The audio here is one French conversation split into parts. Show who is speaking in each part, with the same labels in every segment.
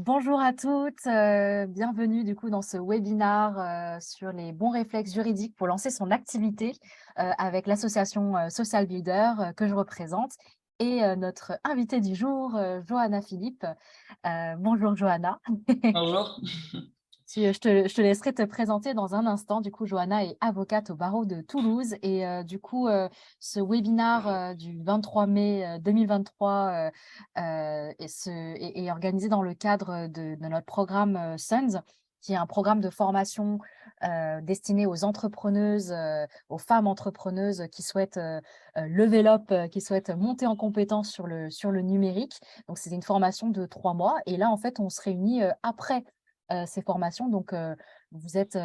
Speaker 1: Bonjour à toutes, bienvenue du coup dans ce webinaire sur les bons réflexes juridiques pour lancer son activité avec l'association Social Builder que je représente et notre invitée du jour, Johanna Philippe. Bonjour Johanna.
Speaker 2: Bonjour.
Speaker 1: Je te laisserai te présenter dans un instant. Du coup, Johanna est avocate au barreau de Toulouse et ce webinaire du 23 mai 2023 est organisé dans le cadre de notre programme SUNS, qui est un programme de formation destiné aux entrepreneuses, aux femmes entrepreneuses qui souhaitent level up, qui souhaitent monter en compétence sur le numérique. Donc, c'est une formation de 3 mois. Et là, en fait, on se réunit après ces formations. Donc, vous êtes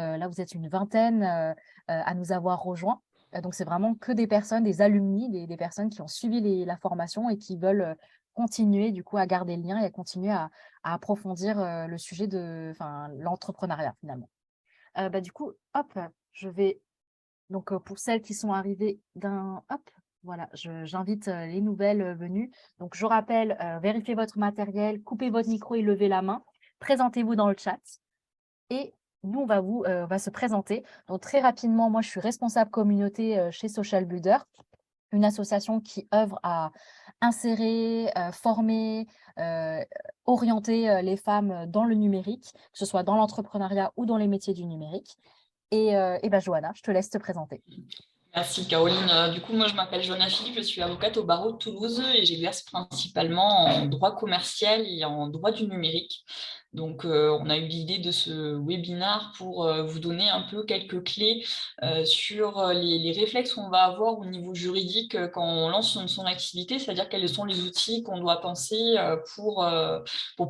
Speaker 1: une vingtaine à nous avoir rejoints. Donc, c'est vraiment que des personnes, des alumni, des personnes qui ont suivi la formation et qui veulent continuer du coup à garder le lien et à continuer à approfondir le sujet enfin, l'entrepreneuriat finalement. Du coup, hop, je vais donc pour celles qui sont arrivées hop, voilà, j'invite les nouvelles venues. Donc, je rappelle, vérifiez votre matériel, coupez votre micro et levez la main. Présentez-vous dans le chat et nous, on va se présenter. Donc, très rapidement, moi, je suis responsable communauté chez Social Builder, une association qui œuvre à insérer, former, heu, orienter les femmes dans le numérique, que ce soit dans l'entrepreneuriat ou dans les métiers du numérique. Johanna, je te laisse te présenter.
Speaker 2: Merci Caroline. Du coup, moi je m'appelle Johanna Philippe, je suis avocate au barreau de Toulouse et j'exerce principalement en droit commercial et en droit du numérique. Donc, on a eu l'idée de ce webinaire pour vous donner un peu quelques clés sur les réflexes qu'on va avoir au niveau juridique quand on lance son activité, c'est-à-dire quels sont les outils qu'on doit penser pour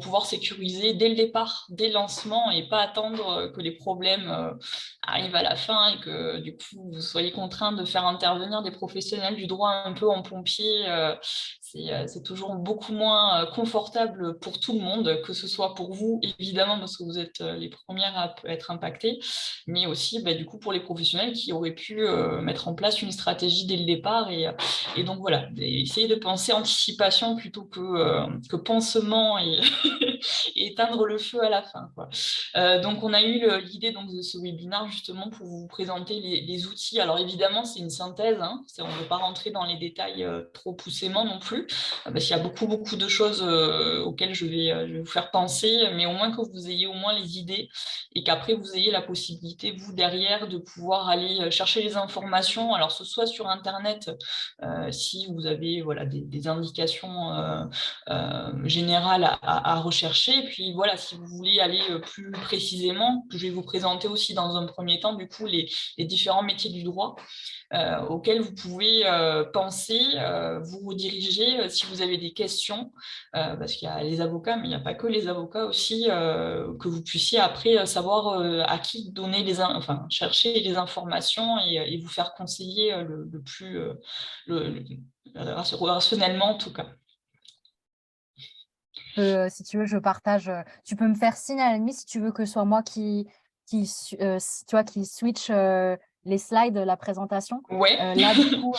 Speaker 2: pouvoir sécuriser dès le départ, dès le lancement et pas attendre que les problèmes arrivent à la fin et que du coup vous soyez contraint de faire intervenir des professionnels du droit un peu en pompier. C'est toujours beaucoup moins confortable pour tout le monde, que ce soit pour vous, évidemment, parce que vous êtes les premières à être impactées, mais aussi du coup pour les professionnels qui auraient pu mettre en place une stratégie dès le départ. Et donc voilà, essayer de penser anticipation plutôt que pansement et, et éteindre le feu à la fin, quoi. Donc, on a eu l'idée donc, de ce webinaire justement pour vous présenter les outils. Alors, évidemment, c'est une synthèse. Hein, on ne veut pas rentrer dans les détails trop poussément non plus, parce qu'il y a beaucoup, beaucoup de choses auxquelles je vais vous faire penser, mais au moins que vous ayez au moins les idées et qu'après, vous ayez la possibilité, vous, derrière, de pouvoir aller chercher les informations. Alors, ce soit sur Internet, si vous avez voilà, des indications générales à rechercher. Et puis voilà, si vous voulez aller plus précisément, je vais vous présenter aussi dans un premier temps du coup les différents métiers du droit auxquels vous pouvez penser, vous rediriger si vous avez des questions, parce qu'il y a les avocats, mais il n'y a pas que les avocats aussi, que vous puissiez après savoir à qui donner enfin, chercher les informations et vous faire conseiller le plus rationnellement en tout cas.
Speaker 1: Si tu veux, je partage, tu peux me faire signe à la limite si tu veux que ce soit moi tu vois, qui switch, les slides, la présentation.
Speaker 2: Ouais.
Speaker 1: Là, du coup,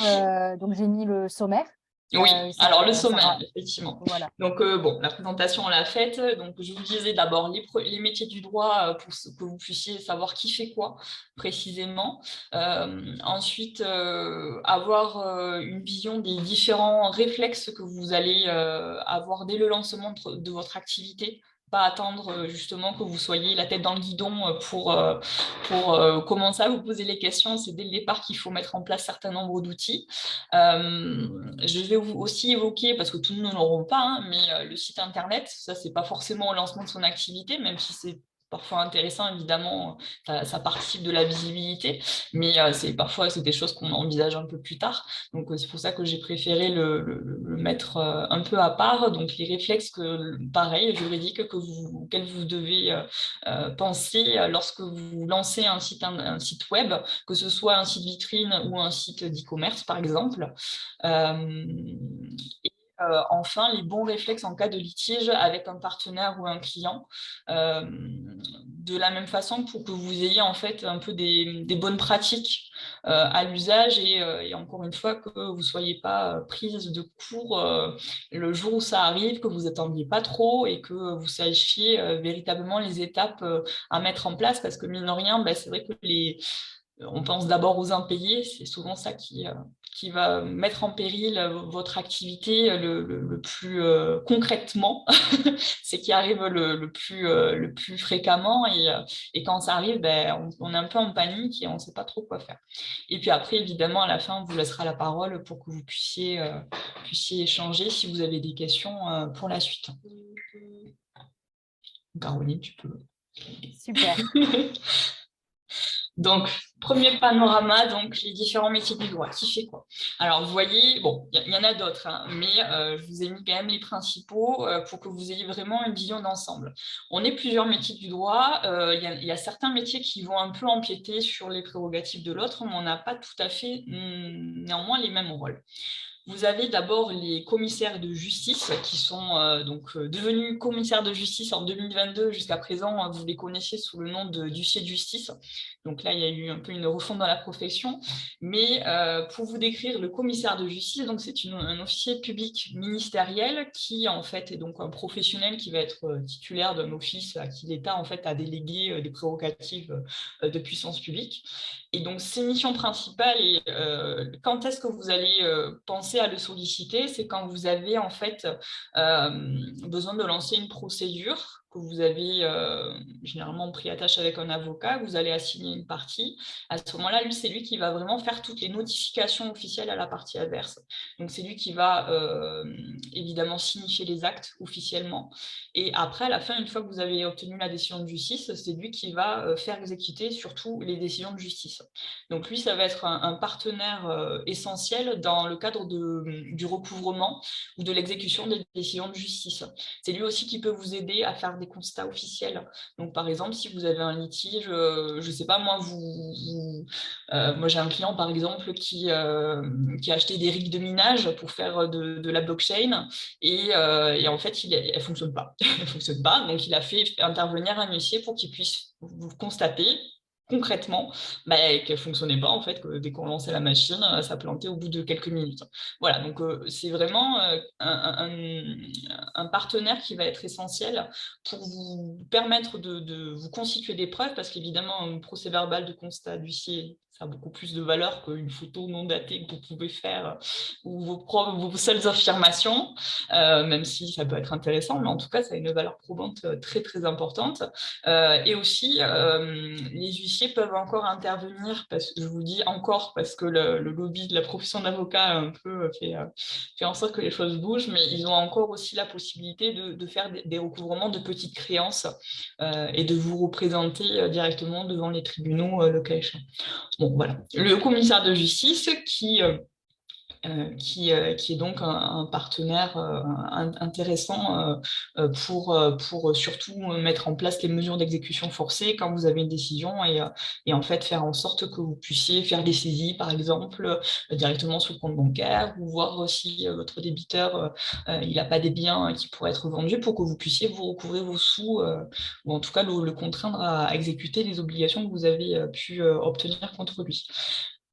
Speaker 1: donc j'ai mis le sommaire,
Speaker 2: Oui,
Speaker 1: si
Speaker 2: alors le sommaire,
Speaker 1: Sarah
Speaker 2: effectivement.
Speaker 1: voilà.
Speaker 2: Donc, bon, la présentation, on l'a faite. Donc, je vous disais d'abord les métiers du droit pour que vous puissiez savoir qui fait quoi précisément. Ensuite, avoir une vision des différents réflexes que vous allez avoir dès le lancement de votre activité. Pas attendre justement que vous soyez la tête dans le guidon pour commencer à vous poser les questions. C'est dès le départ qu'il faut mettre en place un certain nombre d'outils. Je vais aussi évoquer, parce que tout le monde ne l'auront pas, hein, mais le site internet, ça, c'est pas forcément au lancement de son activité, même si c'est parfois intéressant, évidemment, ça participe de la visibilité, mais parfois, c'est des choses qu'on envisage un peu plus tard. Donc, c'est pour ça que j'ai préféré le mettre un peu à part. Donc, les réflexes, pareil, juridiques, auxquels vous devez penser lorsque vous lancez un site web, que ce soit un site vitrine ou un site d'e-commerce, par exemple. Et enfin, les bons réflexes en cas de litige avec un partenaire ou un client. de la même façon pour que vous ayez en fait un peu des bonnes pratiques à l'usage et encore une fois que vous ne soyez pas prise de court le jour où ça arrive, que vous attendiez pas trop et que vous sachiez véritablement les étapes à mettre en place parce que mine de rien, ben, c'est vrai que on pense d'abord aux impayés, c'est souvent ça qui va mettre en péril votre activité le plus concrètement, c'est qui arrive le plus fréquemment et quand ça arrive, ben, on est un peu en panique et on ne sait pas trop quoi faire. Et puis après, évidemment, à la fin, on vous laissera la parole pour que vous puissiez échanger si vous avez des questions pour la suite. Caroline, tu peux.
Speaker 1: Super.
Speaker 2: Donc, premier panorama, donc les différents métiers du droit. Qui fait quoi? Alors, vous voyez, bon, il y en a d'autres, hein, mais je vous ai mis quand même les principaux pour que vous ayez vraiment une vision d'ensemble. On est plusieurs métiers du droit. Il y a certains métiers qui vont un peu empiéter sur les prérogatives de l'autre, mais on n'a pas tout à fait néanmoins les mêmes rôles. Vous avez d'abord les commissaires de justice qui sont devenus commissaires de justice en 2022. Jusqu'à présent, vous les connaissez sous le nom d'huissier de justice. Donc là, il y a eu un peu une refonte dans la profession. Mais pour vous décrire le commissaire de justice, donc c'est un officier public ministériel qui en fait est donc un professionnel qui va être titulaire d'un office à qui l'État en fait a délégué des prérogatives de puissance publique. Et donc, ses missions principales, et quand est-ce que vous allez penser à le solliciter? C'est quand vous avez en fait besoin de lancer une procédure que vous avez généralement pris à tâche avec un avocat, vous allez assigner une partie. À ce moment-là, lui, c'est lui qui va vraiment faire toutes les notifications officielles à la partie adverse. Donc, c'est lui qui va évidemment signifier les actes officiellement. Et après, à la fin, une fois que vous avez obtenu la décision de justice, c'est lui qui va faire exécuter surtout les décisions de justice. Donc lui, ça va être un partenaire essentiel dans le cadre du recouvrement ou de l'exécution des décisions de justice. C'est lui aussi qui peut vous aider à faire des constats officiels. Donc par exemple, si vous avez un litige, je ne sais pas, moi j'ai un client par exemple qui a acheté des rigs de minage pour faire de la blockchain et en fait, elle ne fonctionne pas. Elle fonctionne pas, donc il a fait intervenir un huissier pour qu'il puisse vous constater concrètement qu'elle ne fonctionnait pas, en fait, que dès qu'on lançait la machine, ça plantait au bout de quelques minutes. Voilà, donc c'est vraiment un partenaire qui va être essentiel pour vous permettre de vous constituer des preuves, parce qu'évidemment, un procès-verbal de constat d'huissier, ça a beaucoup plus de valeur qu'une photo non datée que vous pouvez faire ou vos seules affirmations, même si ça peut être intéressant, mais en tout cas, ça a une valeur probante très, très importante. Et aussi, les huissiers peuvent encore intervenir, parce que je vous dis encore, parce que le lobby de la profession d'avocat a un peu fait en sorte que les choses bougent, mais ils ont encore aussi la possibilité de faire des recouvrements de petites créances et de vous représenter directement devant les tribunaux, le cas échéant. Bon, voilà. Le commissaire de justice qui est donc un partenaire intéressant pour surtout mettre en place les mesures d'exécution forcée quand vous avez une décision et en fait faire en sorte que vous puissiez faire des saisies, par exemple, directement sur le compte bancaire ou voir si votre débiteur il n'a pas des biens qui pourraient être vendus pour que vous puissiez vous recouvrer vos sous ou en tout cas le contraindre à exécuter les obligations que vous avez pu obtenir contre lui.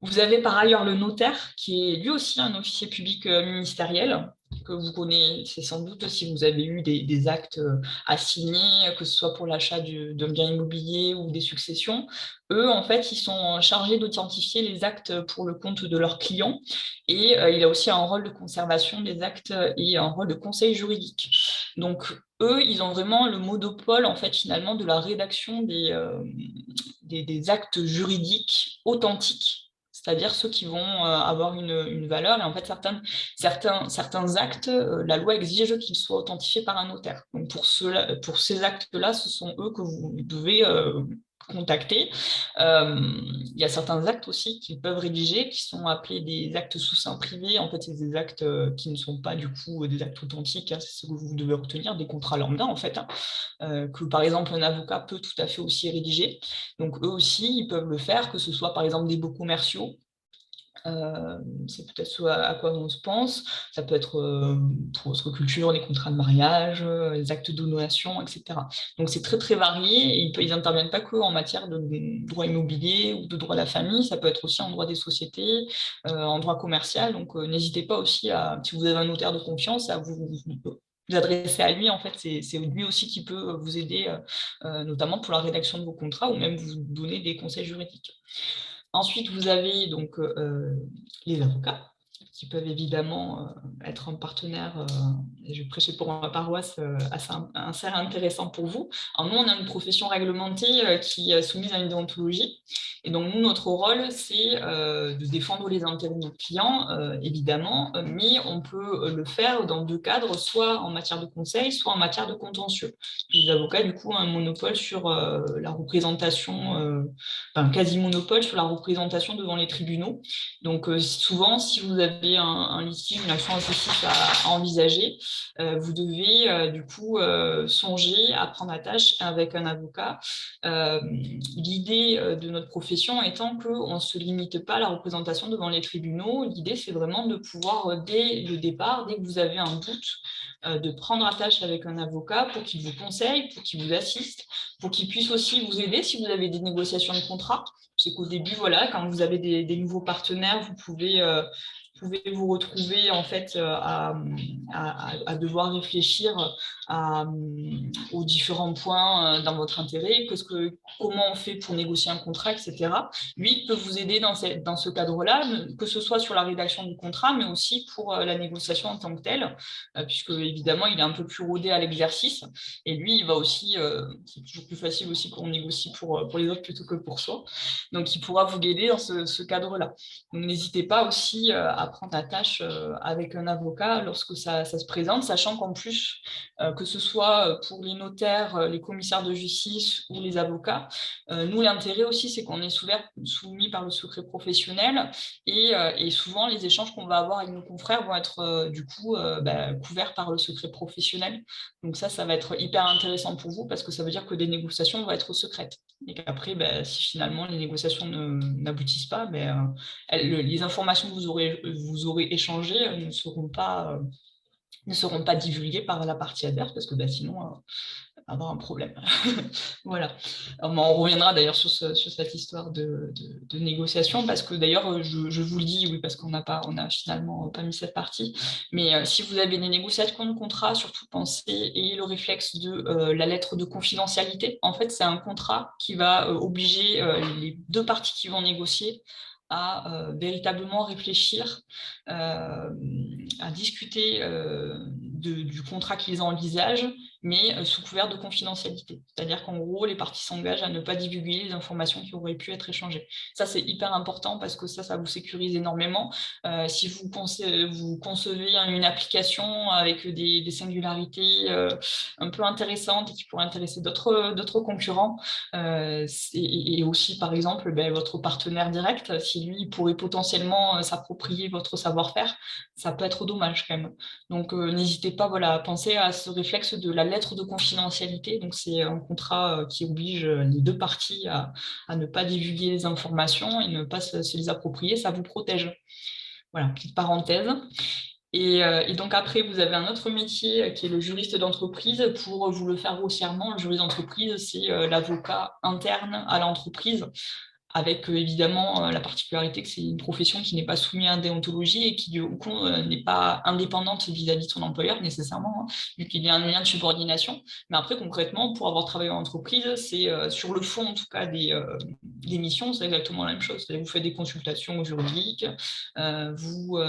Speaker 2: Vous avez par ailleurs le notaire, qui est lui aussi un officier public ministériel, que vous connaissez sans doute si vous avez eu des actes à signer, que ce soit pour l'achat d'un bien immobilier ou des successions. Eux, en fait, ils sont chargés d'authentifier les actes pour le compte de leurs clients. Et il a aussi un rôle de conservation des actes et un rôle de conseil juridique. Donc, eux, ils ont vraiment le monopole, en fait, finalement, de la rédaction des actes juridiques authentiques, c'est-à-dire ceux qui vont avoir une valeur. Et en fait, certains actes, la loi exige qu'ils soient authentifiés par un notaire. Donc, pour ces actes-là, ce sont eux que vous devez contacter. Il y a certains actes aussi qu'ils peuvent rédiger qui sont appelés des actes sous seing privé. En fait, c'est des actes qui ne sont pas du coup des actes authentiques, hein, c'est ce que vous devez retenir, des contrats lambda en fait, hein, que par exemple un avocat peut tout à fait aussi rédiger. Donc eux aussi, ils peuvent le faire, que ce soit par exemple des baux commerciaux, C'est peut-être ce à quoi on se pense. Ça peut être pour votre culture, les contrats de mariage, les actes de donation, etc. Donc c'est très très varié et ils n'interviennent pas que en matière de droit immobilier ou de droit de la famille, ça peut être aussi en droit des sociétés, en droit commercial. Donc n'hésitez pas aussi à, si vous avez un notaire de confiance, à vous adresser à lui. En fait, c'est lui aussi qui peut vous aider, notamment pour la rédaction de vos contrats ou même vous donner des conseils juridiques. Ensuite, vous avez donc les avocats qui peuvent évidemment être un partenaire, et je vais prêcher pour ma paroisse, assez intéressant pour vous. Alors nous, on a une profession réglementée qui est soumise à une déontologie. Et donc, nous, notre rôle, c'est de défendre les intérêts de nos clients, évidemment, mais on peut le faire dans deux cadres, soit en matière de conseil, soit en matière de contentieux. Les avocats, du coup, ont un monopole sur la représentation, un quasi-monopole sur la représentation devant les tribunaux. Donc, souvent, si vous avez un litige, une action en justice à envisager, vous devez du coup songer à prendre attache avec un avocat. L'idée de notre profession étant qu'on ne se limite pas à la représentation devant les tribunaux. L'idée, c'est vraiment de pouvoir, dès le départ, dès que vous avez un doute, de prendre attache avec un avocat pour qu'il vous conseille, pour qu'il vous assiste, pour qu'il puisse aussi vous aider si vous avez des négociations de contrat. C'est qu'au début, voilà, quand vous avez des nouveaux partenaires, vous pouvez vous retrouver en fait à devoir réfléchir aux différents points dans votre intérêt, comment on fait pour négocier un contrat, etc. Lui, il peut vous aider dans ce cadre-là, que ce soit sur la rédaction du contrat, mais aussi pour la négociation en tant que telle, puisque évidemment, il est un peu plus rodé à l'exercice. Et lui, il va aussi, c'est toujours plus facile aussi qu'on négocie pour les autres plutôt que pour soi. Donc, il pourra vous guider dans ce cadre-là. Donc, n'hésitez pas aussi à prendre attache avec un avocat lorsque ça se présente, sachant qu'en plus, que ce soit pour les notaires, les commissaires de justice ou les avocats, nous, l'intérêt aussi, c'est qu'on est soumis par le secret professionnel et souvent, les échanges qu'on va avoir avec nos confrères vont être du coup couverts par le secret professionnel. Donc ça va être hyper intéressant pour vous parce que ça veut dire que des négociations vont être secrètes. Et qu'après, si finalement les négociations n'aboutissent pas, les informations que vous aurez échangées ne seront pas divulguées par la partie adverse parce que sinon, avoir un problème. Voilà. Alors, on reviendra d'ailleurs sur cette histoire de négociation parce que d'ailleurs, je vous le dis, oui, parce on a finalement pas mis cette partie, mais si vous avez des négociations de contrat, surtout pensez et le réflexe de la lettre de confidentialité. En fait, c'est un contrat qui va obliger les deux parties qui vont négocier à véritablement réfléchir, à discuter du contrat qu'ils envisagent, mais sous couvert de confidentialité. C'est-à-dire qu'en gros, les parties s'engagent à ne pas divulguer les informations qui auraient pu être échangées. Ça, c'est hyper important parce que ça vous sécurise énormément. Si vous concevez une application avec des singularités un peu intéressantes et qui pourraient intéresser d'autres concurrents, et aussi, par exemple, votre partenaire direct, si lui pourrait potentiellement s'approprier votre savoir-faire, ça peut être dommage quand même. Donc, n'hésitez pas à penser à ce réflexe de la lettre de confidentialité. Donc, c'est un contrat qui oblige les deux parties à ne pas divulguer les informations et ne pas se les approprier. Ça vous protège. Voilà, petite parenthèse. Et donc après, vous avez un autre métier qui est le juriste d'entreprise. Pour vous le faire grossièrement, le juriste d'entreprise, c'est l'avocat interne à l'entreprise, avec évidemment la particularité que c'est une profession qui n'est pas soumise à la déontologie et qui, du coup, n'est pas indépendante vis-à-vis de son employeur nécessairement, vu qu'il y a un lien de subordination. Mais après, concrètement, pour avoir travaillé en entreprise, c'est sur le fond, en tout cas, des missions, c'est exactement la même chose. Vous faites des consultations juridiques, vous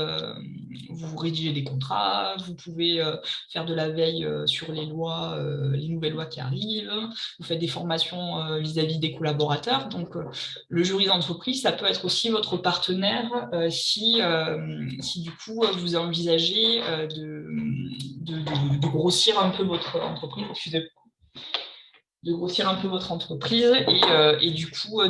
Speaker 2: rédigez des contrats, vous pouvez faire de la veille sur les lois, les nouvelles lois qui arrivent, vous faites des formations vis-à-vis des collaborateurs. Donc, le juriste d'entreprise, ça peut être aussi votre partenaire si du coup vous envisagez de grossir un peu votre entreprise, de grossir un peu votre entreprise et du coup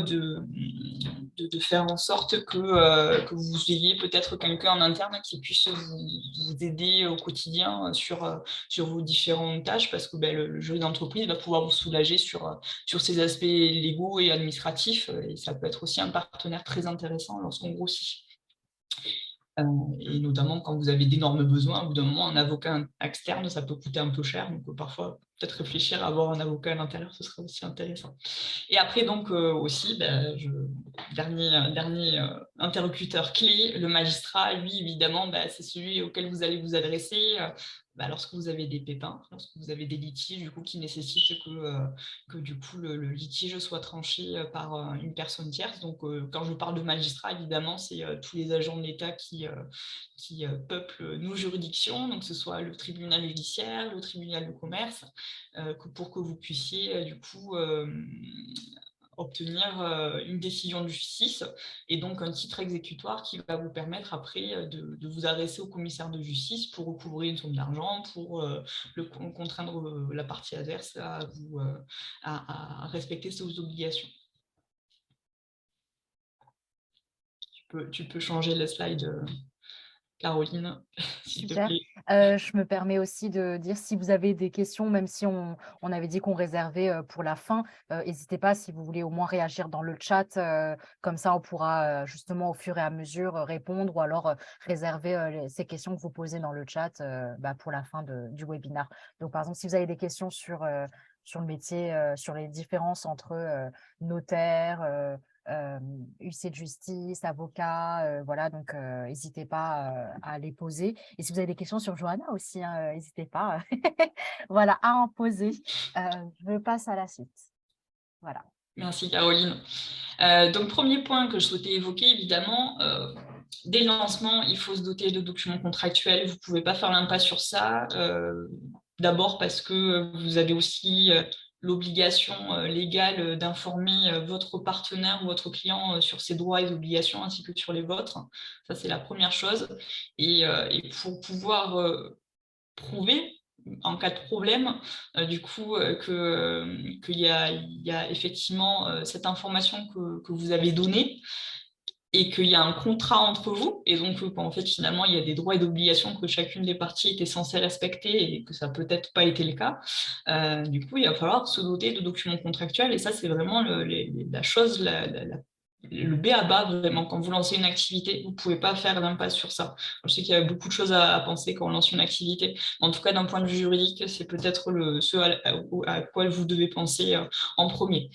Speaker 2: de faire en sorte que vous ayez peut-être quelqu'un en interne qui puisse vous aider au quotidien sur vos différentes tâches parce que le juriste d'entreprise va pouvoir vous soulager sur ces aspects légaux et administratifs et ça peut être aussi un partenaire très intéressant lorsqu'on grossit. Et notamment quand vous avez d'énormes besoins, au bout d'un moment, un avocat externe, ça peut coûter un peu cher. Donc parfois, peut-être réfléchir à avoir un avocat à l'intérieur, ce serait aussi intéressant. Et après, donc aussi, dernier interlocuteur clé, le magistrat, lui, évidemment, c'est celui auquel vous allez vous adresser lorsque vous avez des pépins, lorsque vous avez des litiges du coup, qui nécessitent que du coup, le litige soit tranché par une personne tierce. Donc, quand je parle de magistrat, évidemment, c'est tous les agents de l'État qui peuplent nos juridictions, donc que ce soit le tribunal judiciaire, le tribunal de commerce, pour que vous puissiez du coup obtenir une décision de justice et donc un titre exécutoire qui va vous permettre après de vous adresser au commissaire de justice pour recouvrer une somme d'argent, pour contraindre la partie adverse à respecter ses obligations. Tu peux changer le slide, Caroline, s'il te
Speaker 1: Super.
Speaker 2: plaît.
Speaker 1: Je me permets aussi de dire si vous avez des questions, même si on avait dit qu'on réservait, pour la fin, hésitez pas si vous voulez au moins réagir dans le chat, comme ça on pourra, justement au fur et à mesure, répondre ou alors, réserver, ces questions que vous posez dans le chat, pour la fin du webinaire. Donc par exemple, si vous avez des questions sur le métier, sur les différences entre, notaire, huissier de justice, avocat, voilà donc n'hésitez pas, à les poser et si vous avez des questions sur Johanna aussi, hein, n'hésitez pas, voilà, à en poser. Je passe à la suite. Voilà.
Speaker 2: Merci, Caroline. Donc, premier point que je souhaitais évoquer, évidemment, dès le lancement, il faut se doter de documents contractuels. Vous ne pouvez pas faire l'impasse sur ça. D'abord parce que vous avez aussi l'obligation légale d'informer votre partenaire ou votre client sur ses droits et obligations ainsi que sur les vôtres. Ça, c'est la première chose. Et pour pouvoir prouver en cas de problème, du coup, qu'il y a effectivement cette information que vous avez donnée et qu'il y a un contrat entre vous, et donc en fait, finalement, il y a des droits et d'obligations que chacune des parties était censée respecter et que ça n'a peut-être pas été le cas. Du coup, il va falloir se doter de documents contractuels, et ça, c'est vraiment la chose, le b à bas vraiment. Quand vous lancez une activité, vous ne pouvez pas faire l'impasse sur ça. Je sais qu'il y a beaucoup de choses à penser quand on lance une activité. En tout cas, d'un point de vue juridique, c'est peut-être ce à quoi vous devez penser en premier.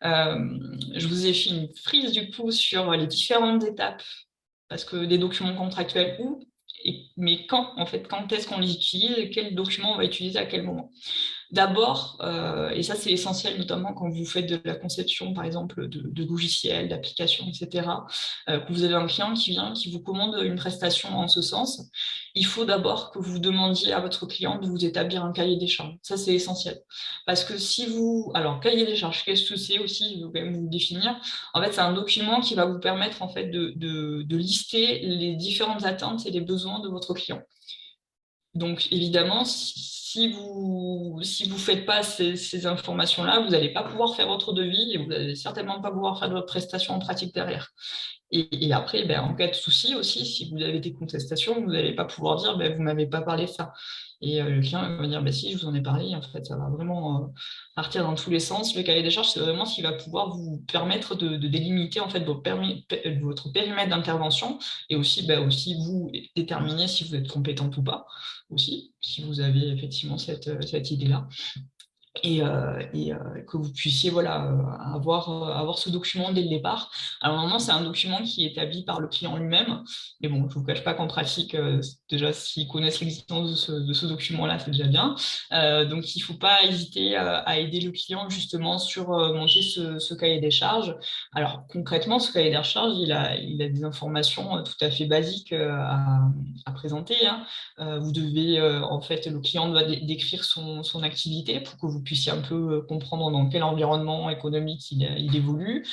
Speaker 2: Je vous ai fait une frise du coup sur les différentes étapes, parce que des documents contractuels mais quand en fait, quand est-ce qu'on les utilise et quels documents on va utiliser à quel moment. D'abord, et ça c'est essentiel notamment quand vous faites de la conception par exemple de logiciels, d'applications, etc., que vous avez un client qui vient, qui vous commande une prestation en ce sens, il faut d'abord que vous demandiez à votre client de vous établir un cahier des charges. Ça c'est essentiel. Parce que si vous... Alors, cahier des charges, qu'est-ce que c'est aussi? Je vais quand même vous définir. En fait, c'est un document qui va vous permettre en fait, de lister les différentes attentes et les besoins de votre client. Donc, évidemment, si vous faites pas ces informations-là, vous n'allez pas pouvoir faire votre devis et vous n'allez certainement pas pouvoir faire de votre prestation en pratique derrière. Et après, en cas de souci aussi, si vous avez des contestations, vous n'allez pas pouvoir dire vous ne m'avez pas parlé de ça. Et le client va dire si, je vous en ai parlé. En fait, ça va vraiment partir dans tous les sens. Le cahier des charges, c'est vraiment ce qui va pouvoir vous permettre de délimiter en fait, votre périmètre d'intervention et aussi vous déterminer si vous êtes compétente ou pas, aussi, si vous avez effectivement cette idée-là. Et que vous puissiez avoir ce document dès le départ. Alors normalement, c'est un document qui est établi par le client lui-même, mais bon, je ne vous cache pas qu'en pratique, déjà, s'ils connaissent l'existence de ce document-là, c'est déjà bien. Donc, il ne faut pas hésiter à aider le client justement sur monter ce cahier des charges. Alors, concrètement, ce cahier des charges, il a des informations tout à fait basiques à présenter, hein. Vous devez, en fait, le client doit décrire son activité pour que vous puissiez un peu comprendre dans quel environnement économique il évolue,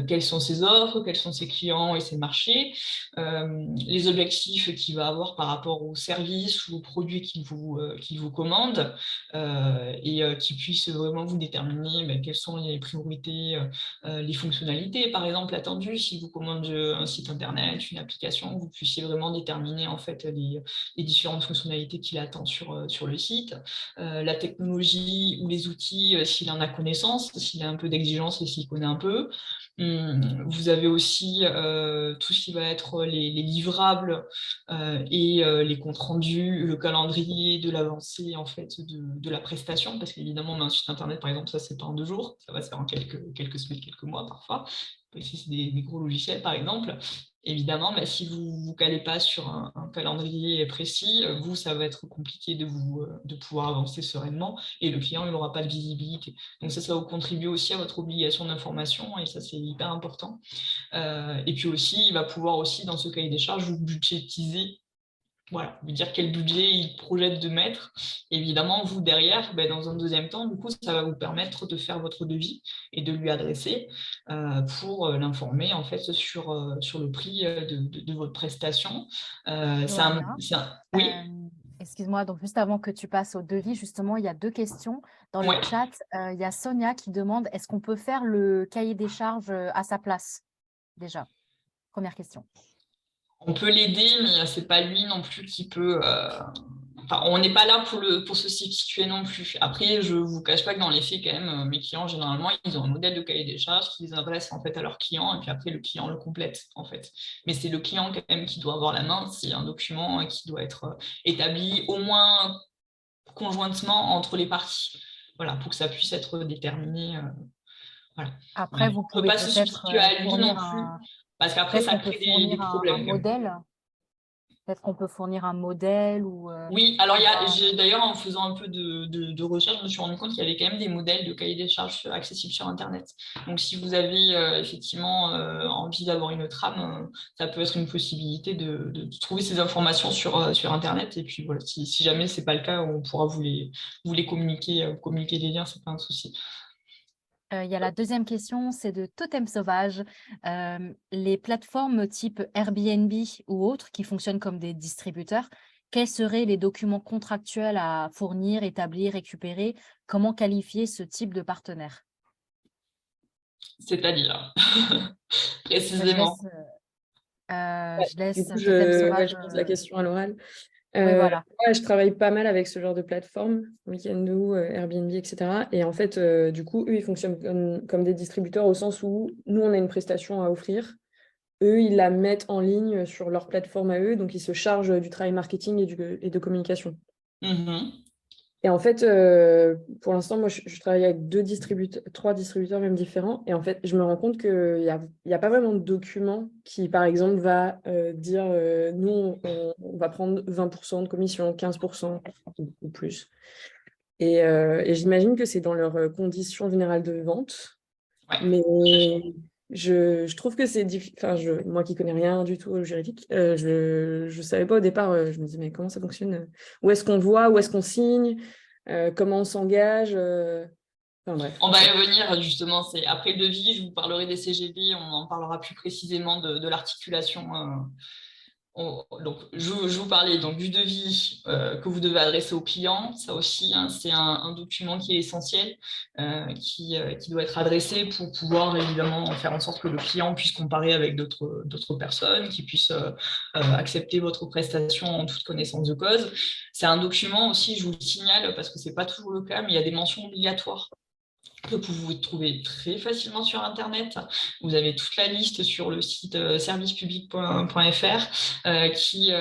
Speaker 2: quelles sont ses offres, quels sont ses clients et ses marchés, les objectifs qu'il va avoir par rapport aux services ou aux produits qu'il vous commande, et qui puisse vraiment vous déterminer quelles sont les priorités, les fonctionnalités, par exemple, attendues. Si vous commandez un site internet, une application, vous puissiez vraiment déterminer en fait les différentes fonctionnalités qu'il attend sur le site, la technologie ou les les outils s'il en a connaissance, s'il a un peu d'exigence et s'il connaît un peu. Vous avez aussi tout ce qui va être les livrables et les comptes rendus, le calendrier de l'avancée en fait de la prestation, parce qu'évidemment, un site internet, par exemple, ça c'est pas en 2 jours, ça va se faire en quelques semaines, quelques mois parfois. Si c'est des gros logiciels, par exemple, évidemment, si vous ne vous calez pas sur un calendrier précis, vous, ça va être compliqué de pouvoir avancer sereinement et le client, il n'aura pas de visibilité. Donc ça va vous contribuer aussi à votre obligation d'information et ça, c'est hyper important. Et puis aussi, il va pouvoir aussi, dans ce cahier des charges, vous budgétiser. Voilà, vous dire quel budget il projette de mettre. Évidemment, vous, derrière, dans un deuxième temps, du coup, ça va vous permettre de faire votre devis et de lui adresser pour l'informer, en fait, sur le prix de votre prestation.
Speaker 1: Johanna,
Speaker 2: Oui,
Speaker 1: excuse-moi, donc juste avant que tu passes au devis, justement, il y a 2 questions. Dans le
Speaker 2: ouais.
Speaker 1: chat, il y a Sonia qui demande, est-ce qu'on peut faire le cahier des charges à sa place? Déjà, première question.
Speaker 2: On peut l'aider, mais c'est pas lui non plus qui peut. Enfin, on n'est pas là pour se substituer non plus. Après, je vous cache pas que dans les faits, quand même, mes clients, généralement, ils ont un modèle de cahier des charges qu'ils adressent en fait à leurs clients, et puis après, le client le complète, en fait. Mais c'est le client quand même qui doit avoir la main. C'est un document qui doit être établi au moins conjointement entre les parties. Voilà, pour que ça puisse être déterminé. Voilà.
Speaker 1: Après,
Speaker 2: Mais
Speaker 1: vous
Speaker 2: on ne peut
Speaker 1: pouvez
Speaker 2: pas se
Speaker 1: peut-être
Speaker 2: substituer à lui non
Speaker 1: fournir
Speaker 2: plus,
Speaker 1: un...
Speaker 2: parce qu'après,
Speaker 1: Peut-être
Speaker 2: ça
Speaker 1: qu'on peut
Speaker 2: crée des
Speaker 1: fournir un
Speaker 2: problèmes quand même.
Speaker 1: modèle. Peut-être qu'on peut fournir un modèle ou...
Speaker 2: Oui, alors d'ailleurs, en faisant un peu de recherche, je me suis rendu compte qu'il y avait quand même des modèles de cahier des charges accessibles sur Internet. Donc, si vous avez effectivement envie d'avoir une trame, ça peut être une possibilité de trouver ces informations sur Internet. Et puis, voilà, si jamais ce n'est pas le cas, on pourra vous les communiquer, communiquer des liens, ce n'est pas un souci.
Speaker 1: Il y a la deuxième question, c'est de Totem Sauvage. Les plateformes type Airbnb ou autres qui fonctionnent comme des distributeurs, quels seraient les documents contractuels à fournir, établir, récupérer? Comment qualifier ce type de partenaire?
Speaker 2: C'est-à-dire,
Speaker 1: Je
Speaker 2: précisément.
Speaker 1: laisse,
Speaker 3: Ouais,
Speaker 1: je
Speaker 3: du
Speaker 1: laisse
Speaker 3: coup,
Speaker 1: Totem
Speaker 3: je
Speaker 1: Sauvage.
Speaker 3: pose la question à l'oral.
Speaker 1: Oui, voilà.
Speaker 3: Ouais, je travaille pas mal avec ce genre de plateforme, Weekendoo, Airbnb, etc. Et en fait, du coup, eux, ils fonctionnent comme des distributeurs au sens où nous, on a une prestation à offrir. Eux, ils la mettent en ligne sur leur plateforme à eux, donc ils se chargent du travail marketing et de communication.
Speaker 2: Mhm.
Speaker 3: Et en fait, pour l'instant, moi, je travaille avec 3 distributeurs même différents. Et en fait, je me rends compte qu'il y a pas vraiment de document qui, par exemple, va dire nous, on va prendre 20% de commission, 15% ou plus. Et j'imagine que c'est dans leurs conditions générales de vente.
Speaker 2: Ouais.
Speaker 3: Mais je trouve que c'est difficile. Enfin, moi qui connais rien du tout au juridique, je ne savais pas au départ. Je me disais, mais comment ça fonctionne? Où est-ce qu'on voit? Où est-ce qu'on signe? Comment on s'engage? Enfin, bref.
Speaker 2: On va y revenir justement. C'est après le devis, je vous parlerai des CGV, on en parlera plus précisément de l'articulation. Donc, je vous parlais donc, du devis que vous devez adresser au client. Ça aussi, hein, c'est un document qui est essentiel, qui doit être adressé pour pouvoir évidemment faire en sorte que le client puisse comparer avec d'autres personnes, qui puisse accepter votre prestation en toute connaissance de cause. C'est un document aussi, je vous le signale, parce que ce n'est pas toujours le cas, mais il y a des mentions obligatoires que vous pouvez trouver très facilement sur Internet. Vous avez toute la liste sur le site servicepublic.fr qui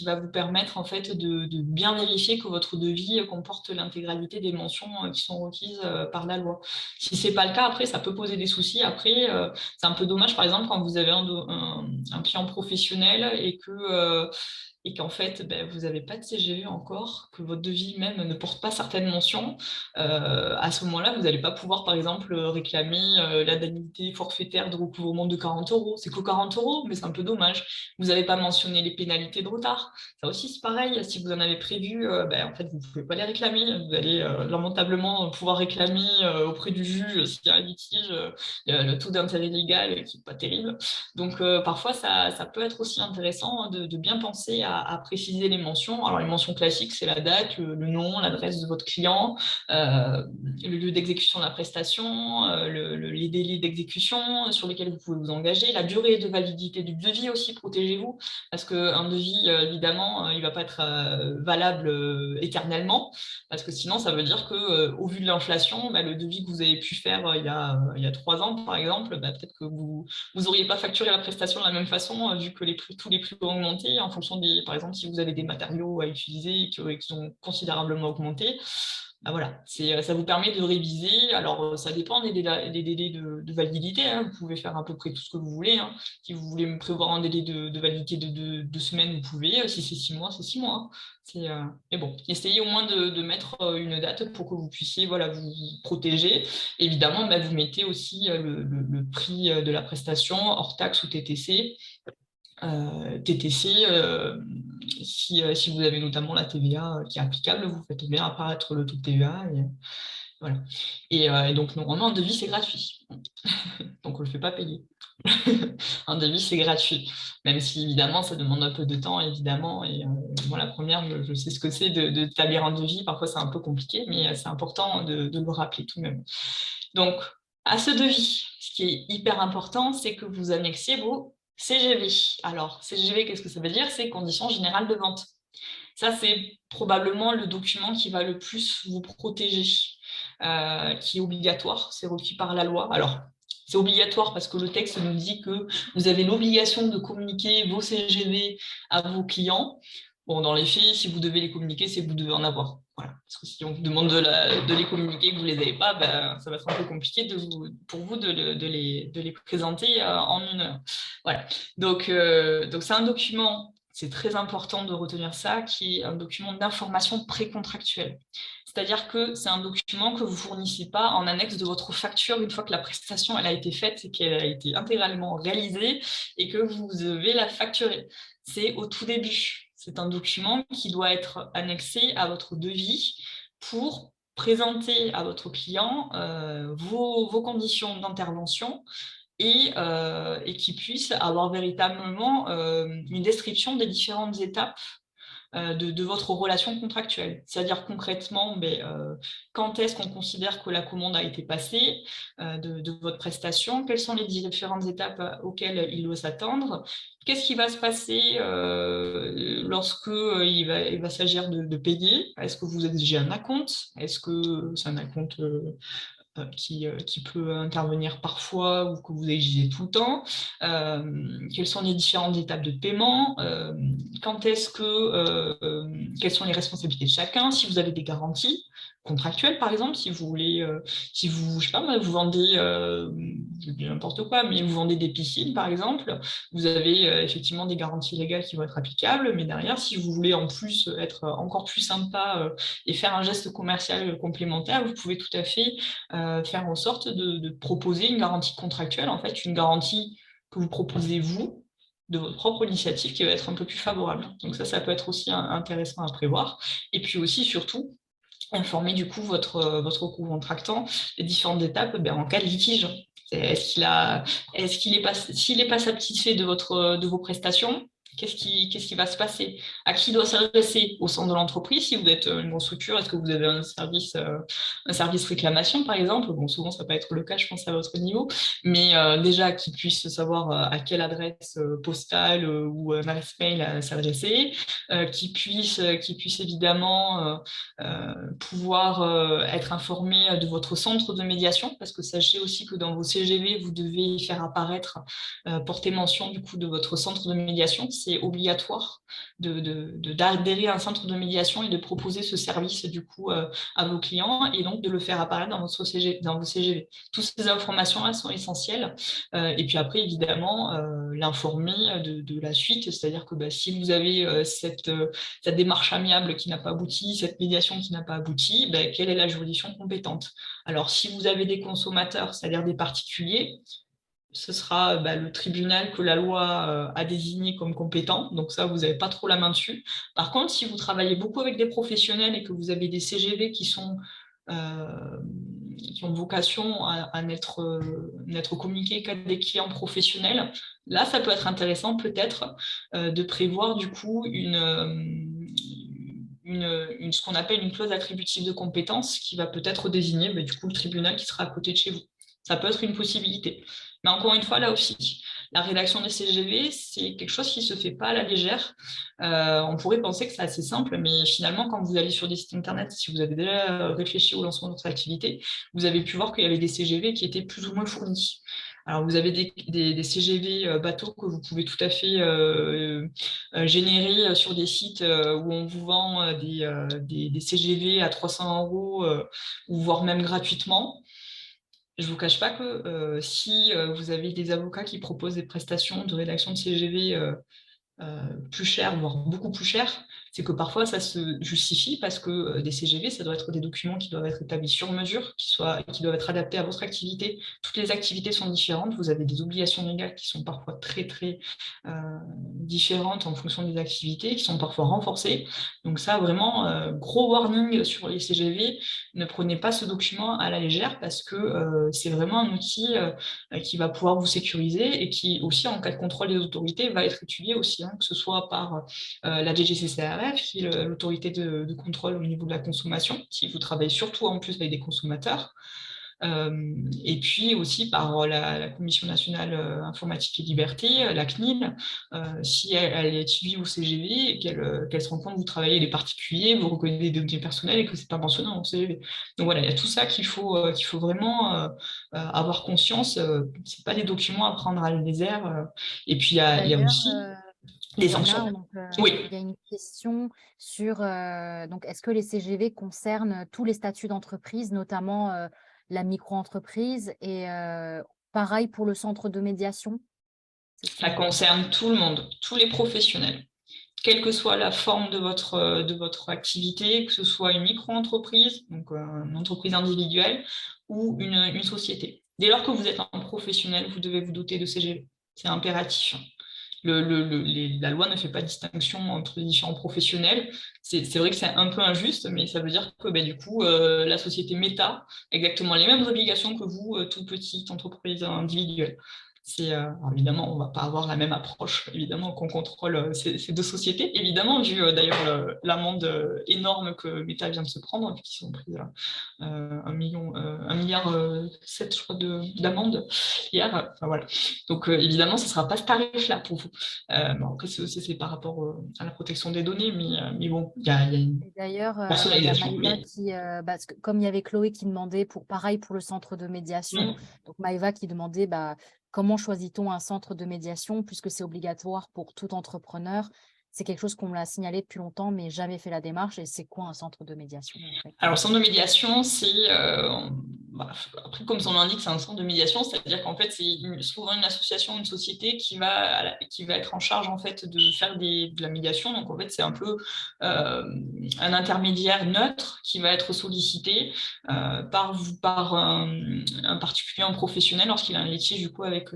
Speaker 2: va vous permettre en fait de bien vérifier que votre devis comporte l'intégralité des mentions qui sont requises par la loi. Si ce n'est pas le cas, après, ça peut poser des soucis. Après, c'est un peu dommage, par exemple, quand vous avez un client professionnel et qu'en fait, vous n'avez pas de CGV encore, que votre devis même ne porte pas certaines mentions, à ce moment-là, vous n'allez pas pouvoir, par exemple, réclamer l'indemnité forfaitaire de recouvrement de 40 euros. C'est que 40 euros, mais c'est un peu dommage. Vous n'avez pas mentionné les pénalités de retard. Ça aussi, c'est pareil. Si vous en avez prévu, en fait, vous ne pouvez pas les réclamer. Vous allez lamentablement pouvoir réclamer auprès du juge s'il y a un litige, le taux d'intérêt légal qui n'est pas terrible. Donc, parfois, ça peut être aussi intéressant de bien penser à à préciser les mentions. Alors, les mentions classiques, c'est la date, le nom, l'adresse de votre client, le lieu d'exécution de la prestation, les délais d'exécution sur lesquels vous pouvez vous engager, la durée de validité du devis aussi, protégez-vous, parce qu'un devis, évidemment, il ne va pas être valable éternellement, parce que sinon, ça veut dire qu'au vu de l'inflation, le devis que vous avez pu faire il y a 3 ans, par exemple, peut-être que vous n'auriez pas facturé la prestation de la même façon, vu que tous les prix ont augmenté, en fonction par exemple, si vous avez des matériaux à utiliser et qui ont considérablement augmenté. Voilà, ça vous permet de réviser. Alors, ça dépend des délais de validité, hein. Vous pouvez faire à peu près tout ce que vous voulez, hein. Si vous voulez me prévoir un délai de validité de 2 semaines, vous pouvez. Si c'est 6 mois, c'est 6 mois, hein. Mais bon, essayez au moins de mettre une date pour que vous puissiez vous protéger. Évidemment, vous mettez aussi le prix de la prestation hors taxe ou TTC. Si vous avez notamment la TVA qui est applicable, vous faites bien apparaître le taux de TVA. Voilà. Et donc, normalement, un devis, c'est gratuit. Donc, on ne le fait pas payer. Un devis, c'est gratuit. Même si, évidemment, ça demande un peu de temps, évidemment. Et moi, la première, je sais ce que c'est d'établir un devis. Parfois, c'est un peu compliqué, mais c'est important de le rappeler tout de même. Donc, à ce devis, ce qui est hyper important, c'est que vous annexez vos CGV. Alors, CGV, qu'est-ce que ça veut dire? C'est conditions générales de vente. Ça, c'est probablement le document qui va le plus vous protéger, qui est obligatoire, c'est requis par la loi. Alors, c'est obligatoire parce que le texte nous dit que vous avez l'obligation de communiquer vos CGV à vos clients. Bon, dans les faits, si vous devez les communiquer, c'est que vous devez en avoir. Voilà. Parce que si on vous demande de les communiquer et que vous ne les avez pas, ça va être un peu compliqué pour vous de les présenter en 1 heure. Voilà. Donc c'est un document, c'est très important de retenir ça, qui est un document d'information précontractuelle. C'est-à-dire que c'est un document que vous ne fournissez pas en annexe de votre facture une fois que la prestation elle a été faite et qu'elle a été intégralement réalisée et que vous devez la facturer. C'est au tout début. C'est un document qui doit être annexé à votre devis pour présenter à votre client vos conditions d'intervention et qui puisse avoir véritablement une description des différentes étapes de votre relation contractuelle. C'est-à-dire concrètement, quand est-ce qu'on considère que la commande a été passée de votre prestation, quelles sont les différentes étapes auxquelles il doit s'attendre, qu'est-ce qui va se passer lorsque il va s'agir de payer, est-ce que vous exigez un acompte, est-ce que c'est un acompte qui peut intervenir parfois ou que vous exigez tout le temps, quelles sont les différentes étapes de paiement, quelles sont les responsabilités de chacun, si vous avez des garanties contractuelles par exemple, si vous voulez, si vous, je sais pas, vous vendez, je dis n'importe quoi, mais vous vendez des piscines par exemple, vous avez effectivement des garanties légales qui vont être applicables, mais derrière, si vous voulez en plus être encore plus sympa et faire un geste commercial complémentaire, vous pouvez tout à fait faire en sorte de proposer une garantie contractuelle, en fait, une garantie que vous proposez vous, de votre propre initiative, qui va être un peu plus favorable. Donc ça peut être aussi intéressant à prévoir. Et puis aussi, surtout, informer du coup votre co-contractant des différentes étapes en cas de litige. S'il n'est pas satisfait de vos prestations, qu'est-ce qui va se passer? À qui doit s'adresser? Au sein de l'entreprise, si vous êtes une grosse structure, est-ce que vous avez un service réclamation, par exemple? Bon, souvent, ça peut être le cas, je pense, à votre niveau, mais déjà, qu'ils puissent savoir à quelle adresse postale ou adresse mail s'adresser, qu'ils puissent évidemment pouvoir être informé de votre centre de médiation, parce que sachez aussi que dans vos CGV, vous devez faire apparaître, porter mention du coup de votre centre de médiation. C'est obligatoire d'adhérer à un centre de médiation et de proposer ce service du coup à vos clients et donc de le faire apparaître dans vos CGV. Toutes ces informations-là sont essentielles. Et puis après, évidemment, l'informer de la suite, c'est-à-dire que si vous avez cette démarche amiable qui n'a pas abouti, cette médiation qui n'a pas abouti, quelle est la juridiction compétente? Alors, si vous avez des consommateurs, c'est-à-dire des particuliers, ce sera le tribunal que la loi a désigné comme compétent. Donc ça, vous n'avez pas trop la main dessus. Par contre, si vous travaillez beaucoup avec des professionnels et que vous avez des CGV qui sont qui ont vocation à n'être communiquées qu'à des clients professionnels, là, ça peut être intéressant peut-être de prévoir du coup ce qu'on appelle une clause attributive de compétence qui va peut-être désigner du coup le tribunal qui sera à côté de chez vous. Ça peut être une possibilité. Mais encore une fois, là aussi, la rédaction des CGV, c'est quelque chose qui ne se fait pas à la légère. On pourrait penser que c'est assez simple, mais finalement, quand vous allez sur des sites internet, si vous avez déjà réfléchi au lancement de votre activité, vous avez pu voir qu'il y avait des CGV qui étaient plus ou moins fournis. Alors, vous avez des CGV bateaux que vous pouvez tout à fait générer sur des sites où on vous vend des CGV à 300 € ou voire même gratuitement. Je ne vous cache pas que si vous avez des avocats qui proposent des prestations de rédaction de CGV plus cher, voire beaucoup plus cher, c'est que parfois ça se justifie parce que des CGV, ça doit être des documents qui doivent être établis sur mesure, qui doivent être adaptés à votre activité. Toutes les activités sont différentes, vous avez des obligations légales qui sont parfois très très différentes en fonction des activités, qui sont parfois renforcées. Donc ça, vraiment, gros warning sur les CGV, ne prenez pas ce document à la légère parce que c'est vraiment un outil qui va pouvoir vous sécuriser et qui aussi, en cas de contrôle des autorités, va être étudié aussi, que ce soit par la DGCCRF, qui est l'autorité de contrôle au niveau de la consommation, si vous travaillez surtout en plus avec des consommateurs, et puis aussi par la Commission nationale informatique et liberté, la CNIL, si elle étudie vos CGV et qu'elle se rend compte que vous travaillez les particuliers, vous reconnaissez des données personnelles et que c'est pas mentionné dans vos CGV. Donc voilà, il y a tout ça qu'il faut vraiment avoir conscience. C'est pas des documents à prendre à la légère. Et puis il y a aussi des
Speaker 1: Johanna,
Speaker 2: sanctions.
Speaker 1: donc,
Speaker 2: Oui.
Speaker 1: il y a une question sur donc, est-ce que les CGV concernent tous les statuts d'entreprise, notamment la micro-entreprise et pareil pour le centre de médiation?
Speaker 2: Ça concerne tout le monde, tous les professionnels, quelle que soit la forme de votre activité, que ce soit une micro-entreprise, donc une entreprise individuelle ou une société. Dès lors que vous êtes un professionnel, vous devez vous doter de CGV. C'est impératif. La loi ne fait pas de distinction entre les différents professionnels. C'est vrai que c'est un peu injuste, mais ça veut dire que du coup, la société Meta a exactement les mêmes obligations que vous, toute petite entreprise individuelle. Alors évidemment, on ne va pas avoir la même approche, évidemment, qu'on contrôle ces deux sociétés. Évidemment, vu d'ailleurs l'amende énorme que Meta vient de se prendre, qui sont pris 1,7 milliard, je crois, d'amende hier. Enfin, voilà. Donc évidemment, ce ne sera pas ce tarif-là pour vous. Bon, après, c'est par rapport à la protection des données, mais bon, il y a une
Speaker 1: D'ailleurs, il y a
Speaker 2: personnalisation.
Speaker 1: Maëva qui, parce que comme il y avait Chloé qui demandait pareil pour le centre de médiation, donc Maëva qui demandait comment choisit-on un centre de médiation puisque c'est obligatoire pour tout entrepreneur. C'est quelque chose qu'on me l'a signalé depuis longtemps, mais jamais fait la démarche. Et c'est quoi un centre de médiation en fait?
Speaker 2: Alors, centre de médiation, c'est, après, comme son nom l'indique, c'est un centre de médiation, c'est-à-dire qu'en fait, c'est souvent une association, une société qui va être en charge en fait de faire de la médiation. Donc, en fait, c'est un peu un intermédiaire neutre qui va être sollicité par un particulier, un professionnel, lorsqu'il a un litige du coup avec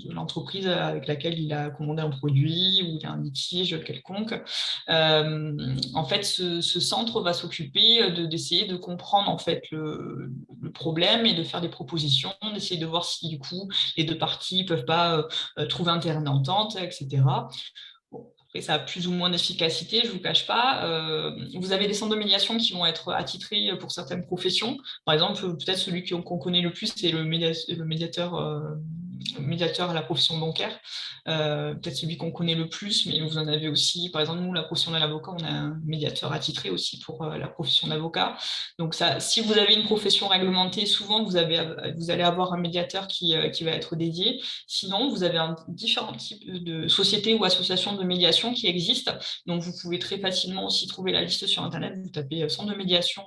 Speaker 2: l'entreprise avec laquelle il a commandé un produit ou il y a un litige quelconque. En fait, ce centre va s'occuper d'essayer de comprendre en fait le problème et de faire des propositions, d'essayer de voir si du coup les deux parties ne peuvent pas trouver un terrain d'entente, etc. Bon, après, ça a plus ou moins d'efficacité, je ne vous cache pas. Vous avez des centres de médiation qui vont être attitrés pour certaines professions. Par exemple, peut-être celui qu'on connaît le plus, c'est le médiateur à la profession bancaire. Peut-être celui qu'on connaît le plus, mais vous en avez aussi, par exemple, nous, la profession de l'avocat, on a un médiateur attitré aussi pour la profession d'avocat. Donc, ça, si vous avez une profession réglementée, souvent, vous allez avoir un médiateur qui va être dédié. Sinon, vous avez différents types de sociétés ou associations de médiation qui existent. Donc, vous pouvez très facilement aussi trouver la liste sur Internet. Vous tapez centre de médiation,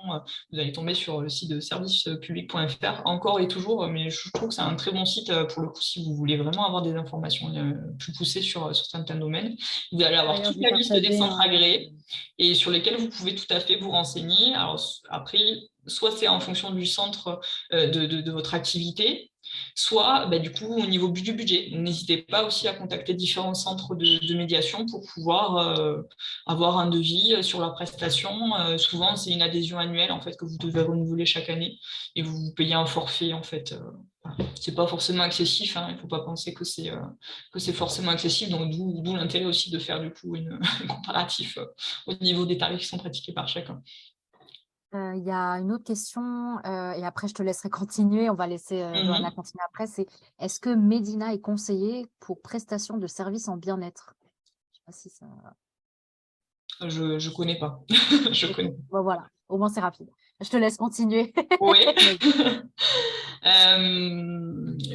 Speaker 2: vous allez tomber sur le site de servicepublic.fr, encore et toujours, mais je trouve que c'est un très bon site pour le coup si vous voulez vraiment avoir des informations plus poussées sur certains domaines. Vous allez avoir toute la liste des centres agréés et sur lesquels vous pouvez tout à fait vous renseigner. Alors après, soit c'est en fonction du centre de votre activité, soit du coup au niveau du budget. N'hésitez pas aussi à contacter différents centres de médiation pour pouvoir avoir un devis sur leur prestation. Souvent, c'est une adhésion annuelle en fait que vous devez renouveler chaque année et vous payez un forfait en fait. Voilà. C'est pas forcément excessif, hein, il ne faut pas penser que c'est forcément excessif, donc d'où l'intérêt aussi de faire du coup un comparatif au niveau des tarifs qui sont pratiqués par chacun.
Speaker 1: Il y a une autre question, et après je te laisserai continuer, on va laisser, Johanna continuer après, c'est: est-ce que Medina est conseillé pour prestation de services en bien-être? Je sais pas si ça
Speaker 2: Je connais pas. Je
Speaker 1: OK,
Speaker 2: connais.
Speaker 1: bon voilà, au moins c'est rapide. Je te laisse continuer.
Speaker 2: Oui.
Speaker 1: Vas-y.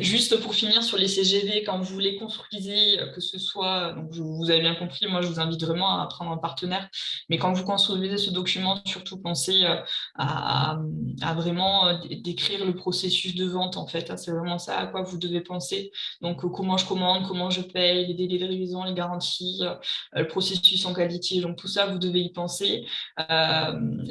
Speaker 2: Juste pour finir sur les CGV, quand vous les construisez, que ce soit, donc vous avez bien compris, moi je vous invite vraiment à prendre un partenaire, mais quand vous construisez ce document, surtout pensez à vraiment décrire le processus de vente en fait, hein, c'est vraiment ça à quoi vous devez penser. Donc comment je commande, comment je paye, les délais de livraison, les garanties, le processus en qualité, donc tout ça vous devez y penser.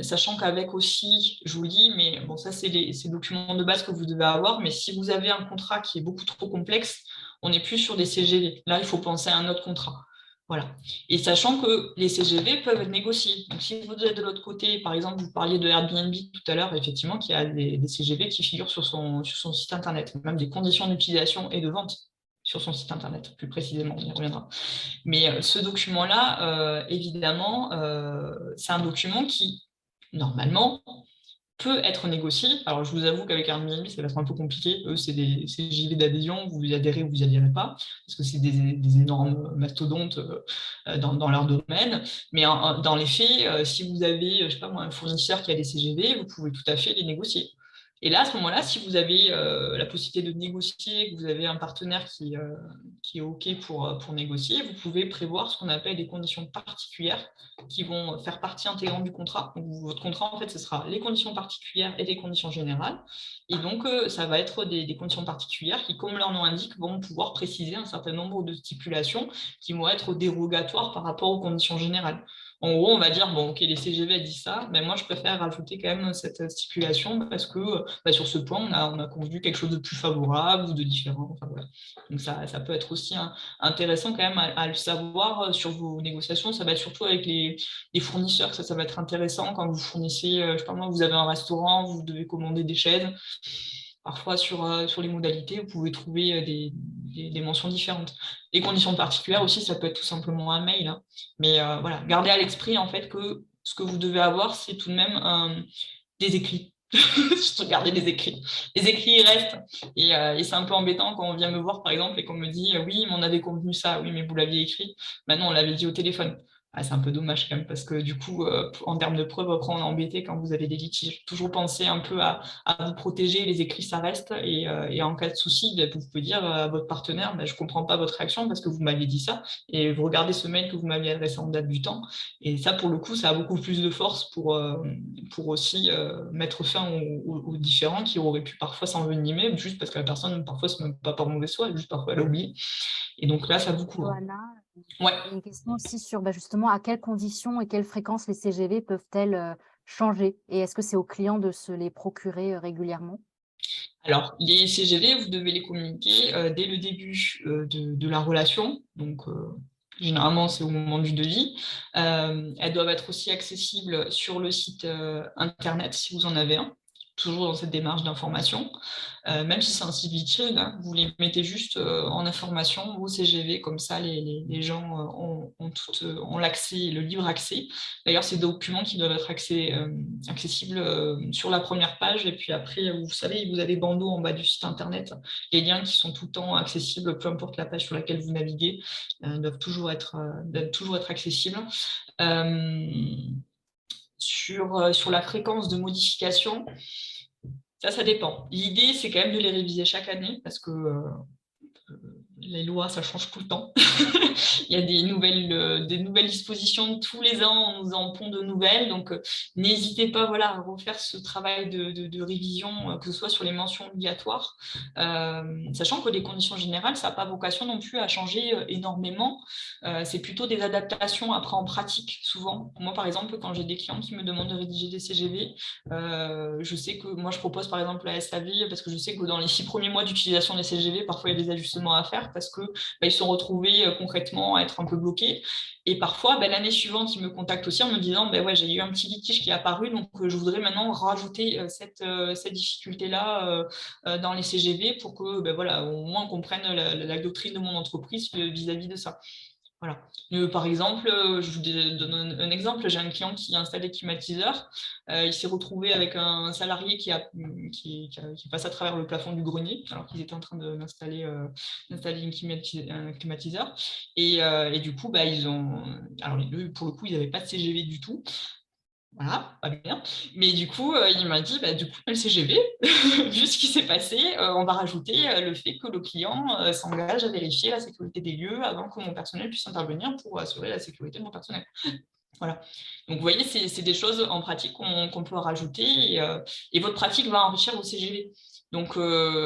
Speaker 2: Sachant qu'avec aussi, je vous le dis, mais bon, ça c'est les documents de base que vous devez avoir, mais si vous avez un contrat qui est beaucoup trop complexe, on n'est plus sur des CGV. Là, il faut penser à un autre contrat. Voilà. Et sachant que les CGV peuvent être négociés. Donc, si vous êtes de l'autre côté, par exemple, vous parliez de Airbnb tout à l'heure, effectivement, qu'il y a des CGV qui figurent sur son site internet, même des conditions d'utilisation et de vente sur son site internet, plus précisément, on y reviendra. Mais ce document-là, évidemment, c'est un document qui, normalement, peut être négocié. Alors, je vous avoue qu'avec Airbnb, ça va être un peu compliqué. Eux, c'est des CJV d'adhésion, vous y adhérez ou vous y adhérez pas, parce que c'est des énormes mastodontes dans leur domaine. Mais dans les faits, si vous avez, je sais pas moi, un fournisseur qui a des CGV, vous pouvez tout à fait les négocier. Et là, à ce moment-là, si vous avez la possibilité de négocier, que vous avez un partenaire qui est OK pour négocier, vous pouvez prévoir ce qu'on appelle des conditions particulières qui vont faire partie intégrante du contrat. Donc, votre contrat, en fait, ce sera les conditions particulières et les conditions générales. Et donc, ça va être des conditions particulières qui, comme leur nom l'indique, vont pouvoir préciser un certain nombre de stipulations qui vont être dérogatoires par rapport aux conditions générales. En gros, on va dire, bon, OK, les CGV disent ça, mais moi, je préfère rajouter quand même cette stipulation parce que sur ce point, on a convenu quelque chose de plus favorable ou de différent. Enfin, voilà. Donc, ça peut être aussi intéressant quand même à le savoir sur vos négociations. Ça va être surtout avec les fournisseurs, ça va être intéressant quand vous fournissez, je sais pas moi, vous avez un restaurant, vous devez commander des chaises. Parfois, sur les modalités, vous pouvez trouver des mentions différentes. Les conditions particulières aussi, ça peut être tout simplement un mail. Hein. Mais voilà, gardez à l'esprit en fait que ce que vous devez avoir, c'est tout de même des écrits. Regardez les écrits. Les écrits, ils restent. Et c'est un peu embêtant quand on vient me voir, par exemple, et qu'on me dit oui, mais on avait convenu ça. Oui, mais vous l'aviez écrit. Maintenant, on l'avait dit au téléphone. Ah, c'est un peu dommage quand même, parce que du coup, en termes de preuves, après, on est embêté quand vous avez des litiges. Toujours penser un peu à vous protéger. Les écrits, ça reste. Et en cas de souci, vous pouvez dire à votre partenaire, je ne comprends pas votre réaction parce que vous m'aviez dit ça. Et vous regardez ce mail que vous m'aviez adressé en date du temps. Et ça, pour le coup, ça a beaucoup plus de force pour aussi mettre fin aux différends qui auraient pu parfois s'envenimer, juste parce que la personne, parfois, c'est même pas par mauvais foi, juste parfois elle a oublié. Et donc là, ça vous couvre.
Speaker 1: Johanna,
Speaker 2: Ouais.
Speaker 1: une question aussi sur justement à quelles conditions et quelles fréquences les CGV peuvent-elles changer? Et est-ce que c'est aux clients de se les procurer régulièrement?
Speaker 2: Alors, les CGV, vous devez les communiquer dès le début de la relation. Donc, généralement, c'est au moment du devis. Elles doivent être aussi accessibles sur le site internet si vous en avez un, toujours dans cette démarche d'information. Même si c'est un site vitrine, hein, vous les mettez juste en information au CGV, comme ça les gens ont l'accès, le libre accès. D'ailleurs, c'est des documents qui doivent être accessibles sur la première page, et puis après, vous savez, vous avez bandeau en bas du site internet, les liens qui sont tout le temps accessibles, peu importe la page sur laquelle vous naviguez, doivent toujours être accessibles. Sur la fréquence de modification, ça dépend. L'idée, c'est quand même de les réviser chaque année parce que les lois, ça change tout le temps. Il y a des nouvelles dispositions tous les ans, on nous en pond de nouvelles. Donc, n'hésitez pas à refaire ce travail de révision, que ce soit sur les mentions obligatoires, sachant que les conditions générales, ça n'a pas vocation non plus à changer énormément. C'est plutôt des adaptations après en pratique, souvent. Moi, par exemple, quand j'ai des clients qui me demandent de rédiger des CGV, je sais que moi, je propose par exemple la SAV parce que je sais que dans les 6 premiers mois d'utilisation des CGV, parfois, il y a des ajustements à faire parce que ils se sont retrouvés concrètement à être un peu bloqués. Et parfois, l'année suivante, ils me contactent aussi en me disant ouais, j'ai eu un petit litige qui est apparu, donc je voudrais maintenant rajouter cette difficulté-là dans les CGV pour que au moins on comprenne la doctrine de mon entreprise vis-à-vis de ça. Voilà. Par exemple, je vous donne un exemple. J'ai un client qui a installé climatiseur. Il s'est retrouvé avec un salarié qui passe à travers le plafond du grenier, alors qu'ils étaient en train d'installer un climatiseur. Et du coup, alors pour le coup, ils n'avaient pas de CGV du tout. Voilà, pas bien. Mais du coup, il m'a dit, du coup, le CGV, vu ce qui s'est passé, on va rajouter le fait que le client s'engage à vérifier la sécurité des lieux avant que mon personnel puisse intervenir pour assurer la sécurité de mon personnel. Voilà. Donc, vous voyez, c'est des choses en pratique qu'on peut rajouter et votre pratique va enrichir vos CGV. Donc,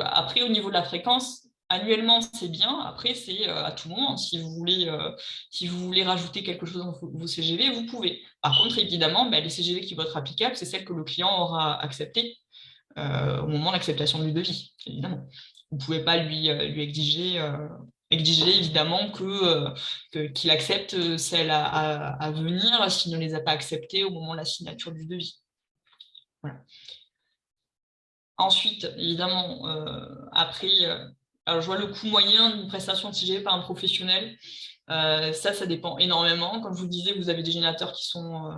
Speaker 2: après, au niveau de la fréquence, annuellement, c'est bien. Après, c'est à tout moment. Si vous voulez rajouter quelque chose dans vos CGV, vous pouvez. Par contre, évidemment, les CGV qui vont être applicables, c'est celles que le client aura acceptées au moment de l'acceptation du devis, évidemment. Vous ne pouvez pas lui exiger évidemment qu'il accepte celles à venir s'il ne les a pas acceptées au moment de la signature du devis. Voilà. Ensuite, évidemment, après, alors je vois le coût moyen d'une prestation de CGV par un professionnel. Ça dépend énormément. Comme je vous le disais, vous avez des générateurs qui vont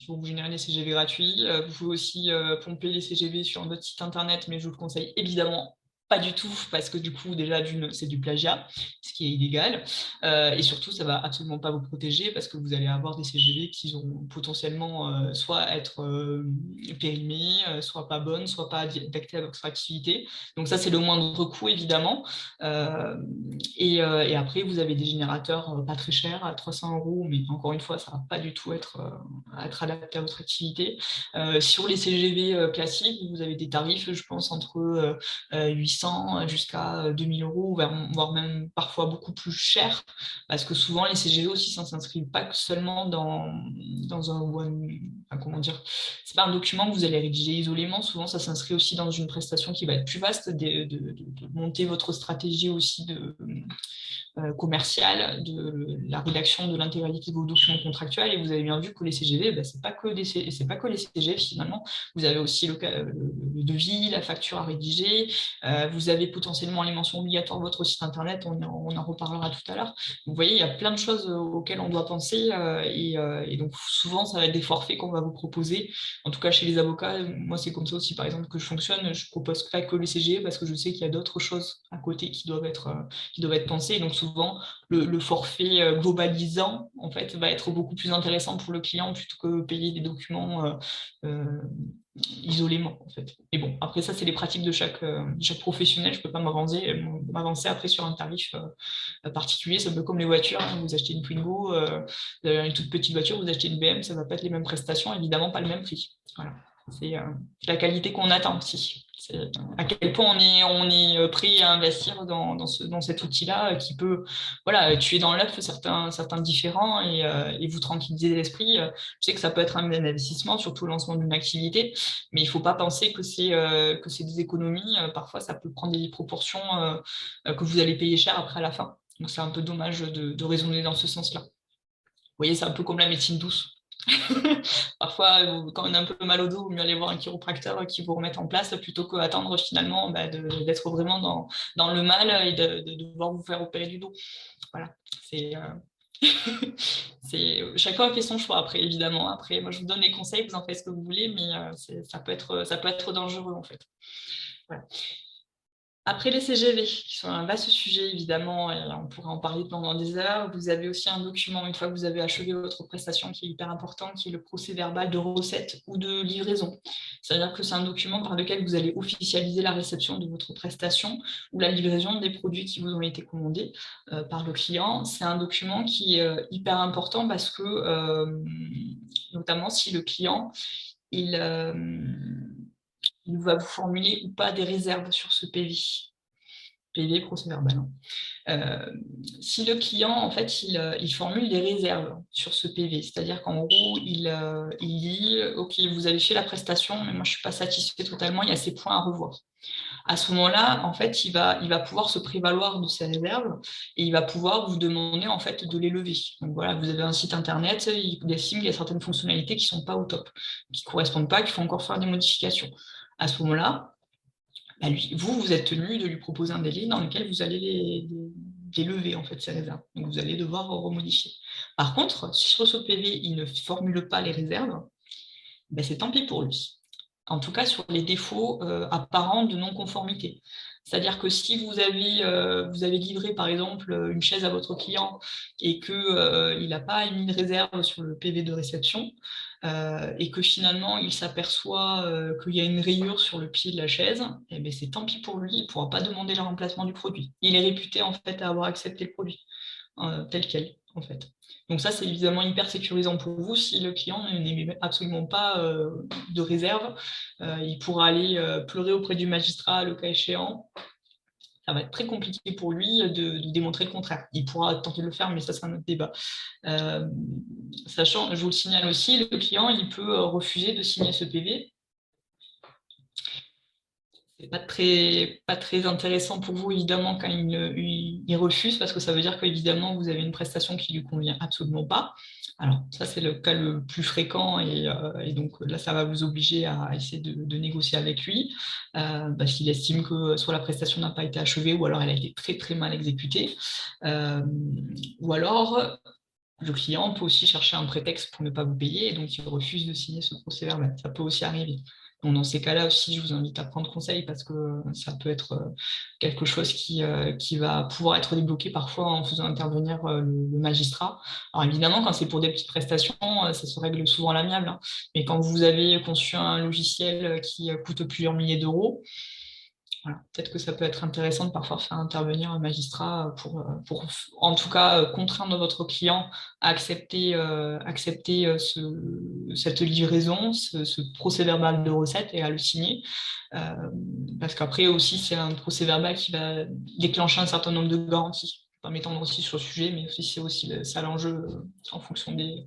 Speaker 2: vous générer des CGV gratuits. Vous pouvez aussi pomper les CGV sur notre site internet, mais je vous le conseille évidemment pas du tout, parce que du coup, déjà, c'est du plagiat, ce qui est illégal. Et surtout, ça ne va absolument pas vous protéger, parce que vous allez avoir des CGV qui vont potentiellement soit être périmées, soit pas bonnes, soit pas adaptées à votre activité. Donc ça, c'est le moindre coût, évidemment. Et après, vous avez des générateurs pas très chers, à 300 €, mais encore une fois, ça ne va pas du tout être adapté à votre activité. Sur les CGV classiques, vous avez des tarifs, je pense, entre 800 jusqu'à 2000 €, voire même parfois beaucoup plus cher, parce que souvent, les CGV aussi, ça ne s'inscrivent pas que seulement dans comment dire, c'est pas un document que vous allez rédiger isolément, souvent ça s'inscrit aussi dans une prestation qui va être plus vaste, de monter votre stratégie aussi commerciale, de la rédaction de l'intégralité de vos documents contractuels. Et vous avez bien vu que les CGV, c'est pas que les CGV finalement. Vous avez aussi le devis, la facture à rédiger. Vous avez potentiellement les mentions obligatoires de votre site internet. On en reparlera tout à l'heure. Vous voyez, il y a plein de choses auxquelles on doit penser. Et donc souvent, ça va être des forfaits qu'on va vous proposer. En tout cas, chez les avocats, moi, c'est comme ça aussi, par exemple, que je fonctionne. Je propose pas que les CGV parce que je sais qu'il y a d'autres choses à côté qui doivent être pensées. Donc souvent, le forfait globalisant, en fait, va être beaucoup plus intéressant pour le client plutôt que payer des documents isolément, en fait. Et bon, après ça, c'est les pratiques de chaque professionnel. Je ne peux pas m'avancer après sur un tarif particulier. C'est un peu comme les voitures. Hein. Vous achetez une Twingo, une toute petite voiture, vous achetez une BM, ça ne va pas être les mêmes prestations, évidemment pas le même prix. Voilà. C'est la qualité qu'on attend aussi. C'est à quel point on est prêt à investir dans cet outil-là qui peut tuer dans l'œuf certains différents et vous tranquilliser l'esprit. Je sais que ça peut être un investissement, surtout au lancement d'une activité, mais il ne faut pas penser que c'est des économies. Parfois, ça peut prendre des proportions que vous allez payer cher après à la fin. Donc, c'est un peu dommage de raisonner dans ce sens-là. Vous voyez, c'est un peu comme la médecine douce. Parfois, quand on a un peu mal au dos, il vaut mieux aller voir un chiropracteur qui vous remette en place plutôt qu'attendre finalement d'être vraiment dans le mal et de devoir vous faire opérer du dos. Voilà, chacun fait son choix après, évidemment. Après, moi, je vous donne les conseils, vous en faites ce que vous voulez, mais ça peut être dangereux en fait. Voilà. Après les CGV, qui sont un vaste sujet évidemment, et on pourrait en parler pendant des heures, vous avez aussi un document, une fois que vous avez achevé votre prestation, qui est hyper important, qui est le procès-verbal de recette ou de livraison. C'est-à-dire que c'est un document par lequel vous allez officialiser la réception de votre prestation ou la livraison des produits qui vous ont été commandés par le client. C'est un document qui est hyper important parce que, notamment si le client, il va vous formuler ou pas des réserves sur ce PV. PV, procès-verbal. Si le client, en fait, il formule des réserves sur ce PV, c'est-à-dire qu'en gros, il dit « Ok, vous avez fait la prestation, mais moi, je ne suis pas satisfait totalement, il y a ces points à revoir. » À ce moment-là, en fait, il va pouvoir se prévaloir de ces réserves et il va pouvoir vous demander, en fait, de les lever. Donc voilà, vous avez un site internet, il estime qu'il y a certaines fonctionnalités qui ne sont pas au top, qui ne correspondent pas, qu'il faut encore faire des modifications. À ce moment-là, bah vous êtes tenu de lui proposer un délai dans lequel vous allez les lever, en fait, ces réserves. Donc, vous allez devoir remodifier. Par contre, si sur ce PV, il ne formule pas les réserves, ben c'est tant pis pour lui. En tout cas, sur les défauts apparents de non-conformité. C'est-à-dire que si vous avez livré, par exemple, une chaise à votre client et qu'il n'a pas émis de réserve sur le PV de réception, et que finalement, il s'aperçoit qu'il y a une rayure sur le pied de la chaise, eh bien, c'est tant pis pour lui, il ne pourra pas demander le remplacement du produit. Il est réputé, en fait, à avoir accepté le produit tel quel, en fait. Donc ça, c'est évidemment hyper sécurisant pour vous. Si le client n'émet absolument pas de réserve, il pourra aller pleurer auprès du magistrat le cas échéant. Ça va être très compliqué pour lui de démontrer le contraire. Il pourra tenter de le faire, mais ça, c'est un autre débat. Sachant, je vous le signale aussi, le client, il peut refuser de signer ce PV. C'est pas très intéressant pour vous, évidemment, quand il refuse, parce que ça veut dire qu'évidemment, vous avez une prestation qui ne lui convient absolument pas. Alors, ça, c'est le cas le plus fréquent, et donc là, ça va vous obliger à essayer de négocier avec lui, parce qu'il estime que soit la prestation n'a pas été achevée, ou alors elle a été très, très mal exécutée. Ou alors, le client peut aussi chercher un prétexte pour ne pas vous payer, et donc il refuse de signer ce procès-verbal. Ça peut aussi arriver. Donc, dans ces cas-là aussi, je vous invite à prendre conseil parce que ça peut être quelque chose qui va pouvoir être débloqué parfois en faisant intervenir le magistrat. Alors évidemment, quand c'est pour des petites prestations, ça se règle souvent à l'amiable, hein. Mais quand vous avez conçu un logiciel qui coûte plusieurs milliers d'euros, voilà, peut-être que ça peut être intéressant de parfois faire intervenir un magistrat pour en tout cas, contraindre votre client à accepter cette livraison, ce procès-verbal de recette et à le signer. Parce qu'après aussi, c'est un procès-verbal qui va déclencher un certain nombre de garanties. Je ne vais pas m'étendre aussi sur le sujet, mais c'est aussi ça l'enjeu en fonction des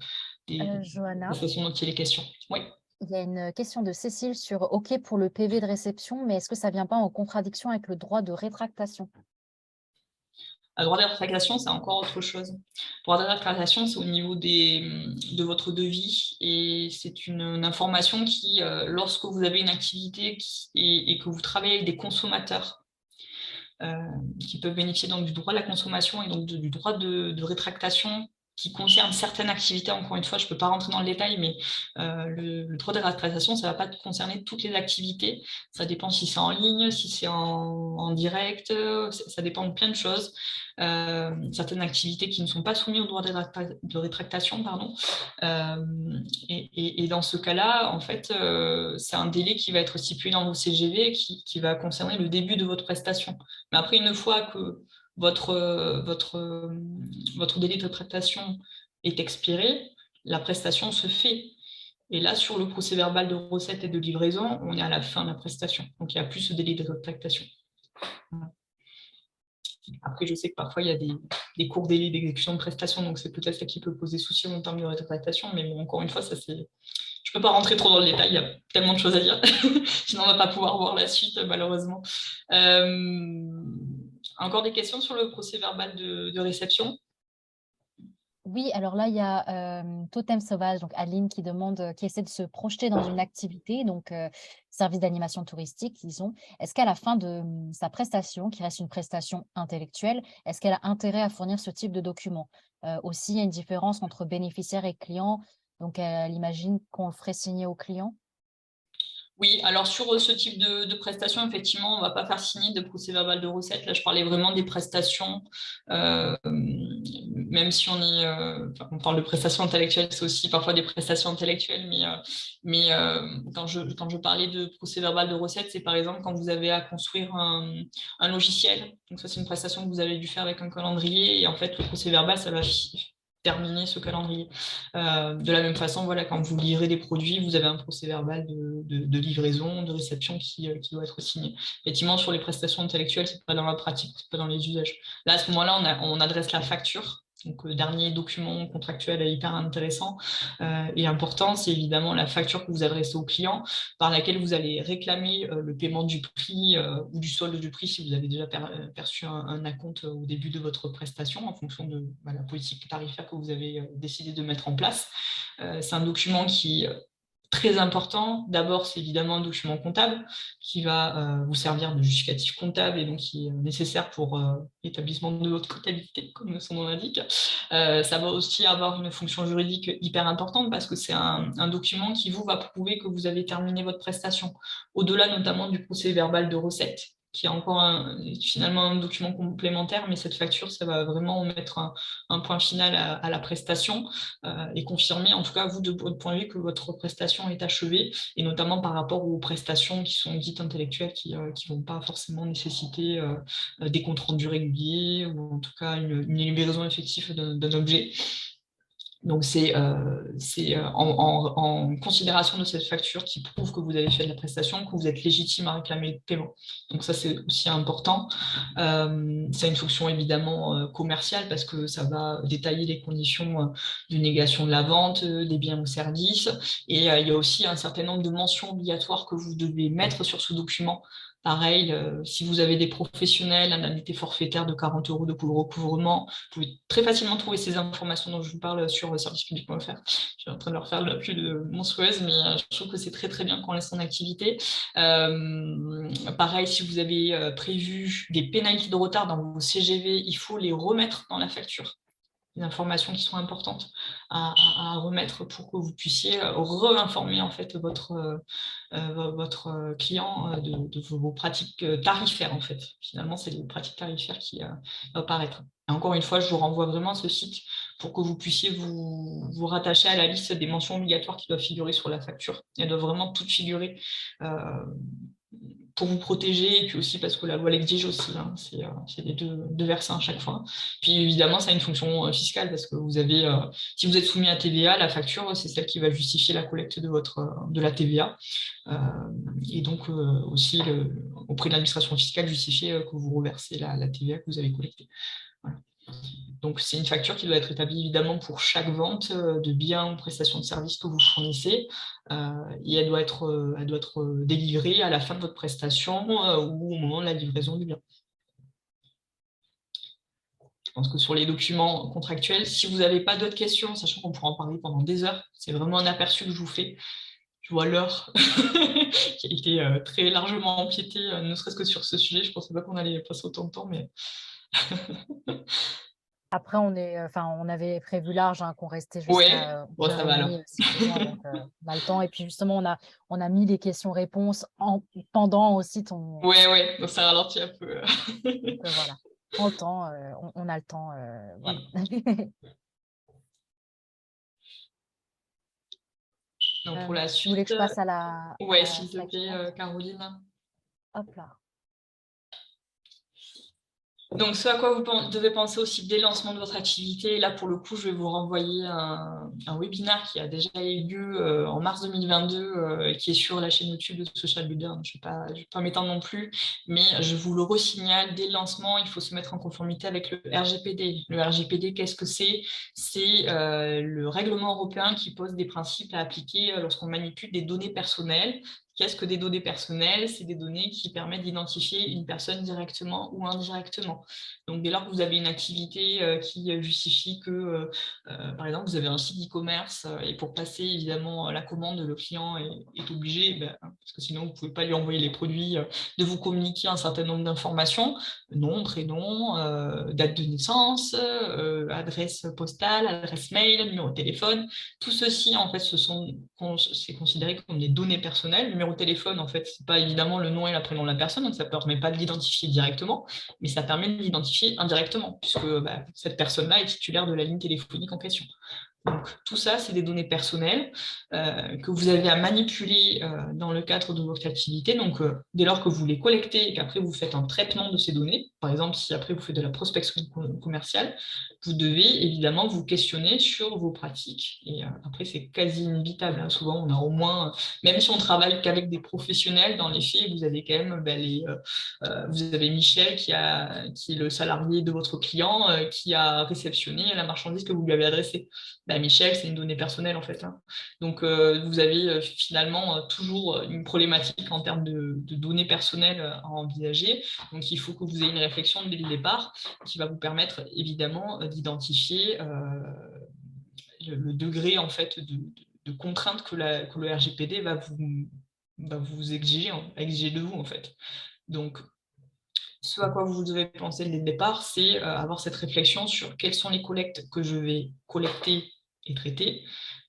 Speaker 1: Johanna,
Speaker 2: façons dont il est question. Oui.
Speaker 1: il y a une question de Cécile sur OK pour le PV de réception, mais est-ce que ça ne vient pas en contradiction avec le droit de rétractation?
Speaker 2: Le droit de rétractation, c'est encore autre chose. Le droit de rétractation, c'est au niveau de votre devis et c'est une information qui, lorsque vous avez une activité et que vous travaillez avec des consommateurs qui peuvent bénéficier donc du droit de la consommation et donc du droit de rétractation qui concerne certaines activités. Encore une fois, je ne peux pas rentrer dans le détail, mais le droit de rétractation, ça ne va pas concerner toutes les activités. Ça dépend si c'est en ligne, si c'est en direct, ça dépend de plein de choses. Certaines activités qui ne sont pas soumises au droit de rétractation, pardon. Et dans ce cas-là, en fait, c'est un délai qui va être stipulé dans vos CGV qui va concerner le début de votre prestation. Mais après, une fois que votre délai de rétractation est expiré, la prestation se fait. Et là, sur le procès-verbal de recette et de livraison, on est à la fin de la prestation. Donc, il n'y a plus ce délai de rétractation. Voilà. Après, je sais que parfois, il y a des courts délais d'exécution de prestation, donc c'est peut-être ça qui peut poser souci en termes de rétractation. Mais bon, encore une fois, ça c'est... Je ne peux pas rentrer trop dans le détail, il y a tellement de choses à dire. Sinon, on ne va pas pouvoir voir la suite, malheureusement. Encore des questions sur le procès-verbal de réception?
Speaker 1: Oui, alors là, il y a Totem Sauvage, donc Aline, qui demande, qui essaie de se projeter dans une activité, donc service d'animation touristique, disons. Est-ce qu'à la fin de sa prestation, qui reste une prestation intellectuelle, est-ce qu'elle a intérêt à fournir ce type de document? Aussi, il y a une différence entre bénéficiaire et client, donc elle imagine qu'on le ferait signer au client.
Speaker 2: Oui, alors sur ce type de prestations, effectivement, on ne va pas faire signer de procès-verbal de recette. Là, je parlais vraiment des prestations, même si on parle de prestations intellectuelles, c'est aussi parfois des prestations intellectuelles, mais quand je parlais de procès-verbal de recette, c'est par exemple quand vous avez à construire un logiciel. Donc ça, c'est une prestation que vous avez dû faire avec un calendrier, et en fait, le procès-verbal, ça va terminer ce calendrier. De la même façon, voilà, quand vous livrez des produits, vous avez un procès-verbal de livraison, de réception qui doit être signé. Effectivement, sur les prestations intellectuelles, c'est pas dans la pratique, c'est pas dans les usages. Là, à ce moment-là, on adresse la facture. Donc, le dernier document contractuel est hyper intéressant et important, c'est évidemment la facture que vous adressez au client, par laquelle vous allez réclamer le paiement du prix ou du solde du prix si vous avez déjà perçu un acompte au début de votre prestation en fonction de la politique tarifaire que vous avez décidé de mettre en place. C'est un document qui est très important. D'abord, c'est évidemment un document comptable qui va vous servir de justificatif comptable et donc qui est nécessaire pour l'établissement de votre comptabilité, comme son nom l'indique. Ça va aussi avoir une fonction juridique hyper importante parce que c'est un document qui va prouver que vous avez terminé votre prestation, au-delà notamment du procès-verbal de recette, qui est encore finalement un document complémentaire, mais cette facture, ça va vraiment mettre un point final à la prestation et confirmer, en tout cas, vous, de votre point de vue, que votre prestation est achevée, et notamment par rapport aux prestations qui sont dites intellectuelles, qui ne vont pas forcément nécessiter des comptes rendus réguliers, ou en tout cas une livraison effective d'un objet. Donc, c'est en considération de cette facture qui prouve que vous avez fait de la prestation, que vous êtes légitime à réclamer le paiement. Donc, ça, c'est aussi important. Ça a une fonction évidemment commerciale parce que ça va détailler les conditions de négation de la vente des biens ou services. Et il y a aussi un certain nombre de mentions obligatoires que vous devez mettre sur ce document. Pareil, si vous avez des professionnels, indemnité forfaitaire de 40 € de recouvrement, vous pouvez très facilement trouver ces informations dont je vous parle sur servicepublic.fr. Je suis en train de leur faire la pub monstrueuse, mais je trouve que c'est très très bien qu'on laisse en activité. Pareil, si vous avez prévu des pénalités de retard dans vos CGV, il faut les remettre dans la facture. Des informations qui sont importantes à remettre pour que vous puissiez réinformer en fait votre client de vos pratiques tarifaires en fait. Finalement, c'est les pratiques tarifaires qui vont apparaître. Et encore une fois, je vous renvoie vraiment à ce site pour que vous puissiez vous rattacher à la liste des mentions obligatoires qui doivent figurer sur la facture. Elles doivent vraiment toutes figurer pour vous protéger, et puis aussi parce que la loi l'exige aussi, hein, c'est les deux versants à chaque fois. Puis évidemment, ça a une fonction fiscale, parce que vous avez, si vous êtes soumis à TVA, la facture, c'est celle qui va justifier la collecte de la TVA. Et donc aussi, auprès de l'administration fiscale, justifier que vous reversez la TVA que vous avez collectée. Voilà. Donc, c'est une facture qui doit être établie évidemment pour chaque vente de biens ou prestations de services que vous fournissez. Et elle doit être délivrée à la fin de votre prestation ou au moment de la livraison du bien. Je pense que sur les documents contractuels, si vous n'avez pas d'autres questions, sachant qu'on pourra en parler pendant des heures, c'est vraiment un aperçu que je vous fais. Je vois l'heure qui a été très largement empiétée, ne serait-ce que sur ce sujet. Je ne pensais pas qu'on allait passer autant de temps, mais...
Speaker 1: Après, on avait prévu large, hein, qu'on restait
Speaker 2: Ouais,
Speaker 1: jusqu'à
Speaker 2: bon, ça va alors.
Speaker 1: 1h30 si besoin, donc on a le temps. Et puis justement, on a mis les questions-réponses pendant aussi ton...
Speaker 2: Ouais, donc ça ralentit un peu.
Speaker 1: Voilà, prends le temps, on a le temps, voilà.
Speaker 2: Donc pour la
Speaker 1: Tu voulais que
Speaker 2: suite,
Speaker 1: je passe à la
Speaker 2: ouais, s'il te
Speaker 1: slide
Speaker 2: plaît,
Speaker 1: suivante?
Speaker 2: Caroline.
Speaker 1: Hop là.
Speaker 2: Donc, ce à quoi vous devez penser aussi dès le lancement de votre activité, là pour le coup, je vais vous renvoyer un webinaire qui a déjà eu lieu en mars 2022 et qui est sur la chaîne YouTube de Social Builder. Je ne vais pas m'étendre non plus, mais je vous le resignale, dès le lancement, il faut se mettre en conformité avec le RGPD. Le RGPD, qu'est-ce que c'est? C'est le règlement européen qui pose des principes à appliquer lorsqu'on manipule des données personnelles. Qu'est-ce que des données personnelles? C'est des données qui permettent d'identifier une personne directement ou indirectement. Donc, dès lors que vous avez une activité qui justifie que, par exemple, vous avez un site e-commerce et pour passer évidemment la commande, le client est obligé, parce que sinon vous ne pouvez pas lui envoyer les produits, de vous communiquer un certain nombre d'informations, nom, prénom, date de naissance, adresse postale, adresse mail, numéro de téléphone. Tout ceci, en fait, c'est considéré comme des données personnelles, numéro numéro de téléphone, en fait, c'est pas évidemment le nom et le prénom de la personne, donc ça ne permet pas de l'identifier directement, mais ça permet de l'identifier indirectement, puisque cette personne-là est titulaire de la ligne téléphonique en question. Donc, tout ça, c'est des données personnelles que vous avez à manipuler dans le cadre de votre activité. Donc, dès lors que vous les collectez et qu'après vous faites un traitement de ces données, par exemple, si après vous faites de la prospection commerciale, vous devez évidemment vous questionner sur vos pratiques. Et après, c'est quasi inévitable, hein. Souvent, on a au moins, même si on travaille qu'avec des professionnels, dans les faits, vous avez quand même vous avez Michel qui est le salarié de votre client qui a réceptionné la marchandise que vous lui avez adressée. Michel, c'est une donnée personnelle en fait, hein. Donc, vous avez finalement toujours une problématique en termes de données personnelles à envisager. Donc, il faut que vous ayez une réflexion dès le départ qui va vous permettre évidemment d'identifier le degré en fait de contrainte que le RGPD va vous exiger de vous en fait. Donc, ce à quoi vous devez penser dès le départ, c'est avoir cette réflexion sur quelles sont les collectes que je vais collecter et traiter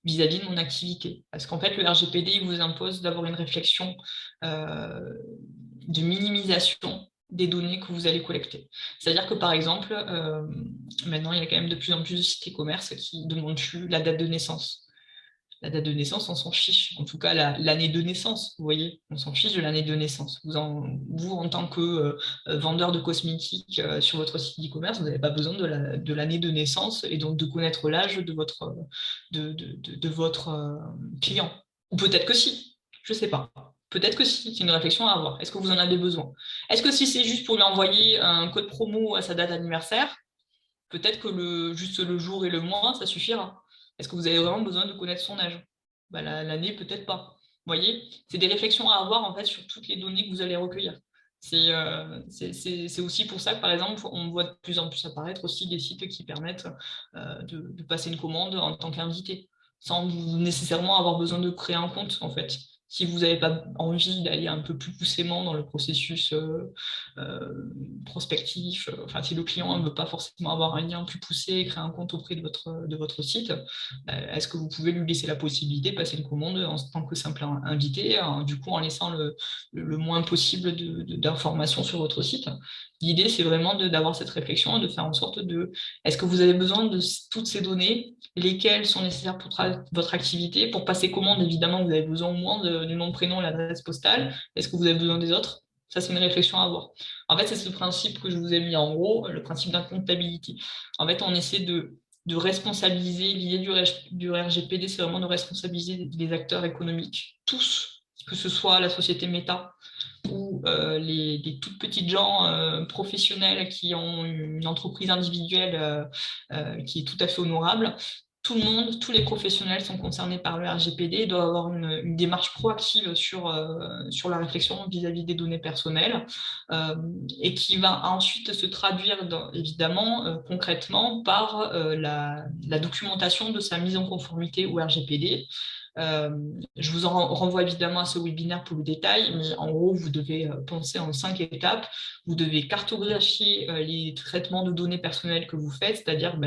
Speaker 2: vis-à-vis de mon activité. Parce qu'en fait, le RGPD il vous impose d'avoir une réflexion de minimisation des données que vous allez collecter. C'est-à-dire que, par exemple, maintenant, il y a quand même de plus en plus de sites e-commerce qui ne demandent plus la date de naissance. La date de naissance, on s'en fiche. En tout cas, l'année de naissance, vous voyez, on s'en fiche de l'année de naissance. Vous, en tant que vendeur de cosmétiques sur votre site e-commerce, vous n'avez pas besoin de l'année de naissance et donc de connaître l'âge de votre client. Ou peut-être que si, je ne sais pas. Peut-être que si, c'est une réflexion à avoir. Est-ce que vous en avez besoin? Est-ce que si c'est juste pour lui envoyer un code promo à sa date d'anniversaire, peut-être que juste le jour et le mois, ça suffira. Est-ce que vous avez vraiment besoin de connaître son âge? L'année, peut-être pas. Vous voyez, c'est des réflexions à avoir en fait sur toutes les données que vous allez recueillir. C'est aussi pour ça que, par exemple, on voit de plus en plus apparaître aussi des sites qui permettent de passer une commande en tant qu'invité, sans nécessairement avoir besoin de créer un compte, en fait. Si vous n'avez pas envie d'aller un peu plus poussément dans le processus prospectif, enfin, si le client ne veut pas forcément avoir un lien plus poussé et créer un compte auprès de votre site, est-ce que vous pouvez lui laisser la possibilité de passer une commande en tant que simple invité, du coup en laissant le moins possible d'informations sur votre site? L'idée, c'est vraiment d'avoir cette réflexion et de faire en sorte est-ce que vous avez besoin de toutes ces données, lesquelles sont nécessaires pour votre activité? Pour passer commande, évidemment, vous avez besoin au moins du nom, prénom, l'adresse postale. Est-ce que vous avez besoin des autres? Ça, c'est une réflexion à avoir. En fait, c'est ce principe que je vous ai mis en gros, le principe d'incomptabilité. En fait, on essaie de responsabiliser. L'idée du RGPD, c'est vraiment de responsabiliser les acteurs économiques, tous, que ce soit la société Meta ou les toutes petites gens professionnels qui ont une entreprise individuelle qui est tout à fait honorable. Tout le monde, tous les professionnels sont concernés par le RGPD et doivent avoir une démarche proactive sur la réflexion vis-à-vis des données personnelles et qui va ensuite se traduire évidemment concrètement par la documentation de sa mise en conformité au RGPD. Je vous en renvoie évidemment à ce webinaire pour le détail, mais en gros, vous devez penser en 5 étapes. Vous devez cartographier les traitements de données personnelles que vous faites, c'est-à-dire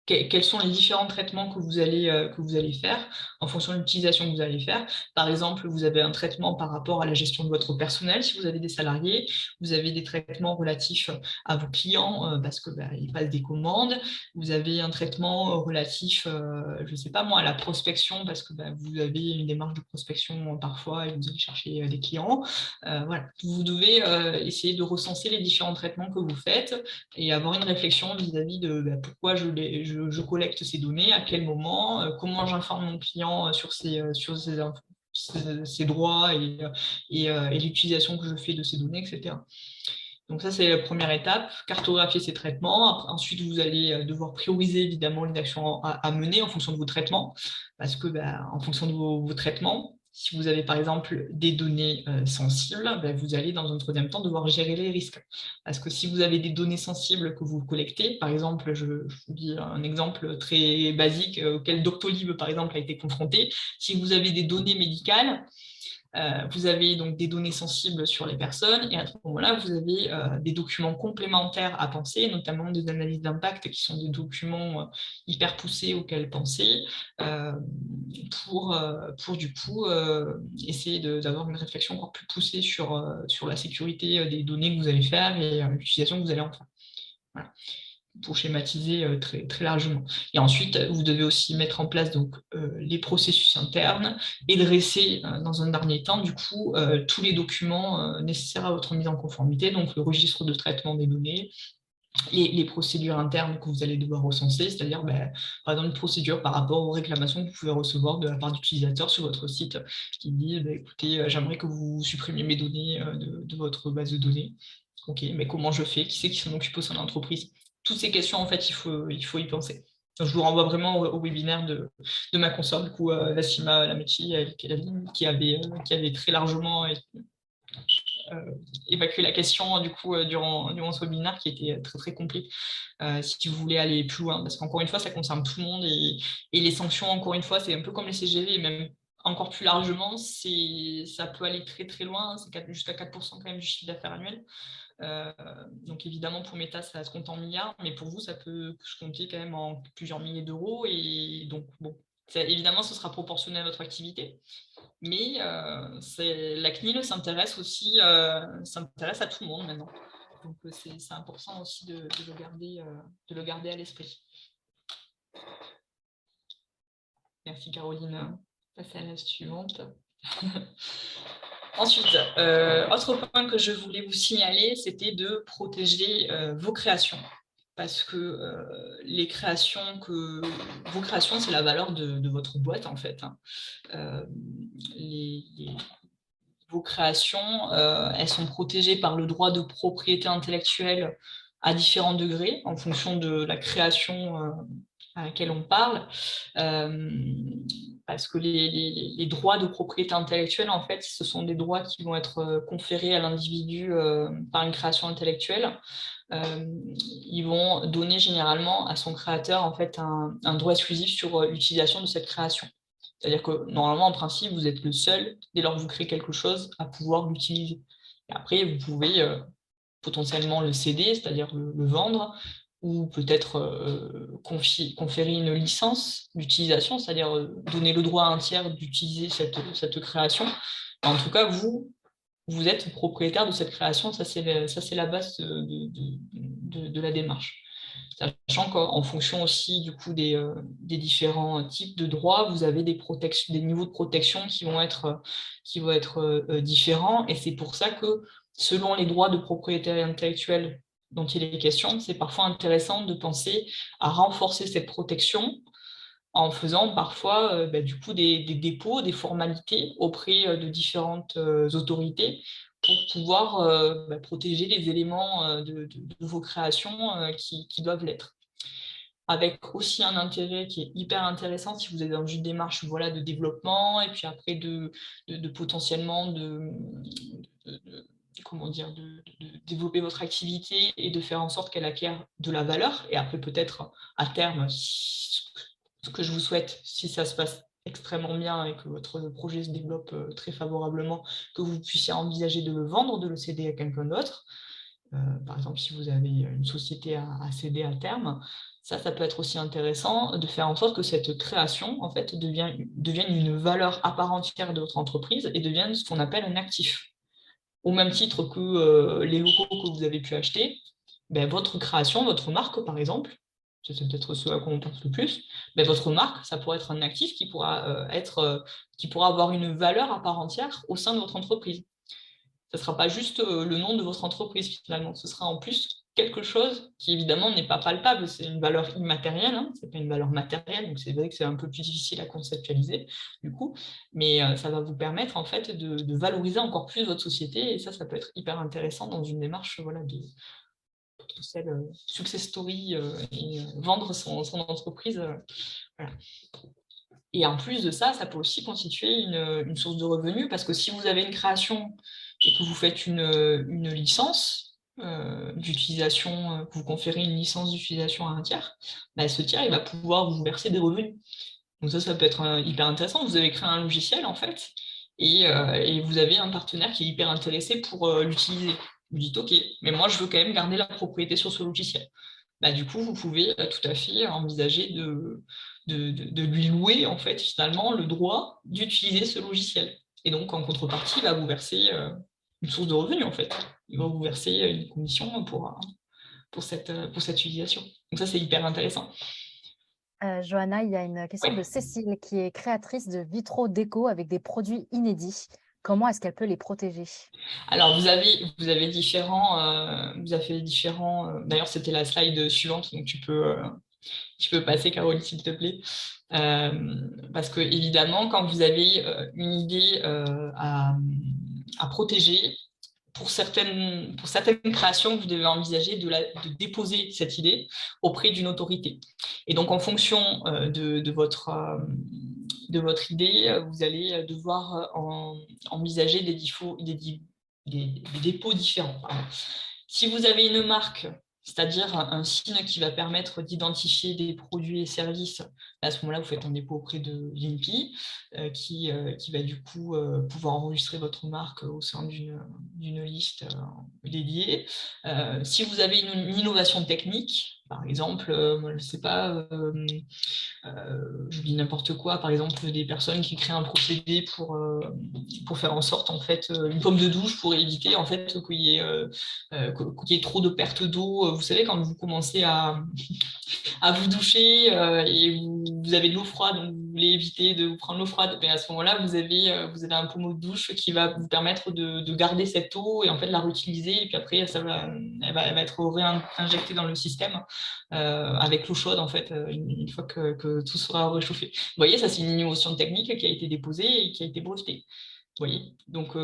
Speaker 2: quels sont les différents traitements que vous allez faire en fonction de l'utilisation que vous allez faire. Par exemple, vous avez un traitement par rapport à la gestion de votre personnel, si vous avez des salariés. Vous avez des traitements relatifs à vos clients parce qu'ils passent des commandes. Vous avez un traitement relatif, je ne sais pas moi, à la prospection parce que vous avez une démarche de prospection parfois et vous allez chercher des clients. Voilà. Vous devez essayer de recenser les différents traitements que vous faites et avoir une réflexion vis-à-vis de pourquoi je collecte ces données, à quel moment, comment j'informe mon client sur ses droits et l'utilisation que je fais de ces données, etc. Donc ça, c'est la première étape, cartographier ces traitements. Ensuite, vous allez devoir prioriser évidemment les actions à mener en fonction de vos traitements, parce que en fonction de vos traitements, si vous avez par exemple des données sensibles, vous allez dans un troisième temps devoir gérer les risques. Parce que si vous avez des données sensibles que vous collectez, par exemple, je vous dis un exemple très basique auquel Doctolib par exemple a été confronté, si vous avez des données médicales, Vous avez donc des données sensibles sur les personnes et à ce moment-là, vous avez des documents complémentaires à penser, notamment des analyses d'impact qui sont des documents hyper poussés auxquels penser pour du coup essayer d'avoir une réflexion encore plus poussée sur la sécurité des données que vous allez faire et l'utilisation que vous allez en faire. Voilà, pour schématiser très, très largement. Et ensuite, vous devez aussi mettre en place donc, les processus internes et dresser dans un dernier temps, du coup, tous les documents nécessaires à votre mise en conformité, donc le registre de traitement des données, les procédures internes que vous allez devoir recenser, c'est-à-dire, par exemple, une procédure par rapport aux réclamations que vous pouvez recevoir de la part d'utilisateurs sur votre site qui dit, écoutez, j'aimerais que vous supprimiez mes données de votre base de données. Ok, mais comment je fais? Qui c'est qui s'en occupe au sein de l'entreprise? Toutes ces questions, en fait, il faut y penser. Je vous renvoie vraiment au webinaire de ma consoeur, du coup, Nassima Lamechi, qui avait très largement évacué la question du coup durant ce webinaire qui était très très complet si vous voulez aller plus loin, parce qu'encore une fois, ça concerne tout le monde et les sanctions, encore une fois, c'est un peu comme les CGV, et même encore plus largement, ça peut aller très très loin, c'est jusqu'à 4% quand même du chiffre d'affaires annuel. Donc évidemment pour Meta ça se compte en milliards, mais pour vous ça peut se compter quand même en plusieurs milliers d'euros, et donc bon, évidemment ce sera proportionnel à votre activité, mais la CNIL s'intéresse aussi s'intéresse à tout le monde maintenant, donc c'est important aussi de le garder à l'esprit. Merci Caroline, passer à la suivante. Ensuite, autre point que je voulais vous signaler, c'était de protéger vos créations. Parce que vos créations, c'est la valeur de votre boîte, en fait. Vos créations, elles sont protégées par le droit de propriété intellectuelle à différents degrés, en fonction de la création à laquelle on parle. Parce que les droits de propriété intellectuelle, en fait, ce sont des droits qui vont être conférés à l'individu par une création intellectuelle. Ils vont donner généralement à son créateur en fait, un droit exclusif sur l'utilisation de cette création. C'est-à-dire que normalement, en principe, vous êtes le seul, dès lors que vous créez quelque chose, à pouvoir l'utiliser. Et après, vous pouvez potentiellement le céder, c'est-à-dire le vendre, ou peut-être conférer une licence d'utilisation, c'est-à-dire donner le droit à un tiers d'utiliser cette création. En tout cas, vous êtes propriétaire de cette création, ça c'est la base de la démarche. Sachant qu'en fonction aussi du coup des différents types de droits, vous avez des niveaux de protection qui vont être différents, et c'est pour ça que selon les droits de propriété intellectuelle dont il est question, c'est parfois intéressant de penser à renforcer cette protection en faisant parfois du coup des dépôts, des formalités auprès de différentes autorités pour pouvoir protéger les éléments de vos créations qui doivent l'être. Avec aussi un intérêt qui est hyper intéressant si vous êtes dans une démarche de développement, et puis après de potentiellement comment dire, de développer votre activité et de faire en sorte qu'elle acquiert de la valeur, et après peut-être à terme, ce que je vous souhaite, si ça se passe extrêmement bien et que votre projet se développe très favorablement, que vous puissiez envisager de le vendre, de le céder à quelqu'un d'autre. Par exemple, si vous avez une société à céder à terme, ça peut être aussi intéressant de faire en sorte que cette création, en fait, devienne une valeur à part entière de votre entreprise et devienne ce qu'on appelle un actif. Au même titre que les locaux que vous avez pu acheter, votre création, votre marque, par exemple, c'est peut-être ce à quoi on pense le plus, votre marque, ça pourrait être un actif qui pourra avoir une valeur à part entière au sein de votre entreprise. Ce ne sera pas juste le nom de votre entreprise, finalement. Ce sera en plus quelque chose qui, évidemment, n'est pas palpable. C'est une valeur immatérielle, hein. Ce n'est pas une valeur matérielle, donc c'est vrai que c'est un peu plus difficile à conceptualiser, du coup. Mais ça va vous permettre, en fait, de valoriser encore plus votre société. Et ça peut être hyper intéressant dans une démarche de potentiel success story et vendre son entreprise. Voilà. Et en plus de ça, ça peut aussi constituer une source de revenus, parce que si vous avez une création et que vous faites une licence d'utilisation, que vous conférez une licence d'utilisation à un tiers, ce tiers, il va pouvoir vous verser des revenus. Donc ça peut être hyper intéressant. Vous avez créé un logiciel, en fait, et vous avez un partenaire qui est hyper intéressé pour l'utiliser. Vous dites, OK, mais moi, je veux quand même garder la propriété sur ce logiciel. Bah, du coup, vous pouvez tout à fait envisager de lui louer, en fait, finalement, le droit d'utiliser ce logiciel. Et donc, en contrepartie, il va vous verser une source de revenus, en fait. Il va vous verser une commission pour cette utilisation. Donc ça, c'est hyper intéressant.
Speaker 1: Johanna, il y a une question de
Speaker 2: Ouais.
Speaker 1: Cécile qui est créatrice de vitraux déco avec des produits inédits. Comment est-ce qu'elle peut les protéger?
Speaker 2: Alors, vous avez différents. D'ailleurs, c'était la slide suivante, donc tu peux passer, Caroline, s'il te plaît. Parce que évidemment, quand vous avez une idée à protéger, pour certaines créations, vous devez envisager de déposer cette idée auprès d'une autorité. Et donc, en fonction de votre idée, vous allez devoir envisager des dépôts différents. Pardon. Si vous avez une marque, c'est-à-dire un signe qui va permettre d'identifier des produits et services, à ce moment-là, vous faites un dépôt auprès de l'INPI qui va du coup pouvoir enregistrer votre marque au sein d'une liste dédiée. Si vous avez une innovation technique, par exemple, moi, je ne sais pas, je dis n'importe quoi, par exemple, des personnes qui créent un procédé pour faire en sorte, en fait, une pomme de douche pour éviter, en fait, qu'il y ait trop de pertes d'eau. Vous savez, quand vous commencez à vous doucher et vous avez de l'eau froide, donc vous voulez éviter de vous prendre l'eau froide, mais à ce moment-là, vous avez un pommeau de douche qui va vous permettre de garder cette eau et en fait de la réutiliser. Et puis après, elle va être réinjectée dans le système avec l'eau chaude, en fait, une fois que tout sera réchauffé. Vous voyez, ça, c'est une innovation technique qui a été déposée et qui a été brevetée. Vous voyez, donc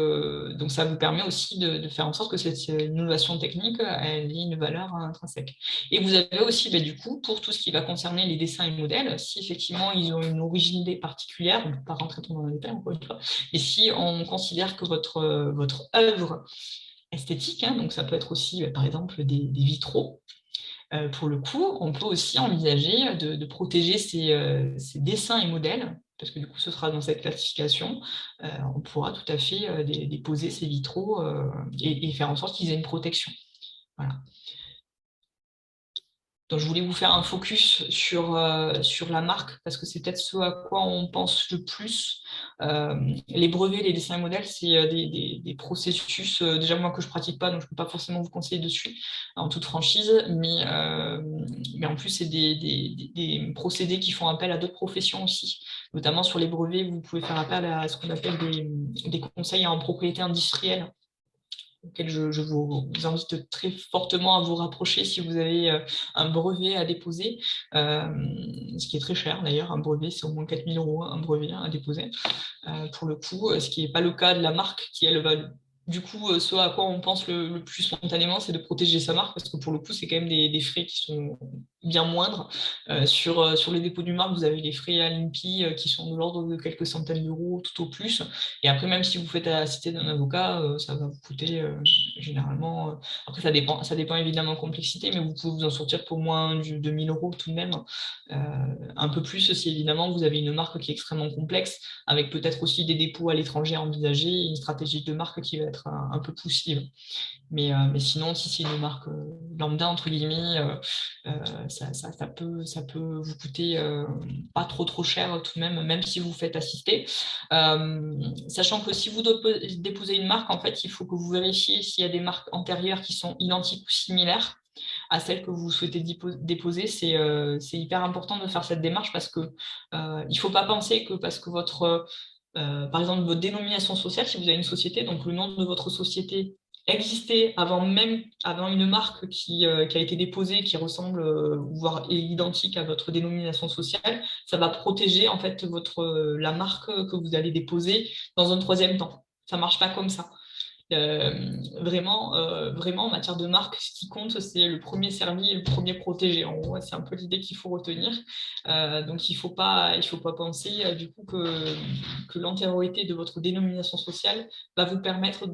Speaker 2: ça vous permet aussi de faire en sorte que cette innovation technique elle ait une valeur intrinsèque. Et vous avez aussi, du coup, pour tout ce qui va concerner les dessins et modèles, si effectivement ils ont une originalité particulière, on ne peut pas rentrer trop dans les détails encore une fois, mais si on considère que votre œuvre esthétique, hein, donc ça peut être aussi par exemple des vitraux, pour le coup, on peut aussi envisager de protéger ces dessins et modèles, parce que du coup, ce sera dans cette classification. On pourra tout à fait déposer ces vitraux et faire en sorte qu'ils aient une protection. Voilà. Donc, je voulais vous faire un focus sur la marque, parce que c'est peut-être ce à quoi on pense le plus. Les brevets, les dessins et modèles, c'est des processus, déjà moi que je ne pratique pas, donc je ne peux pas forcément vous conseiller dessus, en toute franchise, mais en plus, c'est des procédés qui font appel à d'autres professions aussi. Notamment sur les brevets, vous pouvez faire appel à ce qu'on appelle des conseils en propriété industrielle, auquel je vous invite très fortement à vous rapprocher si vous avez un brevet à déposer, ce qui est très cher d'ailleurs, un brevet, c'est au moins 4 000 € un brevet à déposer, pour le coup, ce qui n'est pas le cas de la marque qui, elle, va du coup, ce à quoi on pense le plus spontanément, c'est de protéger sa marque, parce que pour le coup, c'est quand même des frais qui sont bien moindres. Sur les dépôts du marque, vous avez les frais à l'INPI qui sont de l'ordre de quelques centaines d'euros tout au plus. Et après, même si vous faites à la cité d'un avocat, ça va vous coûter généralement. Après, ça dépend évidemment de la complexité, mais vous pouvez vous en sortir pour moins de 1 000 € tout de même. Un peu plus si évidemment vous avez une marque qui est extrêmement complexe, avec peut-être aussi des dépôts à l'étranger à envisager, et une stratégie de marque qui va être un peu poussive. Mais sinon, si c'est une marque lambda, entre guillemets, ça peut vous coûter pas trop cher tout de même, même si vous faites assister. Sachant que si vous déposez une marque, en fait, il faut que vous vérifiez s'il y a des marques antérieures qui sont identiques ou similaires à celles que vous souhaitez déposer. C'est hyper important de faire cette démarche parce que il ne faut pas penser que parce que par exemple, votre dénomination sociale, si vous avez une société, donc le nom de votre société existait avant une marque qui a été déposée, qui ressemble, voire est identique à votre dénomination sociale, ça va protéger en fait la marque que vous allez déposer dans un troisième temps. Ça ne marche pas comme ça. Vraiment, en matière de marque, ce qui compte, c'est le premier servi et le premier protégé. En gros, c'est un peu l'idée qu'il faut retenir. Donc, il faut pas penser du coup que l'antériorité de votre dénomination sociale va vous permettre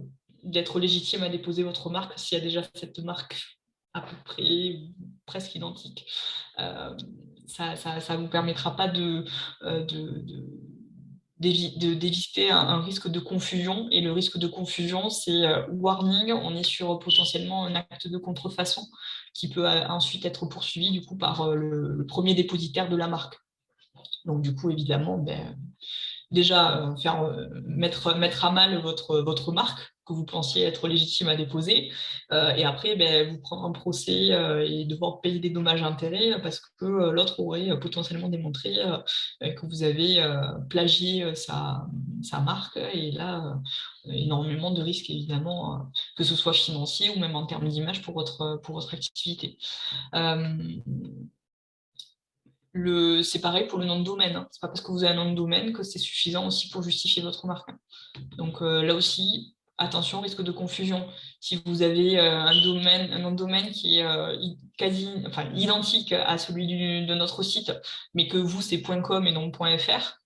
Speaker 2: d'être légitime à déposer votre marque s'il y a déjà cette marque à peu près presque identique. Ça vous permettra pas d'éviter un risque de confusion. Et le risque de confusion, c'est warning, on est sur potentiellement un acte de contrefaçon qui peut ensuite être poursuivi du coup par le premier dépositaire de la marque. Donc du coup, évidemment, déjà mettre à mal votre marque que vous pensiez être légitime à déposer, et après vous prendre un procès et devoir payer des dommages-intérêts parce que l'autre aurait potentiellement démontré que vous avez plagié sa marque, et là, énormément de risques évidemment, que ce soit financier ou même en termes d'image pour votre activité. C'est pareil pour le nom de domaine, hein. C'est pas parce que vous avez un nom de domaine que c'est suffisant aussi pour justifier votre marque, hein. Donc là aussi, attention, risque de confusion. Si vous avez un nom de domaine qui est identique à celui de notre site, mais que vous, c'est .com et non .fr,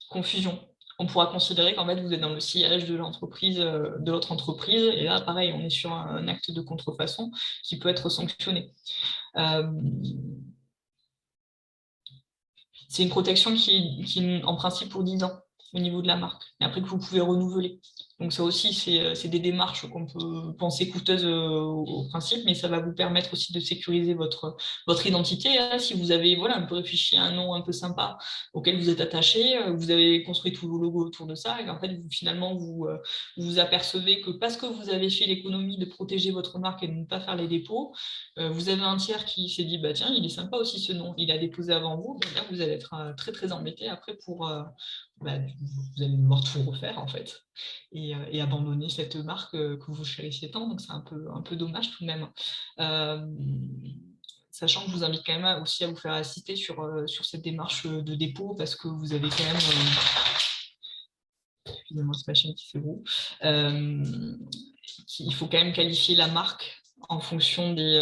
Speaker 2: confusion. On pourra considérer qu'en fait, vous êtes dans le sillage de l'entreprise, de l'autre entreprise, et là, pareil, on est sur un acte de contrefaçon qui peut être sanctionné. C'est une protection qui est en principe pour 10 ans au niveau de la marque, et après que vous pouvez renouveler. Donc ça aussi, c'est des démarches qu'on peut penser coûteuses au principe, mais ça va vous permettre aussi de sécuriser votre identité, hein. Si vous avez un peu réfléchi à un nom un peu sympa auquel vous êtes attaché, vous avez construit tout le logo autour de ça, et en fait, finalement, vous apercevez que parce que vous avez fait l'économie de protéger votre marque et de ne pas faire les dépôts, vous avez un tiers qui s'est dit, tiens, il est sympa aussi ce nom, il a déposé avant vous, là, vous allez être très, très embêté après pour... vous allez devoir tout refaire en fait, et abandonner cette marque que vous chérissiez tant, donc c'est un peu dommage tout de même. Sachant que je vous invite quand même aussi à vous faire assister sur cette démarche de dépôt, parce que vous avez quand même... excusez-moi, c'est ma chaîne qui fait gros. Il faut quand même qualifier la marque en fonction des...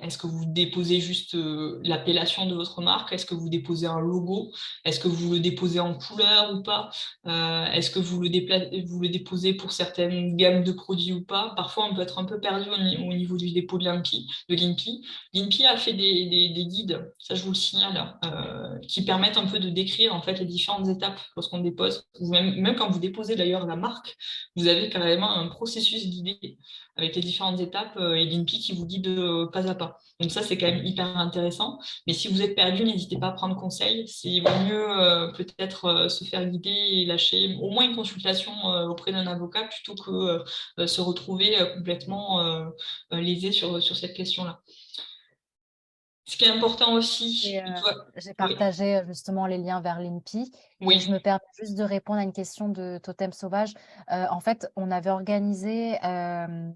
Speaker 2: est-ce que vous déposez juste l'appellation de votre marque? Est-ce que vous déposez un logo? Est-ce que vous le déposez en couleur ou pas? Est-ce que vous le déposez pour certaines gammes de produits ou pas? Parfois, on peut être un peu perdu au niveau du dépôt de l'INPI. L'INPI a fait des guides, ça je vous le signale, qui permettent un peu de décrire en fait les différentes étapes lorsqu'on dépose. Même quand vous déposez d'ailleurs la marque, vous avez carrément un processus guidé avec les différentes étapes et l'INPI qui vous guide pas à pas. Donc ça, c'est quand même hyper intéressant. Mais si vous êtes perdu, n'hésitez pas à prendre conseil. Il vaut mieux peut-être se faire guider et lâcher au moins une consultation auprès d'un avocat plutôt que se retrouver complètement lésé sur cette question-là. Ce qui est important aussi...
Speaker 1: J'ai
Speaker 2: Oui.
Speaker 1: partagé justement les liens vers l'INPI.
Speaker 2: Oui.
Speaker 1: Et je me permets juste de répondre à une question de Totem Sauvage. En fait, on avait organisé un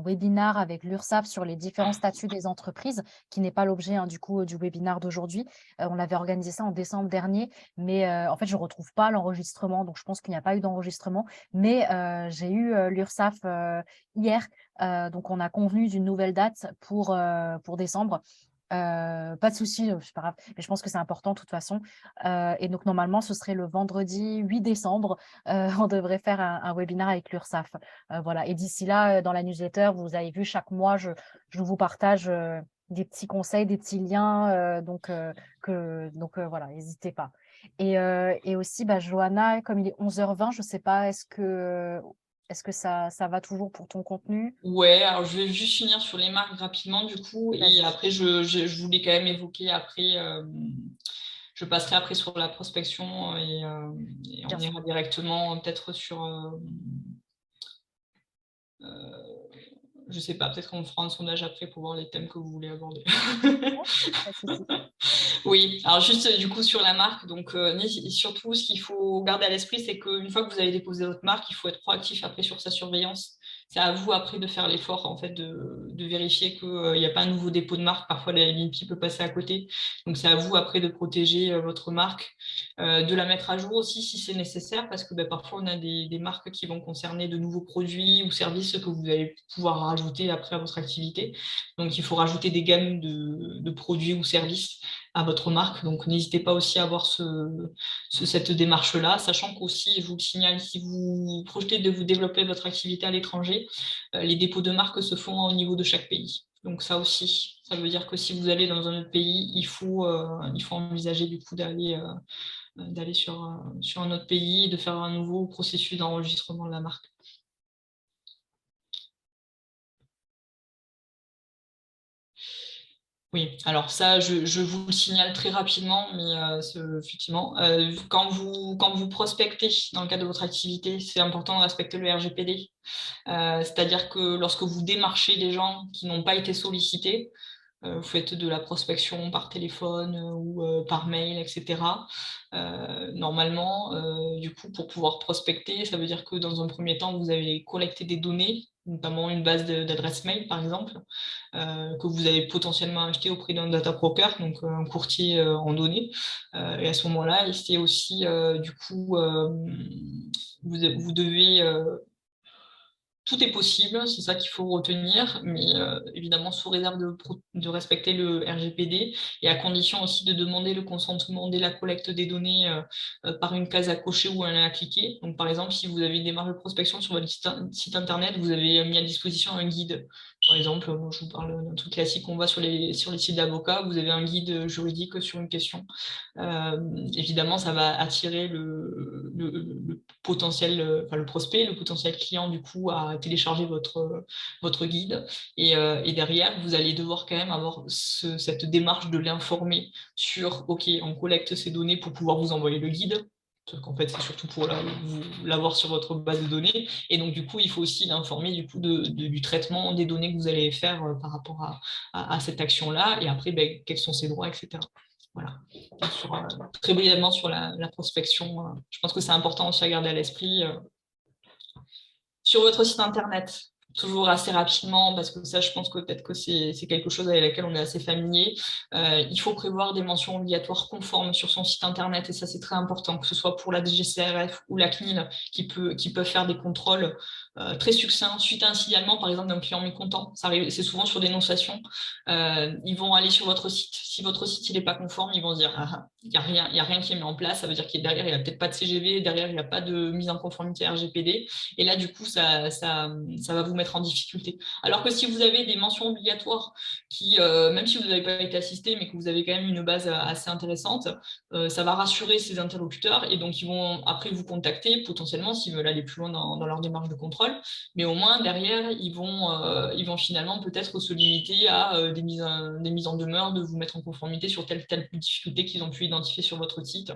Speaker 1: webinar avec l'URSSAF sur les différents statuts des entreprises, qui n'est pas l'objet du coup du webinar d'aujourd'hui. On avait organisé ça en décembre dernier, mais en fait, je ne retrouve pas l'enregistrement, donc je pense qu'il n'y a pas eu d'enregistrement. Mais j'ai eu l'URSSAF hier, donc on a convenu d'une nouvelle date pour décembre. Pas de souci, c'est pas grave, mais je pense que c'est important de toute façon. Et donc normalement, ce serait le vendredi 8 décembre. On devrait faire un webinaire avec l'URSSAF. Voilà. Et d'ici là, dans la newsletter, vous avez vu, chaque mois, je vous partage des petits conseils, des petits liens. Donc voilà, n'hésitez pas. Et aussi, Johanna, comme il est 11h20, je ne sais pas, est-ce que ça va toujours pour ton contenu?
Speaker 2: Ouais, alors je vais juste finir sur les marques rapidement du coup, et après je voulais quand même évoquer après, je passerai après sur la prospection et on ira directement peut-être sur, je sais pas, peut-être qu'on fera un sondage après pour voir les thèmes que vous voulez aborder. Oui, alors juste du coup sur la marque, donc surtout ce qu'il faut garder à l'esprit, c'est qu'une fois que vous avez déposé votre marque, il faut être proactif après sur sa surveillance. C'est à vous après de faire l'effort en fait de vérifier qu'il n'y a pas un nouveau dépôt de marque. Parfois l'INPI peut passer à côté, donc c'est à vous après de protéger votre marque, de la mettre à jour aussi si c'est nécessaire, parce que parfois on a des marques qui vont concerner de nouveaux produits ou services que vous allez pouvoir rajouter après à votre activité. Donc il faut rajouter des gammes de produits ou services à votre marque. Donc, n'hésitez pas aussi à avoir cette démarche-là, sachant qu'aussi, je vous le signale, si vous projetez de vous développer votre activité à l'étranger, les dépôts de marque se font au niveau de chaque pays. Donc, ça aussi, ça veut dire que si vous allez dans un autre pays, il faut envisager du coup d'aller d'aller sur un autre pays et de faire un nouveau processus d'enregistrement de la marque. Oui, alors ça, je vous le signale très rapidement, mais effectivement, quand vous prospectez dans le cadre de votre activité, c'est important de respecter le RGPD. C'est-à-dire que lorsque vous démarchez des gens qui n'ont pas été sollicités, vous faites de la prospection par téléphone ou par mail, etc. Normalement, du coup, pour pouvoir prospecter, ça veut dire que dans un premier temps, vous avez collecté des données, notamment une base d'adresses mail, par exemple, que vous avez potentiellement acheté auprès d'un data broker, donc un courtier en données. Et à ce moment-là, c'est aussi, du coup, vous devez tout est possible, c'est ça qu'il faut retenir, mais évidemment sous réserve de respecter le RGPD et à condition aussi de demander le consentement dès la collecte des données par une case à cocher ou un lien à cliquer. Donc par exemple, si vous avez une démarche de prospection sur votre site internet, vous avez mis à disposition un guide. Par exemple, moi, je vous parle d'un truc classique qu'on voit sur les sites d'avocats, vous avez un guide juridique sur une question. Évidemment, ça va attirer le potentiel, enfin le prospect, le potentiel client du coup à télécharger votre guide. Et derrière, vous allez devoir quand même avoir cette démarche de l'informer sur, OK, on collecte ces données pour pouvoir vous envoyer le guide. Parce qu'en fait, c'est surtout pour l'avoir sur votre base de données. Et donc, du coup, il faut aussi l'informer du coup du traitement des données que vous allez faire par rapport à cette action-là. Et après, ben, quels sont ses droits, etc. Voilà. Très brièvement sur la prospection, je pense que c'est important aussi à garder à l'esprit. Sur votre site internet, toujours assez rapidement, parce que ça, je pense que peut-être que c'est quelque chose avec laquelle on est assez familier. Il faut prévoir des mentions obligatoires conformes sur son site internet, et ça, c'est très important, que ce soit pour la DGCCRF ou la CNIL, qui peuvent faire des contrôles très succincts suite à un signalement, par exemple, d'un client mécontent. Ça arrive, c'est souvent sur dénonciation. Ils vont aller sur votre site. Si votre site n'est pas conforme, ils vont se dire il n'y a rien qui est mis en place. Ça veut dire qu'il derrière, il n'y a peut-être pas de CGV, derrière, il n'y a pas de mise en conformité RGPD. Et là, du coup, ça va vous mettre en difficulté. Alors que si vous avez des mentions obligatoires qui, même si vous n'avez pas été assisté, mais que vous avez quand même une base assez intéressante, ça va rassurer ces interlocuteurs et donc ils vont après vous contacter potentiellement s'ils veulent aller plus loin dans leur démarche de contrôle. Mais au moins, derrière, ils vont finalement peut-être se limiter à des mises en demeure de vous mettre en conformité sur telle difficulté qu'ils ont pu identifier sur votre site.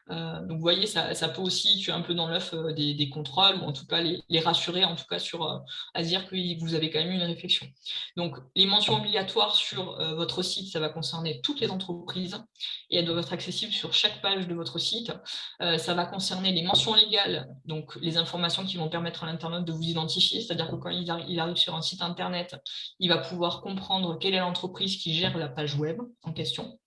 Speaker 2: Donc, vous voyez, ça peut aussi tuer un peu dans l'œuf des contrôles ou en tout cas les rassurer en tout cas à se dire que vous avez quand même eu une réflexion. Donc, les mentions obligatoires sur votre site, ça va concerner toutes les entreprises et elles doivent être accessibles sur chaque page de votre site. Ça va concerner les mentions légales, donc les informations qui vont permettre à l'internaute de vous identifier, c'est-à-dire que quand il arrive sur un site internet, il va pouvoir comprendre quelle est l'entreprise qui gère la page web en question.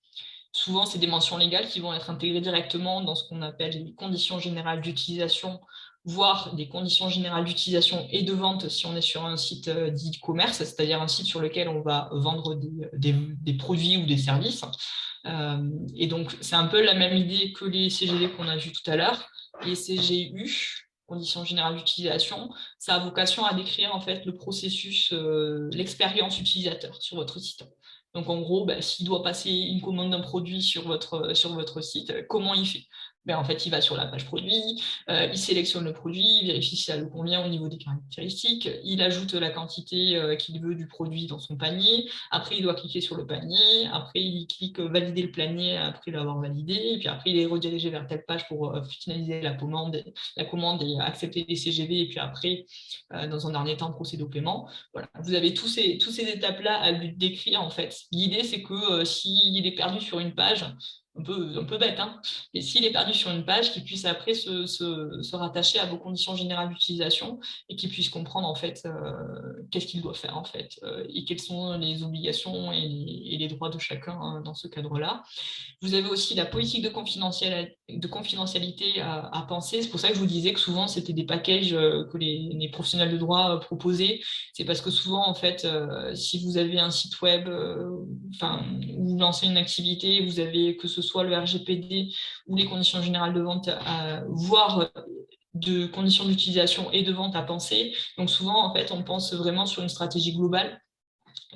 Speaker 2: Souvent, c'est des mentions légales qui vont être intégrées directement dans ce qu'on appelle les conditions générales d'utilisation, voire des conditions générales d'utilisation et de vente si on est sur un site dit e-commerce, c'est-à-dire un site sur lequel on va vendre des produits ou des services. Et donc, c'est un peu la même idée que les CGV qu'on a vu tout à l'heure. Les CGU, conditions générales d'utilisation, ça a vocation à décrire en fait le processus, l'expérience utilisateur sur votre site. Donc en gros, s'il doit passer une commande d'un produit sur votre site, comment il fait? En fait, il va sur la page produit, il sélectionne le produit, il vérifie si ça lui convient au niveau des caractéristiques, il ajoute la quantité qu'il veut du produit dans son panier, après il doit cliquer sur le panier, après il clique valider le panier après l'avoir validé, et puis après il est redirigé vers telle page pour finaliser la commande et accepter les CGV, et puis après, dans un dernier temps, procéder au paiement. Voilà. Vous avez toutes ces étapes-là à lui décrire en fait. L'idée, c'est que s'il est perdu sur une page, un peu bête, hein, mais s'il est perdu sur une page, qu'il puisse après se rattacher à vos conditions générales d'utilisation et qu'il puisse comprendre en fait qu'est-ce qu'il doit faire en fait et quelles sont les obligations et les droits de chacun dans ce cadre-là. Vous avez aussi la politique de confidentialité à penser. C'est pour ça que je vous disais que souvent, c'était des packages que les professionnels de droit proposaient. C'est parce que souvent, en fait, si vous avez un site web, ou vous lancez une activité, vous avez que ce soit le RGPD ou les conditions générales de vente, voire de conditions d'utilisation et de vente à penser. Donc souvent, en fait, on pense vraiment sur une stratégie globale.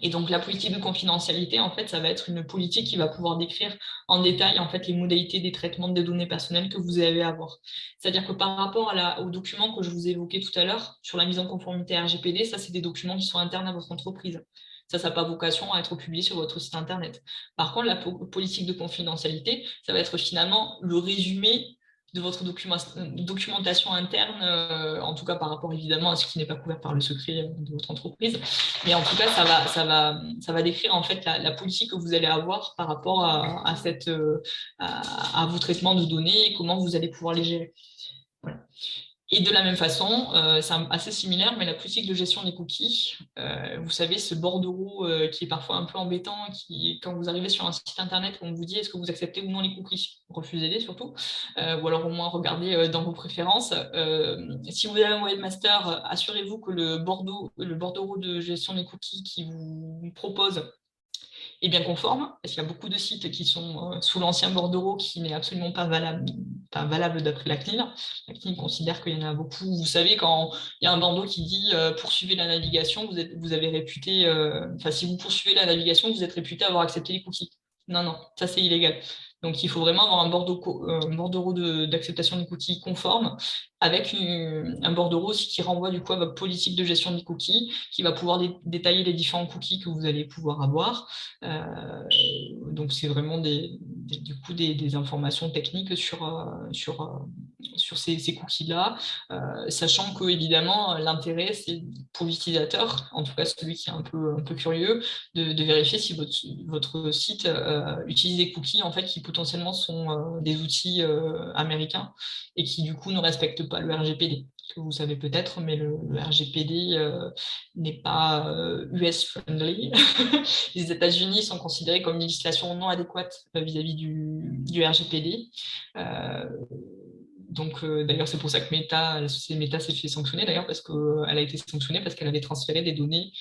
Speaker 2: Et donc, la politique de confidentialité, en fait, ça va être une politique qui va pouvoir décrire en détail, en fait, les modalités des traitements des données personnelles que vous allez avoir. C'est-à-dire que par rapport aux documents que je vous ai évoqués tout à l'heure, sur la mise en conformité RGPD, ça, c'est des documents qui sont internes à votre entreprise. Ça n'a pas vocation à être publié sur votre site Internet. Par contre, la politique de confidentialité, ça va être finalement le résumé de votre documentation interne, en tout cas par rapport évidemment à ce qui n'est pas couvert par le secret de votre entreprise. Mais en tout cas, ça va décrire en fait la politique que vous allez avoir par rapport à vos traitements de données et comment vous allez pouvoir les gérer. Voilà. Et de la même façon, c'est assez similaire, mais la politique de gestion des cookies, vous savez, ce bordereau qui est parfois un peu embêtant, quand vous arrivez sur un site internet, on vous dit est-ce que vous acceptez ou non les cookies, refusez-les surtout, ou alors au moins regardez dans vos préférences. Si vous avez un webmaster, assurez-vous que le bordereau de gestion des cookies qui vous propose est bien conforme, parce qu'il y a beaucoup de sites qui sont sous l'ancien bordereau qui n'est absolument pas valable d'après la CNIL. La CNIL considère qu'il y en a beaucoup. Vous savez, quand il y a un bordereau qui dit poursuivez la navigation, vous avez réputé, si vous poursuivez la navigation, vous êtes réputé avoir accepté les cookies. Non, ça c'est illégal. Donc il faut vraiment avoir un bordereau d'acceptation des cookies conforme, avec un bordereau aussi qui renvoie du coup à votre politique de gestion des cookies, qui va pouvoir détailler les différents cookies que vous allez pouvoir avoir. Donc c'est vraiment des informations techniques sur ces cookies-là, sachant que évidemment l'intérêt c'est pour l'utilisateur, en tout cas celui qui est un peu curieux, de vérifier si votre site utilise des cookies en fait qui potentiellement sont des outils américains et qui du coup ne respectent pas le RGPD. Que vous savez peut-être, mais le RGPD n'est pas US-friendly. Les États-Unis sont considérés comme une législation non adéquate vis-à-vis du RGPD. Donc, d'ailleurs, c'est pour ça que Meta s'est fait sanctionner, d'ailleurs, parce qu'elle a été sanctionnée parce qu'elle avait transféré des données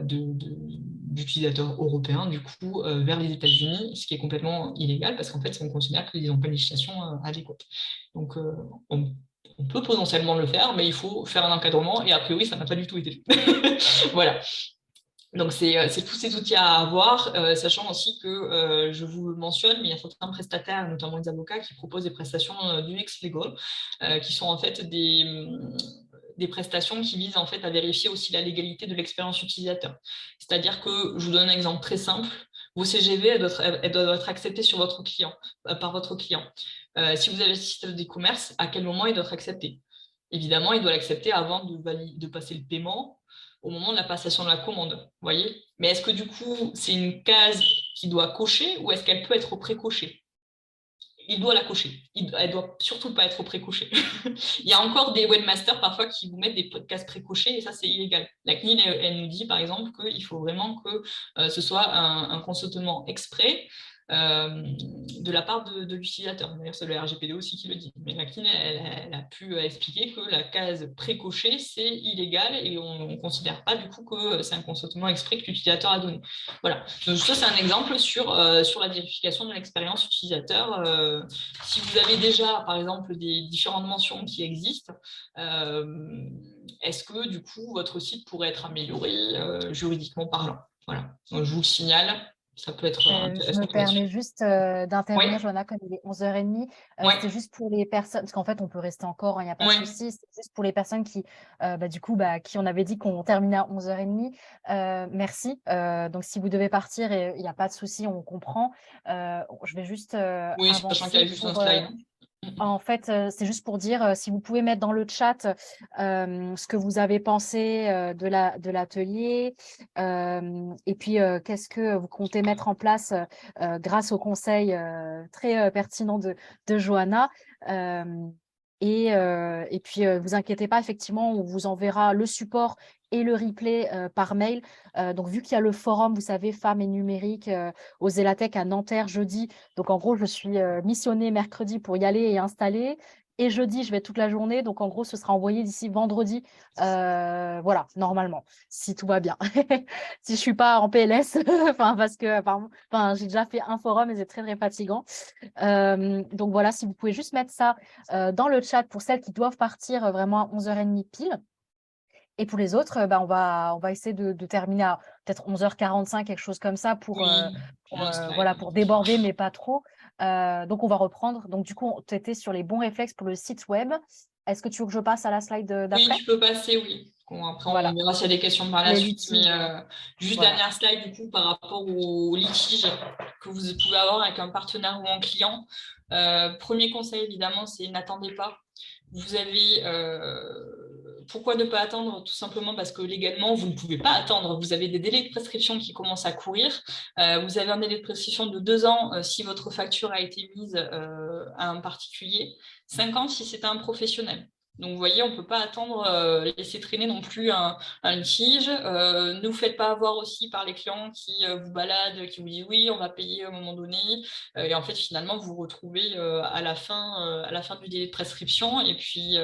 Speaker 2: d'utilisateurs européens, du coup, vers les États-Unis, ce qui est complètement illégal, parce qu'en fait, on considère qu'ils n'ont pas une législation adéquate. Donc, on peut potentiellement le faire, mais il faut faire un encadrement, et a priori, ça n'a pas du tout été fait. Voilà. Donc, c'est tous ces outils à avoir, sachant aussi que, je vous le mentionne, mais il y a certains prestataires, notamment les avocats, qui proposent des prestations du X-Legal, qui sont en fait des prestations qui visent en fait à vérifier aussi la légalité de l'expérience utilisateur. C'est-à-dire que, je vous donne un exemple très simple, vos CGV, elles doivent être acceptées sur votre client, par votre client. Si vous avez le système d'e-commerce, à quel moment il doit être accepté? Évidemment, il doit l'accepter avant de passer le paiement, au moment de la passation de la commande, voyez. Mais est-ce que du coup, c'est une case qui doit cocher ou est-ce qu'elle peut être pré-cochée? Il doit la cocher. Elle ne doit surtout pas être pré-cochée. Il y a encore des webmasters parfois qui vous mettent des cases pré-cochées et ça, c'est illégal. La CNIL, elle nous dit par exemple qu'il faut vraiment que ce soit un consentement exprès de la part de l'utilisateur. D'ailleurs, c'est le RGPD aussi qui le dit. Mais la CNIL, elle a pu expliquer que la case pré-cochée, c'est illégal et on ne considère pas du coup que c'est un consentement exprès que l'utilisateur a donné. Voilà. Donc, ça, c'est un exemple sur la vérification de l'expérience utilisateur. Si vous avez déjà, par exemple, des différentes mentions qui existent, est-ce que du coup, votre site pourrait être amélioré juridiquement parlant? Voilà. Donc, je vous le signale. Ça peut être
Speaker 1: Je
Speaker 2: intéressant
Speaker 1: me permets juste d'intervenir,
Speaker 2: Oui,
Speaker 1: Joanna, comme il est 11h30.
Speaker 2: oui,
Speaker 1: C'était juste pour les personnes, parce qu'en fait, on peut rester encore, il n'y a pas de
Speaker 2: oui.
Speaker 1: souci. C'est juste pour les personnes qui, du coup, qui on avait dit qu'on terminait à 11h30. Merci. Donc, si vous devez partir, il n'y a pas de souci, on comprend. Je vais juste
Speaker 2: Oui, sachant qu'il y a
Speaker 1: avancer
Speaker 2: juste un
Speaker 1: pour…
Speaker 2: slide.
Speaker 1: En fait, c'est juste pour dire, si vous pouvez mettre dans le chat ce que vous avez pensé de l'atelier et puis qu'est-ce que vous comptez mettre en place grâce au conseil très pertinent de Johanna. Et puis, vous inquiétez pas, effectivement, on vous enverra le support et le replay par mail. Donc, vu qu'il y a le forum, vous savez, Femmes et Numérique au Zélatech à Nanterre jeudi. Donc, en gros, je suis missionnée mercredi pour y aller et installer. Et jeudi, je vais toute la journée. Donc, en gros, ce sera envoyé d'ici vendredi. Voilà, normalement, si tout va bien. Si je ne suis pas en PLS, parce que j'ai déjà fait un forum et c'est très, très fatigant. Donc, voilà, si vous pouvez juste mettre ça dans le chat pour celles qui doivent partir vraiment à 11h30 pile. Et pour les autres, on va essayer de terminer à peut-être 11h45, quelque chose comme ça,
Speaker 2: Oui,
Speaker 1: voilà, pour déborder, mais pas trop. Donc, on va reprendre. Donc, du coup, tu étais sur les bons réflexes pour le site web. Est-ce que tu veux que je passe à la slide
Speaker 2: oui,
Speaker 1: d'après?
Speaker 2: tu peux passer, oui. Bon, après, on
Speaker 1: Voilà,
Speaker 2: verra s'il y a des questions par la
Speaker 1: les
Speaker 2: suite, mais
Speaker 1: litiges.
Speaker 2: juste
Speaker 1: Voilà.
Speaker 2: dernière slide, du coup, par rapport au litige que vous pouvez avoir avec un partenaire ou un client. Premier conseil, évidemment, c'est n'attendez pas. Vous avez... pourquoi ne pas attendre? Tout simplement parce que légalement, vous ne pouvez pas attendre. Vous avez des délais de prescription qui commencent à courir. Vous avez un délai de prescription de 2 ans si votre facture a été mise à un particulier, 5 ans si c'est un professionnel. Donc, vous voyez, on ne peut pas attendre, laisser traîner non plus un litige. Ne vous faites pas avoir aussi par les clients qui vous baladent, qui vous disent oui, on va payer à un moment donné. Et en fait, finalement, vous vous retrouvez à la fin du délai de prescription et puis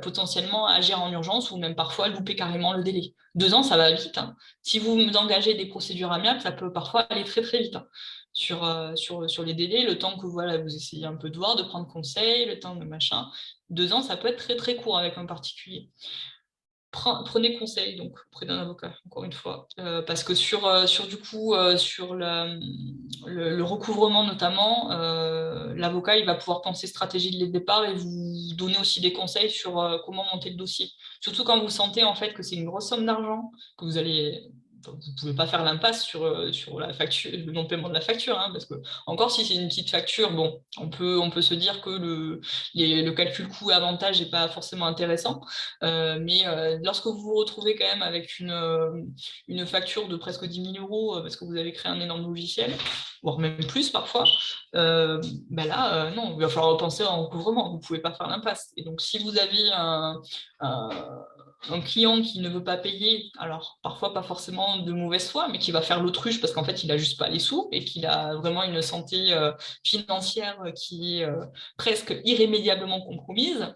Speaker 2: potentiellement agir en urgence ou même parfois louper carrément le délai. 2 ans, ça va vite, hein. Si vous engagez des procédures amiables, ça peut parfois aller très très vite, hein. Sur les délais, le temps que voilà, vous essayez un peu de voir, de prendre conseil, le temps de machin. 2 ans, ça peut être très très court avec un particulier. Prenez conseil donc auprès d'un avocat, encore une fois, parce que sur le recouvrement notamment, l'avocat il va pouvoir penser stratégie dès le départ et vous donner aussi des conseils sur comment monter le dossier. Surtout quand vous sentez en fait que c'est une grosse somme d'argent, que vous ne pouvez pas faire l'impasse sur la facture, le non-paiement de la facture, hein, parce que encore si c'est une petite facture, bon, on peut se dire que le calcul coût-avantage n'est pas forcément intéressant. Mais lorsque vous vous retrouvez quand même avec une facture de presque 10 000 euros parce que vous avez créé un énorme logiciel, voire même plus parfois, là, non, il va falloir repenser en recouvrement. Vous ne pouvez pas faire l'impasse. Et donc, si vous avez un client qui ne veut pas payer, alors parfois pas forcément de mauvaise foi, mais qui va faire l'autruche parce qu'en fait, il n'a juste pas les sous et qu'il a vraiment une santé financière qui est presque irrémédiablement compromise,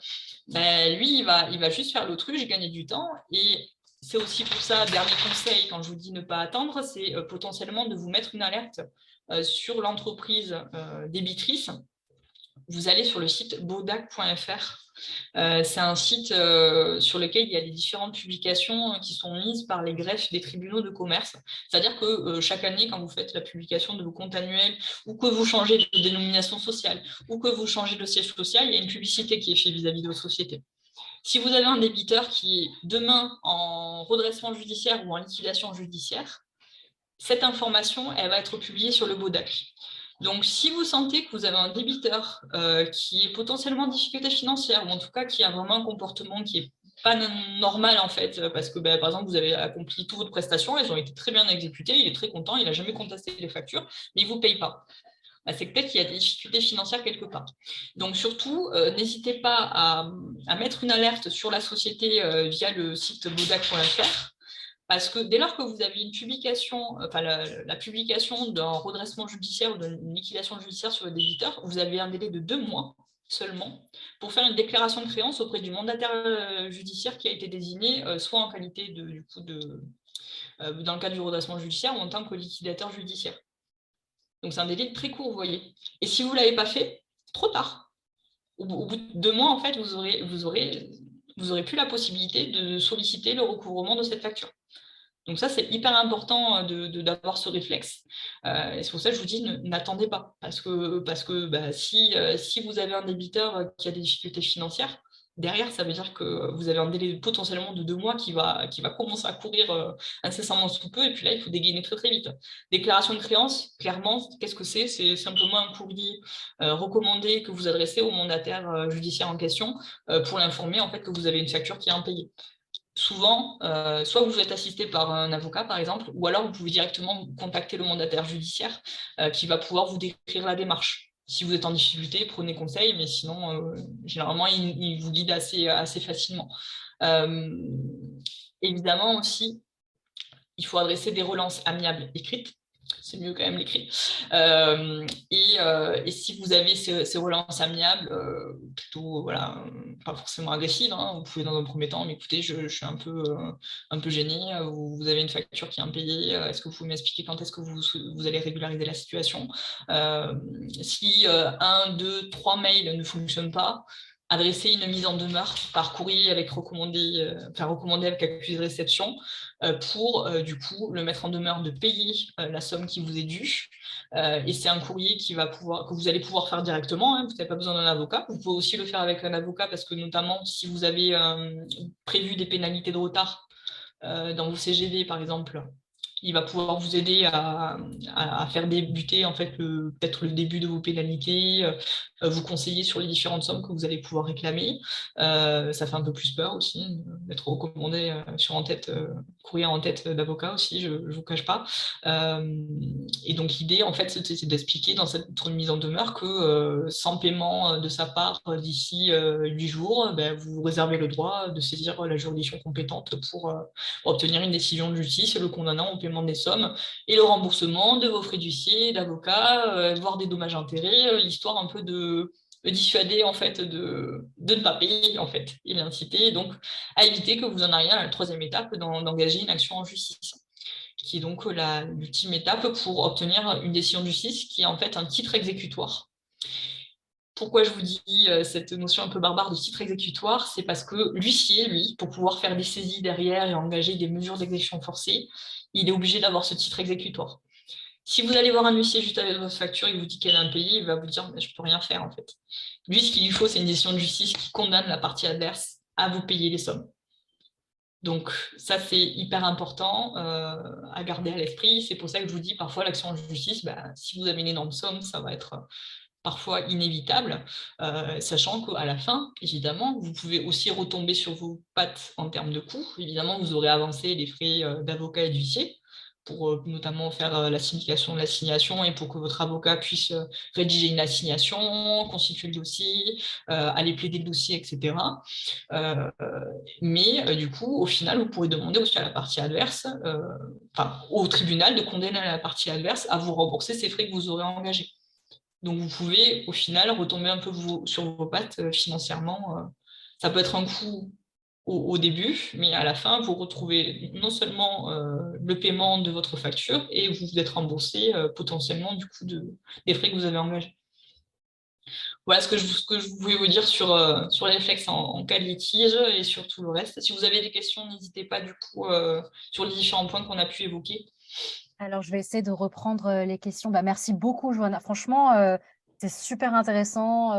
Speaker 2: lui, il va juste faire l'autruche, gagner du temps. Et c'est aussi pour ça, dernier conseil, quand je vous dis ne pas attendre, c'est potentiellement de vous mettre une alerte sur l'entreprise débitrice. Vous allez sur le site bodac.fr. C'est un site sur lequel il y a les différentes publications qui sont mises par les greffes des tribunaux de commerce. C'est-à-dire que chaque année, quand vous faites la publication de vos comptes annuels, ou que vous changez de dénomination sociale, ou que vous changez de siège social, il y a une publicité qui est faite vis-à-vis de votre société. Si vous avez un débiteur qui est demain en redressement judiciaire ou en liquidation judiciaire, cette information, elle va être publiée sur le BODAC. Donc, si vous sentez que vous avez un débiteur qui est potentiellement en difficulté financière, ou en tout cas qui a vraiment un comportement qui n'est pas normal en fait, parce que par exemple, vous avez accompli toutes vos prestations, elles ont été très bien exécutées, il est très content, il n'a jamais contesté les factures, mais il ne vous paye pas. C'est peut-être qu'il y a des difficultés financières quelque part. Donc surtout, n'hésitez pas à mettre une alerte sur la société via le site bodac.fr. Parce que dès lors que vous avez une publication, la publication d'un redressement judiciaire ou d'une liquidation judiciaire sur le débiteur, vous avez un délai de 2 mois seulement pour faire une déclaration de créance auprès du mandataire judiciaire qui a été désigné, soit en qualité dans le cadre du redressement judiciaire ou en tant que liquidateur judiciaire. Donc c'est un délai très court, vous voyez. Et si vous ne l'avez pas fait, trop tard. Au bout de 2 mois, en fait, vous aurez plus la possibilité de solliciter le recouvrement de cette facture. Donc ça, c'est hyper important d'avoir ce réflexe. Et c'est pour ça que je vous dis, n'attendez pas. Parce que si vous avez un débiteur qui a des difficultés financières, derrière, ça veut dire que vous avez un délai potentiellement de 2 mois qui va commencer à courir incessamment sous peu. Et puis là, il faut dégainer très, très vite. Déclaration de créance, clairement, qu'est-ce que c'est? C'est simplement un courrier recommandé que vous adressez au mandataire judiciaire en question pour l'informer en fait, que vous avez une facture qui est impayée. Souvent, soit vous êtes assisté par un avocat, par exemple, ou alors vous pouvez directement contacter le mandataire judiciaire qui va pouvoir vous décrire la démarche. Si vous êtes en difficulté, prenez conseil, mais sinon, généralement, il vous guide assez facilement. Évidemment aussi, il faut adresser des relances amiables écrites. C'est mieux quand même l'écrit. Et si vous avez ces relances amiables, plutôt voilà, pas forcément agressives, hein, vous pouvez dans un premier temps, mais écoutez, je suis un peu gêné, vous avez une facture qui est impayée, est-ce que vous pouvez m'expliquer quand est-ce que vous allez régulariser la situation? Si 1, 2, 3 mails ne fonctionnent pas, adresser une mise en demeure par courrier avec recommandé avec accusé de réception pour du coup le mettre en demeure de payer la somme qui vous est due. Et c'est un courrier que vous allez pouvoir faire directement, hein, vous n'avez pas besoin d'un avocat. Vous pouvez aussi le faire avec un avocat parce que notamment si vous avez prévu des pénalités de retard dans vos CGV par exemple, il va pouvoir vous aider à faire débuter en fait peut-être le début de vos pénalités, vous conseiller sur les différentes sommes que vous allez pouvoir réclamer. Ça fait un peu plus peur aussi d'être recommandé sur en tête, courrier en tête d'avocat aussi, je ne vous cache pas. Et donc l'idée en fait c'est d'expliquer dans cette mise en demeure que sans paiement de sa part d'ici 8 jours, ben, vous réservez le droit de saisir la juridiction compétente pour obtenir une décision de justice le condamnant au paiement des sommes et le remboursement de vos frais d'huissier, d'avocat, voire des dommages-intérêts, histoire un peu de dissuader en fait de ne pas payer en fait et l'inciter donc à éviter que vous en arriviez à la troisième étape d'engager une action en justice, qui est donc l'ultime étape pour obtenir une décision de justice qui est en fait un titre exécutoire. Pourquoi je vous dis cette notion un peu barbare de titre exécutoire, c'est parce que l'huissier, lui, pour pouvoir faire des saisies derrière et engager des mesures d'exécution forcée, il est obligé d'avoir ce titre exécutoire. Si vous allez voir un huissier juste avec votre facture et vous dit qu'elle a impayé, il va vous dire « je ne peux rien faire en fait ». Lui, ce qu'il lui faut, c'est une décision de justice qui condamne la partie adverse à vous payer les sommes. Donc ça, c'est hyper important à garder à l'esprit. C'est pour ça que je vous dis parfois l'action en justice, si vous avez une énorme somme, ça va être parfois inévitable, sachant qu'à la fin, évidemment, vous pouvez aussi retomber sur vos pattes en termes de coûts. Évidemment, vous aurez avancé les frais d'avocat et d'huissier pour notamment faire la signification de l'assignation et pour que votre avocat puisse rédiger une assignation, constituer le dossier, aller plaider le dossier, etc. Mais du coup, au final, vous pourrez demander aussi à la partie adverse, au tribunal, de condamner la partie adverse à vous rembourser ces frais que vous aurez engagés. Donc, vous pouvez, au final, retomber un peu sur vos pattes financièrement. Ça peut être un coût au début, mais à la fin, vous retrouvez non seulement le paiement de votre facture et vous êtes remboursé potentiellement du coup des frais que vous avez engagés. Voilà ce que je voulais vous dire sur les réflexes en cas de litige et sur tout le reste. Si vous avez des questions, n'hésitez pas du coup sur les différents points qu'on a pu évoquer.
Speaker 1: Alors, je vais essayer de reprendre les questions. Merci beaucoup, Johanna. Franchement, c'est super intéressant.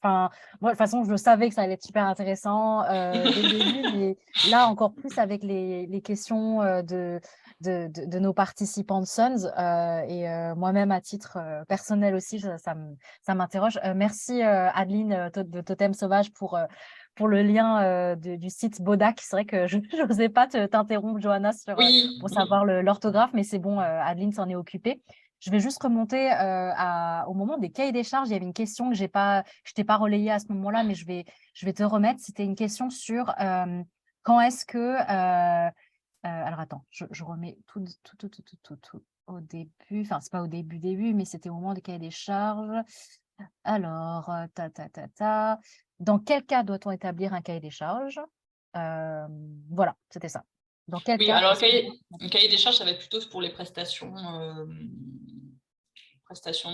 Speaker 1: Moi, de toute façon, je savais que ça allait être super intéressant dès le début, mais là, encore plus avec les questions de nos participants de Sons et moi-même à titre personnel aussi, ça m'interroge. Merci Adeline de Totem Sauvage pour le lien du site Bodak. C'est vrai que je n'osais pas t'interrompre, Johanna,
Speaker 2: Oui,
Speaker 1: pour savoir l'orthographe, mais c'est bon, Adeline s'en est occupée. Je vais juste remonter au moment des cahiers des charges. Il y avait une question que je t'ai pas relayée à ce moment-là, mais je vais te remettre. C'était une question sur quand est-ce que… alors attends, je remets tout au début. Enfin, c'est pas au début, mais c'était au moment des cahiers des charges. Alors, dans quel cas doit-on établir un cahier des charges? Voilà, c'était ça. Dans quel
Speaker 2: oui,
Speaker 1: cas
Speaker 2: alors
Speaker 1: est-ce que…
Speaker 2: le cahier des charges, ça va être plutôt pour les prestations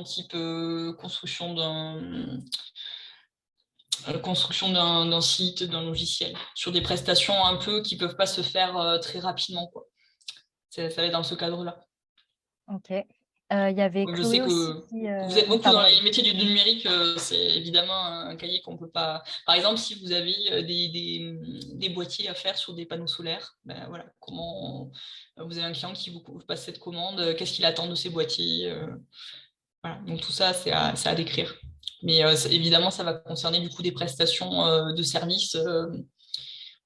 Speaker 2: type construction d'un site, d'un logiciel, sur des prestations un peu qui ne peuvent pas se faire très rapidement, quoi. Ça va être dans ce cadre-là.
Speaker 1: Ok. Il y avait
Speaker 2: Je sais
Speaker 1: Chloé aussi
Speaker 2: que
Speaker 1: qui…
Speaker 2: vous êtes
Speaker 1: oui,
Speaker 2: beaucoup
Speaker 1: pardon,
Speaker 2: dans les
Speaker 1: vas-y.
Speaker 2: métiers du numérique, c'est évidemment un cahier qu'on ne peut pas… Par exemple, si vous avez des boîtiers à faire sur des panneaux solaires, voilà, comment vous avez un client qui vous passe cette commande, qu'est-ce qu'il attend de ces boîtiers, voilà. Donc tout ça, c'est à décrire. Mais évidemment, ça va concerner du coup des prestations de services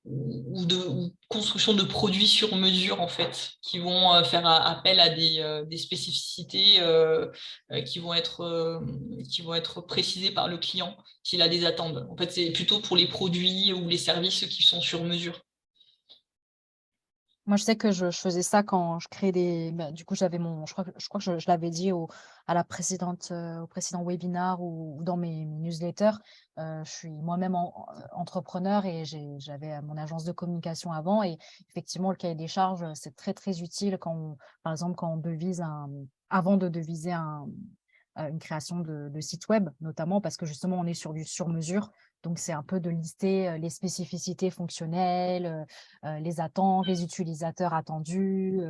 Speaker 2: ou construction de produits sur mesure en fait, qui vont faire appel à des spécificités qui vont être précisées par le client s'il a des attentes. En fait, c'est plutôt pour les produits ou les services qui sont sur mesure.
Speaker 1: Moi, je sais que je faisais ça quand je créais du coup, j'avais je crois que je l'avais dit au précédent webinar ou dans mes newsletters. Je suis moi-même entrepreneur et j'avais mon agence de communication avant. Et effectivement, le cahier des charges, c'est très, très utile par exemple, quand on devise avant de deviser une création de site web, notamment parce que justement, on est sur du sur-mesure. Donc, c'est un peu de lister les spécificités fonctionnelles, les attentes, les utilisateurs attendus.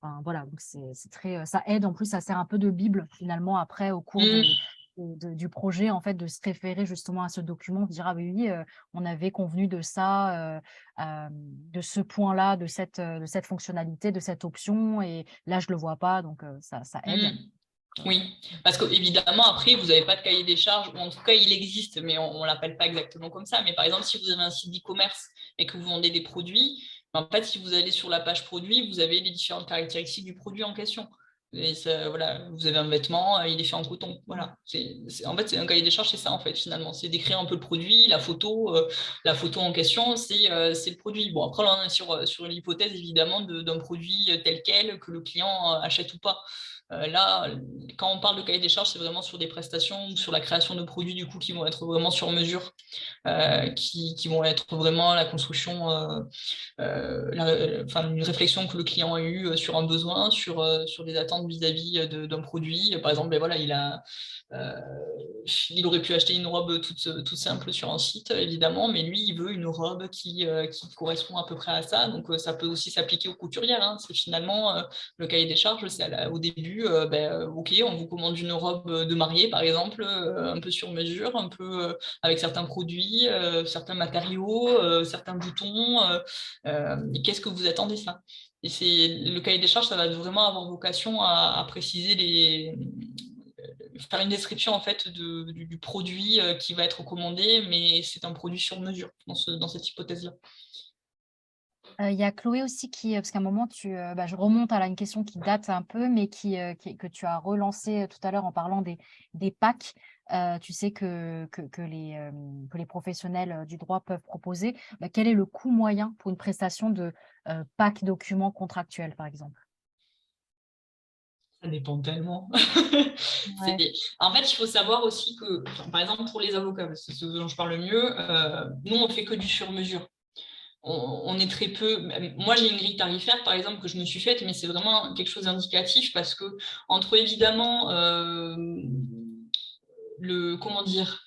Speaker 1: Enfin, voilà, donc c'est très, ça aide. En plus, ça sert un peu de bible finalement après au cours du projet, en fait, de se référer justement à ce document, de dire ah oui, oui, on avait convenu de ça, de ce point-là, de cette fonctionnalité, de cette option, et là je le vois pas, donc ça aide.
Speaker 2: Oui, parce qu'évidemment, après, vous n'avez pas de cahier des charges, ou en tout cas, il existe, mais on ne l'appelle pas exactement comme ça. Mais par exemple, si vous avez un site d'e-commerce et que vous vendez des produits, en fait, si vous allez sur la page produit, vous avez les différentes caractéristiques du produit en question. Et ça, voilà, vous avez un vêtement, il est fait en coton. Voilà. En fait, c'est un cahier des charges, c'est ça, en fait, finalement. C'est décrire un peu le produit, la photo en question, c'est le produit. Bon, après, là, on est sur l'hypothèse, évidemment, d'un produit tel quel, que le client achète ou pas. Là, quand on parle de cahier des charges, c'est vraiment sur des prestations ou sur la création de produits du coup qui vont être vraiment sur mesure, qui vont être vraiment la construction, une réflexion que le client a eue sur un besoin, sur des attentes vis-à-vis d'un produit. Par exemple, ben voilà, il aurait pu acheter une robe toute simple sur un site, évidemment, mais lui, il veut une robe qui correspond à peu près à ça. Donc, ça peut aussi s'appliquer aux couturières. Hein. C'est finalement le cahier des charges, c'est au début, OK, on vous commande une robe de mariée, par exemple, un peu sur mesure, un peu avec certains produits, certains matériaux, certains boutons. Qu'est-ce que vous attendez ça? Et le cahier des charges, ça va vraiment avoir vocation à préciser faire une description en fait du produit qui va être commandé, mais c'est un produit sur mesure dans cette hypothèse-là.
Speaker 1: Il y a Chloé aussi parce qu'à un moment je remonte à une question qui date un peu, mais que tu as relancée tout à l'heure en parlant des packs, tu sais que les professionnels du droit peuvent proposer. Quel est le coût moyen pour une prestation de pack documents contractuels, par exemple?
Speaker 2: Ça dépend tellement.
Speaker 1: Ouais.
Speaker 2: En fait, il faut savoir aussi que, par exemple, pour les avocats, c'est ce dont je parle le mieux, nous, on fait que du sur-mesure. On est très peu. Moi, j'ai une grille tarifaire, par exemple, que je me suis faite, mais c'est vraiment quelque chose d'indicatif parce que, entre évidemment, comment dire,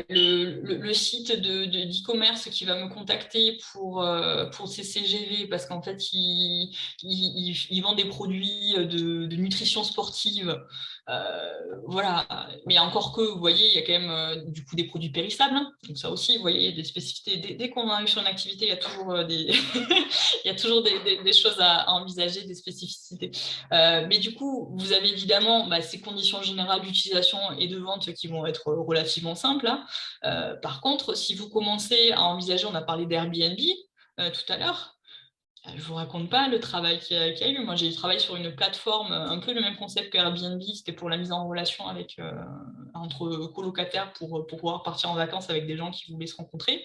Speaker 2: le site d'e-commerce qui va me contacter pour ses CGV parce qu'en fait, il vend des produits de nutrition sportive. Voilà, mais encore que, vous voyez, il y a quand même du coup des produits périssables. Hein. Donc ça aussi, vous voyez, il y a des spécificités. Dès qu'on arrive sur une activité, il y a toujours il y a toujours des choses à envisager, des spécificités. Mais du coup, vous avez évidemment ces conditions générales d'utilisation et de vente qui vont être relativement simples. Hein. Par contre, si vous commencez à envisager, on a parlé d'Airbnb tout à l'heure, je ne vous raconte pas le travail qu'il y a eu. Moi, j'ai travaillé sur une plateforme, un peu le même concept que Airbnb, c'était pour la mise en relation entre colocataires pour pouvoir partir en vacances avec des gens qui voulaient se rencontrer.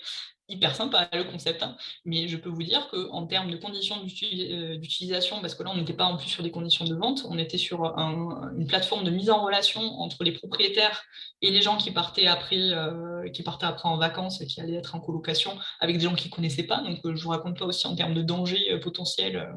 Speaker 2: Hyper sympa le concept, hein. Mais je peux vous dire qu'en termes de conditions d'utilisation, parce que là, on n'était pas en plus sur des conditions de vente, on était sur une plateforme de mise en relation entre les propriétaires et les gens qui partaient après en vacances, qui allaient être en colocation avec des gens qu'ils ne connaissaient pas. Donc, je ne vous raconte pas aussi en termes de danger potentiel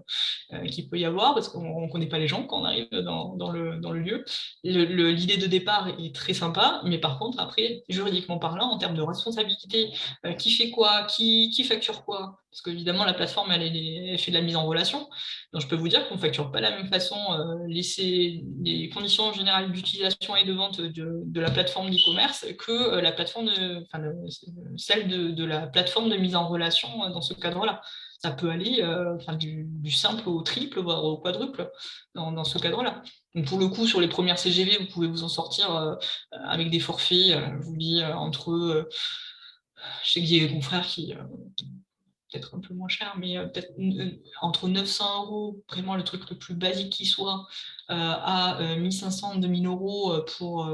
Speaker 2: qu'il peut y avoir, parce qu'on ne connaît pas les gens quand on arrive dans le lieu. L'idée de départ est très sympa, mais par contre, après, juridiquement parlant, en termes de responsabilité, qui fait quoi, qui facture quoi, parce qu'évidemment, la plateforme, elle fait de la mise en relation. Donc, je peux vous dire qu'on ne facture pas de la même façon les conditions générales d'utilisation et de vente de la plateforme d'e-commerce que la plateforme celle de la plateforme de mise en relation dans ce cadre-là. Ça peut aller du simple au triple, voire au quadruple dans ce cadre-là. Donc pour le coup, sur les premières CGV, vous pouvez vous en sortir avec des forfaits, je vous dis, je sais qu'il y a des confrères qui, peut-être un peu moins cher, mais peut-être entre 900 €, vraiment le truc le plus basique qui soit, à 1500, 2000 € pour.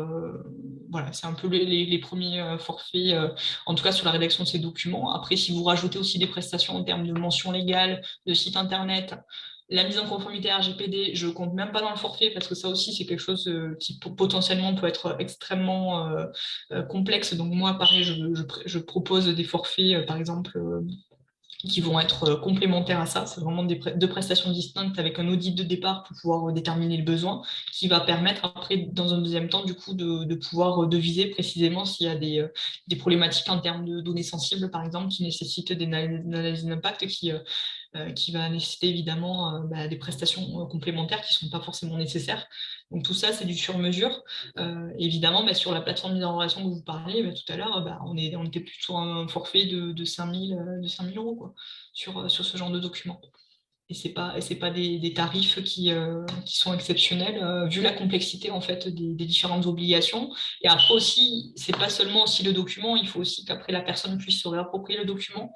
Speaker 2: Voilà, c'est un peu les premiers forfaits, en tout cas sur la rédaction de ces documents. Après, si vous rajoutez aussi des prestations en termes de mention légale, de site internet, la mise en conformité RGPD, je ne compte même pas dans le forfait parce que ça aussi, c'est quelque chose qui potentiellement peut être extrêmement complexe. Donc moi, pareil, je propose des forfaits, par exemple, qui vont être complémentaires à ça. C'est vraiment deux prestations distinctes avec un audit de départ pour pouvoir déterminer le besoin, qui va permettre après, dans un deuxième temps, du coup, de pouvoir viser précisément s'il y a des problématiques en termes de données sensibles, par exemple, qui nécessitent des analyses d'impact qui va nécessiter évidemment des prestations complémentaires qui ne sont pas forcément nécessaires. Donc tout ça, c'est du sur-mesure. Évidemment, sur la plateforme de mise en relation que vous parlez, tout à l'heure, on était plutôt sur un forfait de 5 000 euros quoi, sur ce genre de documents. Et c'est pas des tarifs qui sont exceptionnels vu la complexité en fait des différentes obligations. Et après aussi, c'est pas seulement aussi le document, il faut aussi qu'après la personne puisse se réapproprier le document,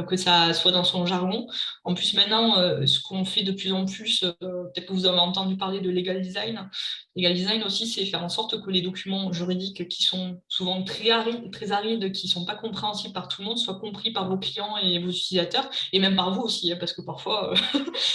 Speaker 2: que ça soit dans son jargon. En plus maintenant, ce qu'on fait de plus en plus, peut-être que vous avez entendu parler de legal design. Legal design aussi, c'est faire en sorte que les documents juridiques qui sont souvent très arides, qui sont pas compréhensibles par tout le monde, soient compris par vos clients et vos utilisateurs, et même par vous aussi, hein, parce que parfois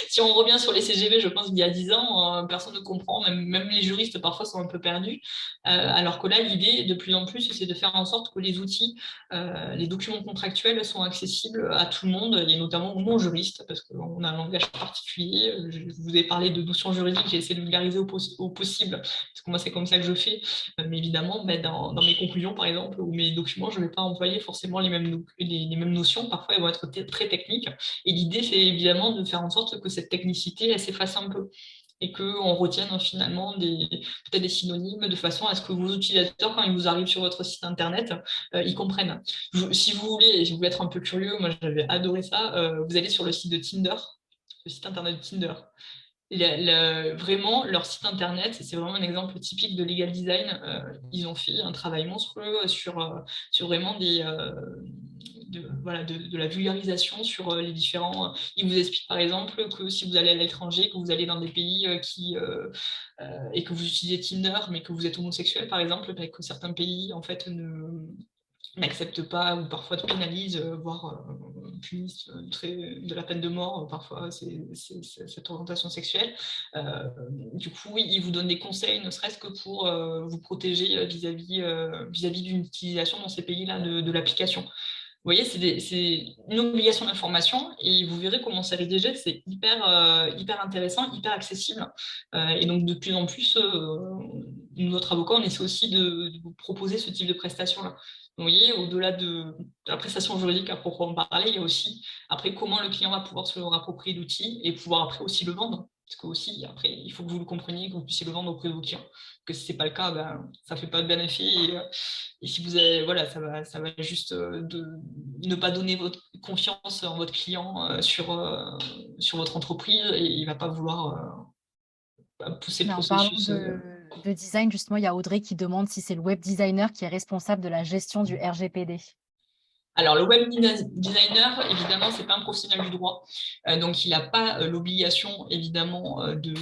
Speaker 2: si on revient sur les CGV, je pense qu'il y a 10 ans, personne ne comprend, même les juristes parfois sont un peu perdus. Alors que là, l'idée, de plus en plus, c'est de faire en sorte que les outils, les documents contractuels sont accessibles à tout le monde, et notamment aux non-juristes, parce qu'on a un langage particulier. Je vous ai parlé de notions juridiques, j'ai essayé de vulgariser au possible, parce que moi, c'est comme ça que je fais. Mais évidemment, dans mes conclusions, par exemple, ou mes documents, je ne vais pas employer forcément les mêmes notions. Parfois, elles vont être très techniques. Et l'idée, c'est évidemment de faire en sorte que cette technicité, elle s'efface un peu et qu'on retienne finalement peut-être des synonymes de façon à ce que vos utilisateurs, quand ils vous arrivent sur votre site internet, ils comprennent. Si vous voulez, et si vous voulez être un peu curieux, moi j'avais adoré ça, vous allez sur le site de Tinder, le site internet de Tinder. Vraiment, leur site internet, c'est vraiment un exemple typique de legal design. Ils ont fait un travail monstrueux sur vraiment de la vulgarisation sur les différents. Ils vous expliquent par exemple que si vous allez à l'étranger, que vous allez dans des pays et que vous utilisez Tinder, mais que vous êtes homosexuel par exemple, que certains pays en fait n'acceptent pas ou parfois pénalisent, voire punissent de la peine de mort, parfois cette orientation sexuelle. Du coup, ils vous donnent des conseils, ne serait-ce que pour vous protéger vis-à-vis d'une utilisation dans ces pays-là de l'application. Vous voyez, c'est une obligation d'information et vous verrez comment ça rédigé, c'est hyper intéressant, hyper accessible. Et donc, de plus en plus, notre avocat, on essaie aussi de vous proposer ce type de prestation-là. Vous voyez, au-delà de la prestation juridique à proprement parler, il y a aussi après comment le client va pouvoir se rapproprier l'outil et pouvoir après aussi le vendre. Parce que aussi, après, il faut que vous le compreniez, que vous puissiez le vendre auprès de vos clients. Que si ce n'est pas le cas, ça ne fait pas de bénéfice. Et si vous avez, voilà, ça va juste ne pas donner votre confiance en votre client sur votre entreprise et il ne va pas vouloir pousser le
Speaker 1: Mais en parlant
Speaker 2: processus.
Speaker 1: de design, justement, il y a Audrey qui demande si c'est le web designer qui est responsable de la gestion du RGPD.
Speaker 2: Alors, le web designer, évidemment, ce n'est pas un professionnel du droit. Donc, il n'a pas l'obligation, évidemment, de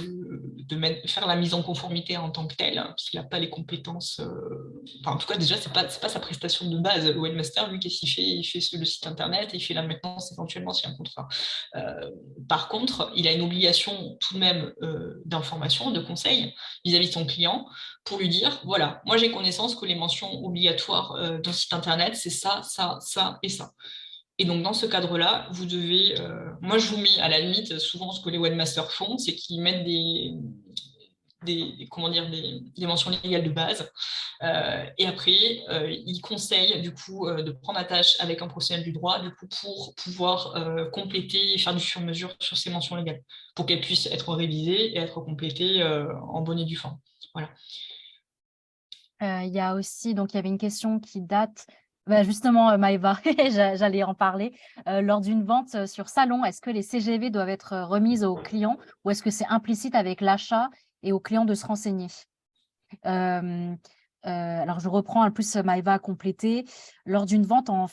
Speaker 2: faire la mise en conformité en tant que tel, hein, puisqu'il n'a pas les compétences. Enfin, en tout cas, déjà, ce n'est pas sa prestation de base. Le webmaster, lui, qu'est-ce qu'il fait? Il fait le site internet et il fait la maintenance éventuellement s'il y a un contrat. Par contre, il a une obligation tout de même d'information, de conseil vis-à-vis de son client pour lui dire, voilà, moi j'ai connaissance que les mentions obligatoires d'un site internet, c'est ça, ça, ça et ça. Et donc dans ce cadre-là, vous devez, moi je vous mets à la limite, souvent ce que les webmasters font, c'est qu'ils mettent des mentions légales de base. Et après, ils conseillent du coup de prendre attache avec un professionnel du droit du coup, pour pouvoir compléter et faire du sur-mesure sur ces mentions légales, pour qu'elles puissent être révisées et être complétées en bonne et due forme. Voilà.
Speaker 1: Il y a aussi, donc il y avait une question qui date, justement, Maëva, j'allais en parler. Lors d'une vente sur salon, est-ce que les CGV doivent être remises aux clients ou est-ce que c'est implicite avec l'achat et au client de se renseigner? Alors, je reprends, en plus, Maëva a complété. Lors d'une vente en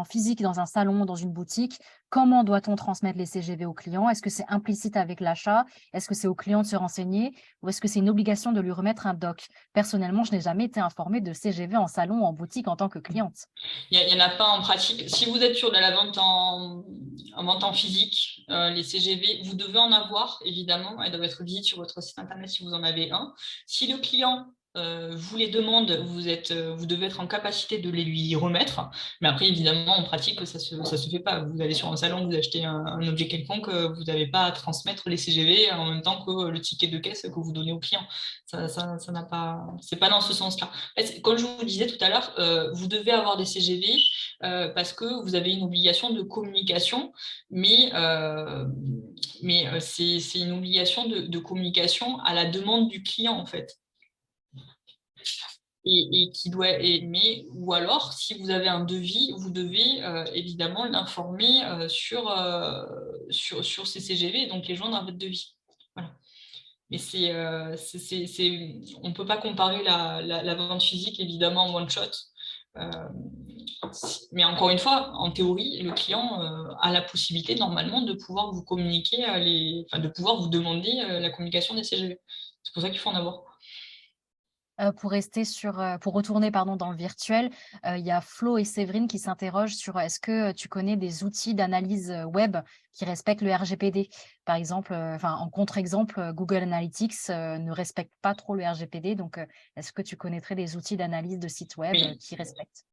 Speaker 1: physique dans un salon, dans une boutique, comment doit-on transmettre les CGV au client? Est-ce que c'est implicite avec l'achat? Est-ce que c'est au client de se renseigner? Ou est-ce que c'est une obligation de lui remettre un doc? Personnellement, je n'ai jamais été informée de CGV en salon ou en boutique en tant que cliente.
Speaker 2: Il n'y en a pas en pratique. Si vous êtes sur de la vente vente en physique, les CGV, vous devez en avoir, évidemment. Elles doivent être visibles sur votre site internet si vous en avez un. Si le client vous les demande, vous devez être en capacité de les lui remettre. Mais après, évidemment, en pratique, ça se fait pas. Vous allez sur un salon, vous achetez un objet quelconque, vous n'avez pas à transmettre les CGV en même temps que le ticket de caisse que vous donnez au client. Ça n'a pas, c'est pas dans ce sens-là. En fait, comme je vous disais tout à l'heure, vous devez avoir des CGV parce que vous avez une obligation de communication, mais c'est une obligation de communication à la demande du client, en fait. Et qui doit aimer, ou alors, si vous avez un devis, vous devez évidemment l'informer sur ces CGV, donc les joindre à votre devis. Voilà. Mais on ne peut pas comparer la vente physique, évidemment, en one shot. Mais encore une fois, en théorie, le client a la possibilité, normalement, de pouvoir vous communiquer, de pouvoir vous demander la communication des CGV. C'est pour ça qu'il faut en avoir.
Speaker 1: Pour retourner pardon, dans le virtuel, il y a Flo et Séverine qui s'interrogent sur est-ce que tu connais des outils d'analyse web qui respectent le RGPD? Par exemple, en contre-exemple, Google Analytics ne respecte pas trop le RGPD. Donc, est-ce que tu connaîtrais des outils d'analyse de sites web
Speaker 2: Oui.
Speaker 1: qui respectent?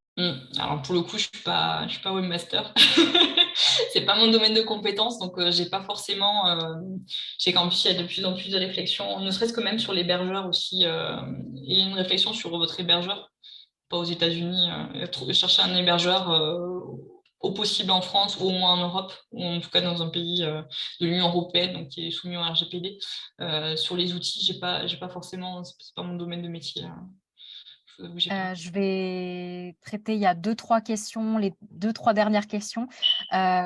Speaker 2: Alors pour le coup, je suis pas webmaster. C'est pas mon domaine de compétences, donc j'ai pas forcément. Je sais qu'en plus il y a de plus en plus de réflexions, ne serait-ce que même sur l'hébergeur aussi, et une réflexion sur votre hébergeur, pas aux États-Unis. Chercher un hébergeur au possible en France ou au moins en Europe, ou en tout cas dans un pays de l'Union européenne, donc qui est soumis au RGPD. Sur les outils, j'ai pas forcément, c'est pas mon domaine de métier. Je vous avoue, j'ai pas.
Speaker 1: Je vais traiter, il y a 2-3 questions, les 2-3 dernières questions.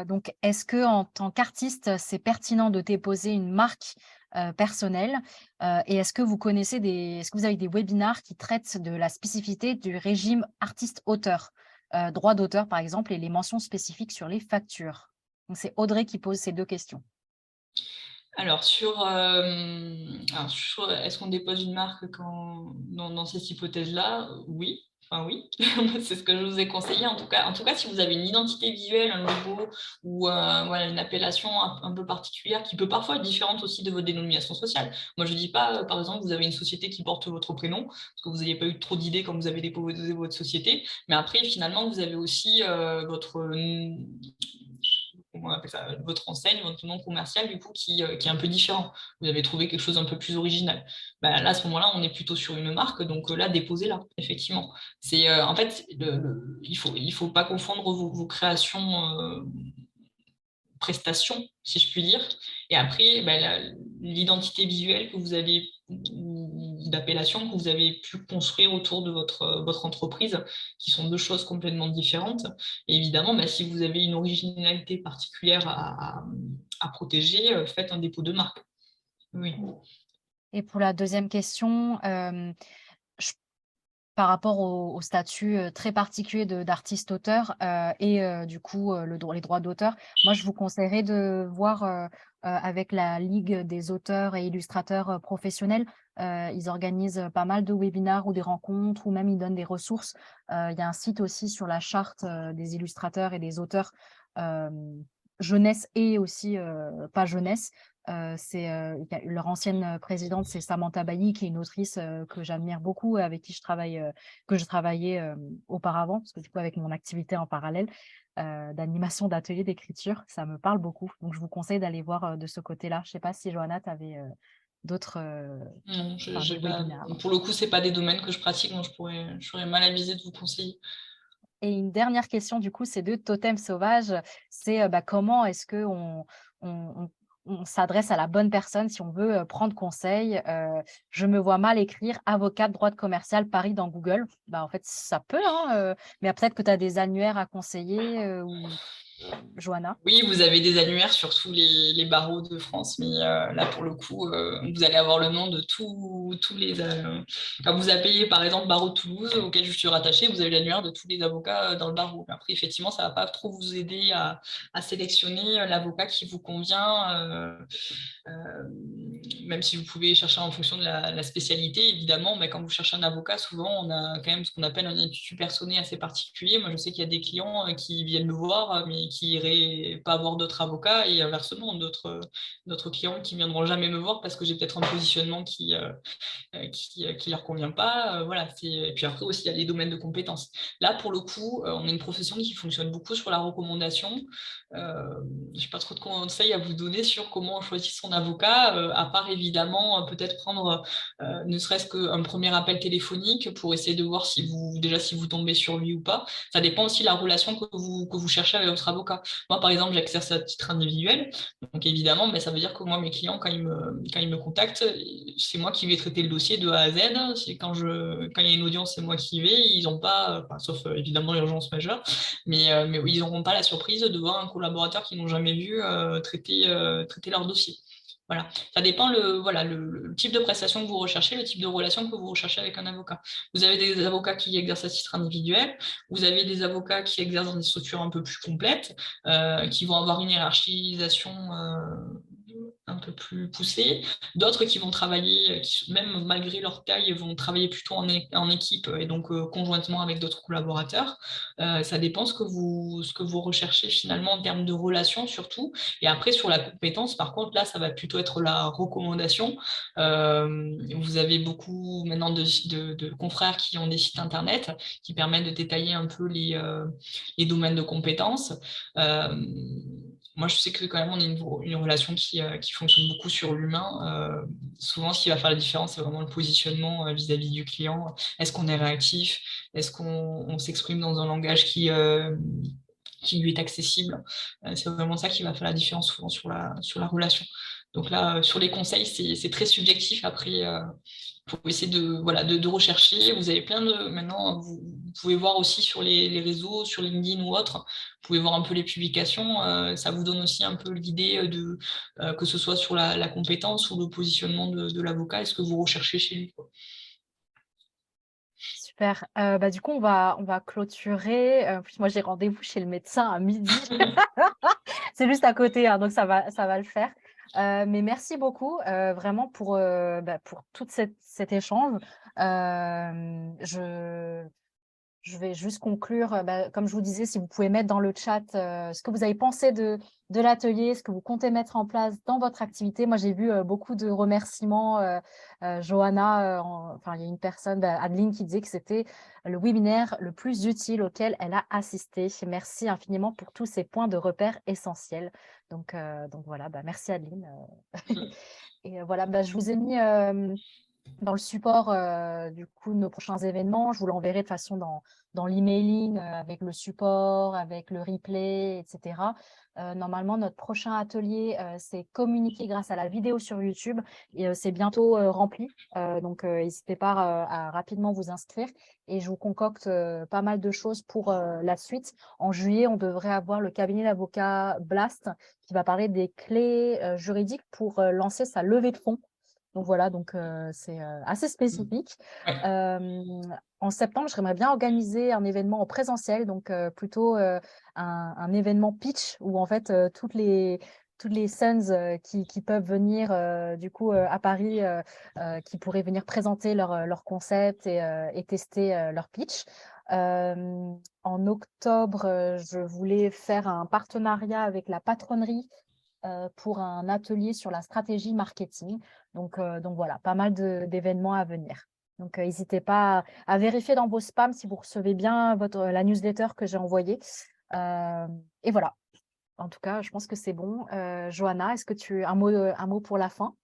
Speaker 1: Donc, est-ce que en tant qu'artiste, c'est pertinent de déposer une marque personnelle? Et est-ce que vous avez des webinars qui traitent de la spécificité du régime artiste-auteur, droit d'auteur par exemple, et les mentions spécifiques sur les factures? Donc, c'est Audrey qui pose ces 2 questions.
Speaker 2: Alors, est-ce qu'on dépose une marque dans cette hypothèse-là? Oui. Enfin, oui, c'est ce que je vous ai conseillé. En tout cas, si vous avez une identité visuelle, un logo ou voilà, une appellation un peu particulière qui peut parfois être différente aussi de votre dénomination sociale. Moi, je ne dis pas, par exemple, vous avez une société qui porte votre prénom, parce que vous n'avez pas eu trop d'idées quand vous avez déposé votre société. Mais après, finalement, vous avez aussi comment on appelle ça, votre enseigne, votre nom commercial, du coup, qui est un peu différent. Vous avez trouvé quelque chose un peu plus original. Là, à ce moment-là, on est plutôt sur une marque, donc là, déposez-la, effectivement. En fait, il faut pas confondre vos créations prestations, si je puis dire. Et après, l'identité visuelle que vous avez, ou d'appellation que vous avez pu construire autour de votre entreprise, qui sont deux choses complètement différentes. Et évidemment, si vous avez une originalité particulière à protéger, faites un dépôt de marque. Oui.
Speaker 1: Et pour la deuxième question, je par rapport au statut, très particulier d'artiste-auteur, du coup, les droits d'auteur, moi, je vous conseillerais de voir, avec la Ligue des auteurs et illustrateurs, professionnels. Ils organisent, pas mal de webinars ou des rencontres ou même ils donnent des ressources. Il y a un site aussi sur la charte, des illustrateurs et des auteurs, jeunesse et aussi, pas jeunesse. Il y a leur ancienne présidente, c'est Samantha Bailly, qui est une autrice que j'admire beaucoup, avec qui que je travaillais auparavant, parce que du coup, avec mon activité en parallèle d'animation d'atelier d'écriture, ça me parle beaucoup. Donc, je vous conseille d'aller voir de ce côté-là. Je ne sais pas si, Johanna, tu avais d'autres
Speaker 2: Non,
Speaker 1: des
Speaker 2: pas,
Speaker 1: webinaires.
Speaker 2: pour le coup, c'est pas des domaines que je pratique, donc je serais mal avisée de vous conseiller.
Speaker 1: Et une dernière question, du coup, c'est de Totem Sauvage. C'est comment est-ce qu'on on s'adresse à la bonne personne si on veut prendre conseil? Je me vois mal écrire avocate droit commercial Paris dans Google. En fait, ça peut, hein, mais peut-être que tu as des annuaires à conseiller, Johanna?
Speaker 2: Oui, vous avez des annuaires sur tous les barreaux de France, mais là, pour le coup, vous allez avoir le nom de tous les... quand vous appelez, par exemple, barreau de Toulouse, auquel je suis rattachée, vous avez l'annuaire de tous les avocats dans le barreau. Après, effectivement, ça ne va pas trop vous aider à sélectionner l'avocat qui vous convient, même si vous pouvez chercher en fonction de la spécialité, évidemment. Mais quand vous cherchez un avocat, souvent, on a quand même ce qu'on appelle un intitulé personnel assez particulier. Moi, je sais qu'il y a des clients qui viennent me voir, mais qui iraient pas voir d'autres avocats, et inversement, d'autres clients qui viendront jamais me voir parce que j'ai peut-être un positionnement qui leur convient pas. Voilà, et puis après aussi, il y a les domaines de compétences. Là, pour le coup, on est une profession qui fonctionne beaucoup sur la recommandation. Je n'ai pas trop de conseils à vous donner sur comment on choisit son avocat, à part évidemment peut-être prendre ne serait-ce qu'un premier appel téléphonique pour essayer de voir si vous tombez sur lui ou pas. Ça dépend aussi de la relation que vous cherchez avec votre avocat. Moi, par exemple, j'exerce à titre individuel, donc évidemment, mais ça veut dire que moi, mes clients, quand ils me contactent, c'est moi qui vais traiter le dossier de A à Z. Quand il y a une audience, c'est moi qui vais. Ils n'ont pas, sauf évidemment l'urgence majeure, mais ils n'auront pas la surprise de voir un collaborateur qu'ils n'ont jamais vu traiter leur dossier. Voilà. Ça dépend le type de prestation que vous recherchez, le type de relation que vous recherchez avec un avocat. Vous avez des avocats qui exercent à titre individuel, vous avez des avocats qui exercent dans des structures un peu plus complètes, qui vont avoir une hiérarchisation un peu plus poussée, d'autres qui vont travailler, même malgré leur taille, vont travailler plutôt en équipe et donc conjointement avec d'autres collaborateurs. Ça dépend ce que vous recherchez finalement en termes de relations surtout. Et après, sur la compétence, par contre, là, ça va plutôt être la recommandation. Vous avez beaucoup maintenant de confrères qui ont des sites internet qui permettent de détailler un peu les domaines de compétences. Moi, je sais que quand même, on a une relation qui fonctionne beaucoup sur l'humain. Souvent, ce qui va faire la différence, c'est vraiment le positionnement vis-à-vis du client. Est-ce qu'on est réactif? Est-ce qu'on s'exprime dans un langage qui lui est accessible? C'est vraiment ça qui va faire la différence souvent sur la relation. Donc là, sur les conseils, c'est très subjectif. Après, faut essayer de rechercher. Vous avez plein de... Maintenant, vous pouvez voir aussi sur les réseaux, sur LinkedIn ou autre, vous pouvez voir un peu les publications. Ça vous donne aussi un peu l'idée que ce soit sur la compétence ou le positionnement de l'avocat, est-ce que vous recherchez chez lui, quoi.
Speaker 1: Super. Du coup, on va clôturer. Puis moi, j'ai rendez-vous chez le médecin à midi. C'est juste à côté, hein, donc ça va le faire. Mais merci beaucoup vraiment pour tout cet échange. Je vais juste conclure, comme je vous disais, si vous pouvez mettre dans le chat ce que vous avez pensé de l'atelier, ce que vous comptez mettre en place dans votre activité. Moi, j'ai vu beaucoup de remerciements. Johanna, il y a une personne, Adeline, qui disait que c'était le webinaire le plus utile auquel elle a assisté. Merci infiniment pour tous ces points de repère essentiels. Donc voilà, merci Adeline. Et voilà, je vous ai mis dans le support du coup de nos prochains événements. Je vous l'enverrai de toute façon dans l'emailing avec le support, avec le replay, etc. Normalement, notre prochain atelier, c'est communiquer grâce à la vidéo sur YouTube et c'est bientôt rempli. Donc, n'hésitez pas à rapidement vous inscrire et je vous concocte pas mal de choses pour la suite. En juillet, on devrait avoir le cabinet d'avocats Blast qui va parler des clés juridiques pour lancer sa levée de fonds. Donc voilà, c'est assez spécifique. En septembre, j'aimerais bien organiser un événement en présentiel, donc plutôt un événement pitch où en fait toutes les Suns qui peuvent venir du coup à Paris, qui pourraient venir présenter leur concept et tester leur pitch. En octobre, je voulais faire un partenariat avec la patronnerie pour un atelier sur la stratégie marketing. Donc voilà, pas mal d'événements à venir. Donc, n'hésitez pas à vérifier dans vos spams si vous recevez bien la newsletter que j'ai envoyée. Et voilà. En tout cas, je pense que c'est bon. Johanna, est-ce que tu as un mot pour la fin?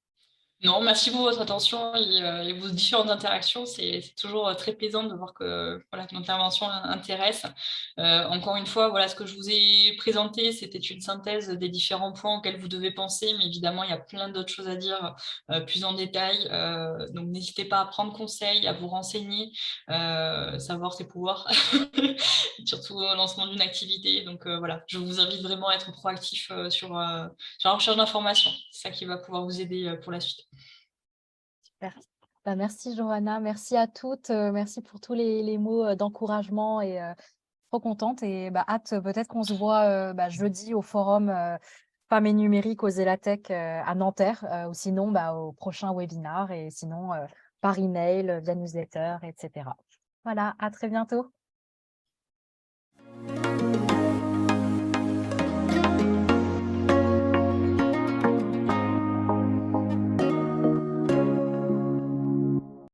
Speaker 2: Non, merci pour votre attention et vos différentes interactions. C'est toujours très plaisant de voir que l'intervention intéresse. Encore une fois, ce que je vous ai présenté, c'était une synthèse des différents points auxquels vous devez penser, mais évidemment, il y a plein d'autres choses à dire plus en détail. Donc, n'hésitez pas à prendre conseil, à vous renseigner. Savoir, c'est pouvoir, surtout au lancement d'une activité. Donc, je vous invite vraiment à être proactif sur la recherche d'informations. C'est ça qui va pouvoir vous aider pour la suite.
Speaker 1: Super. Merci Johanna, merci à toutes, merci pour tous les mots d'encouragement et trop contente et hâte peut-être qu'on se voit jeudi au forum Femmes et numérique aux Elatech à Nanterre ou sinon au prochain webinar et sinon par email, via newsletter, etc. Voilà, à très bientôt.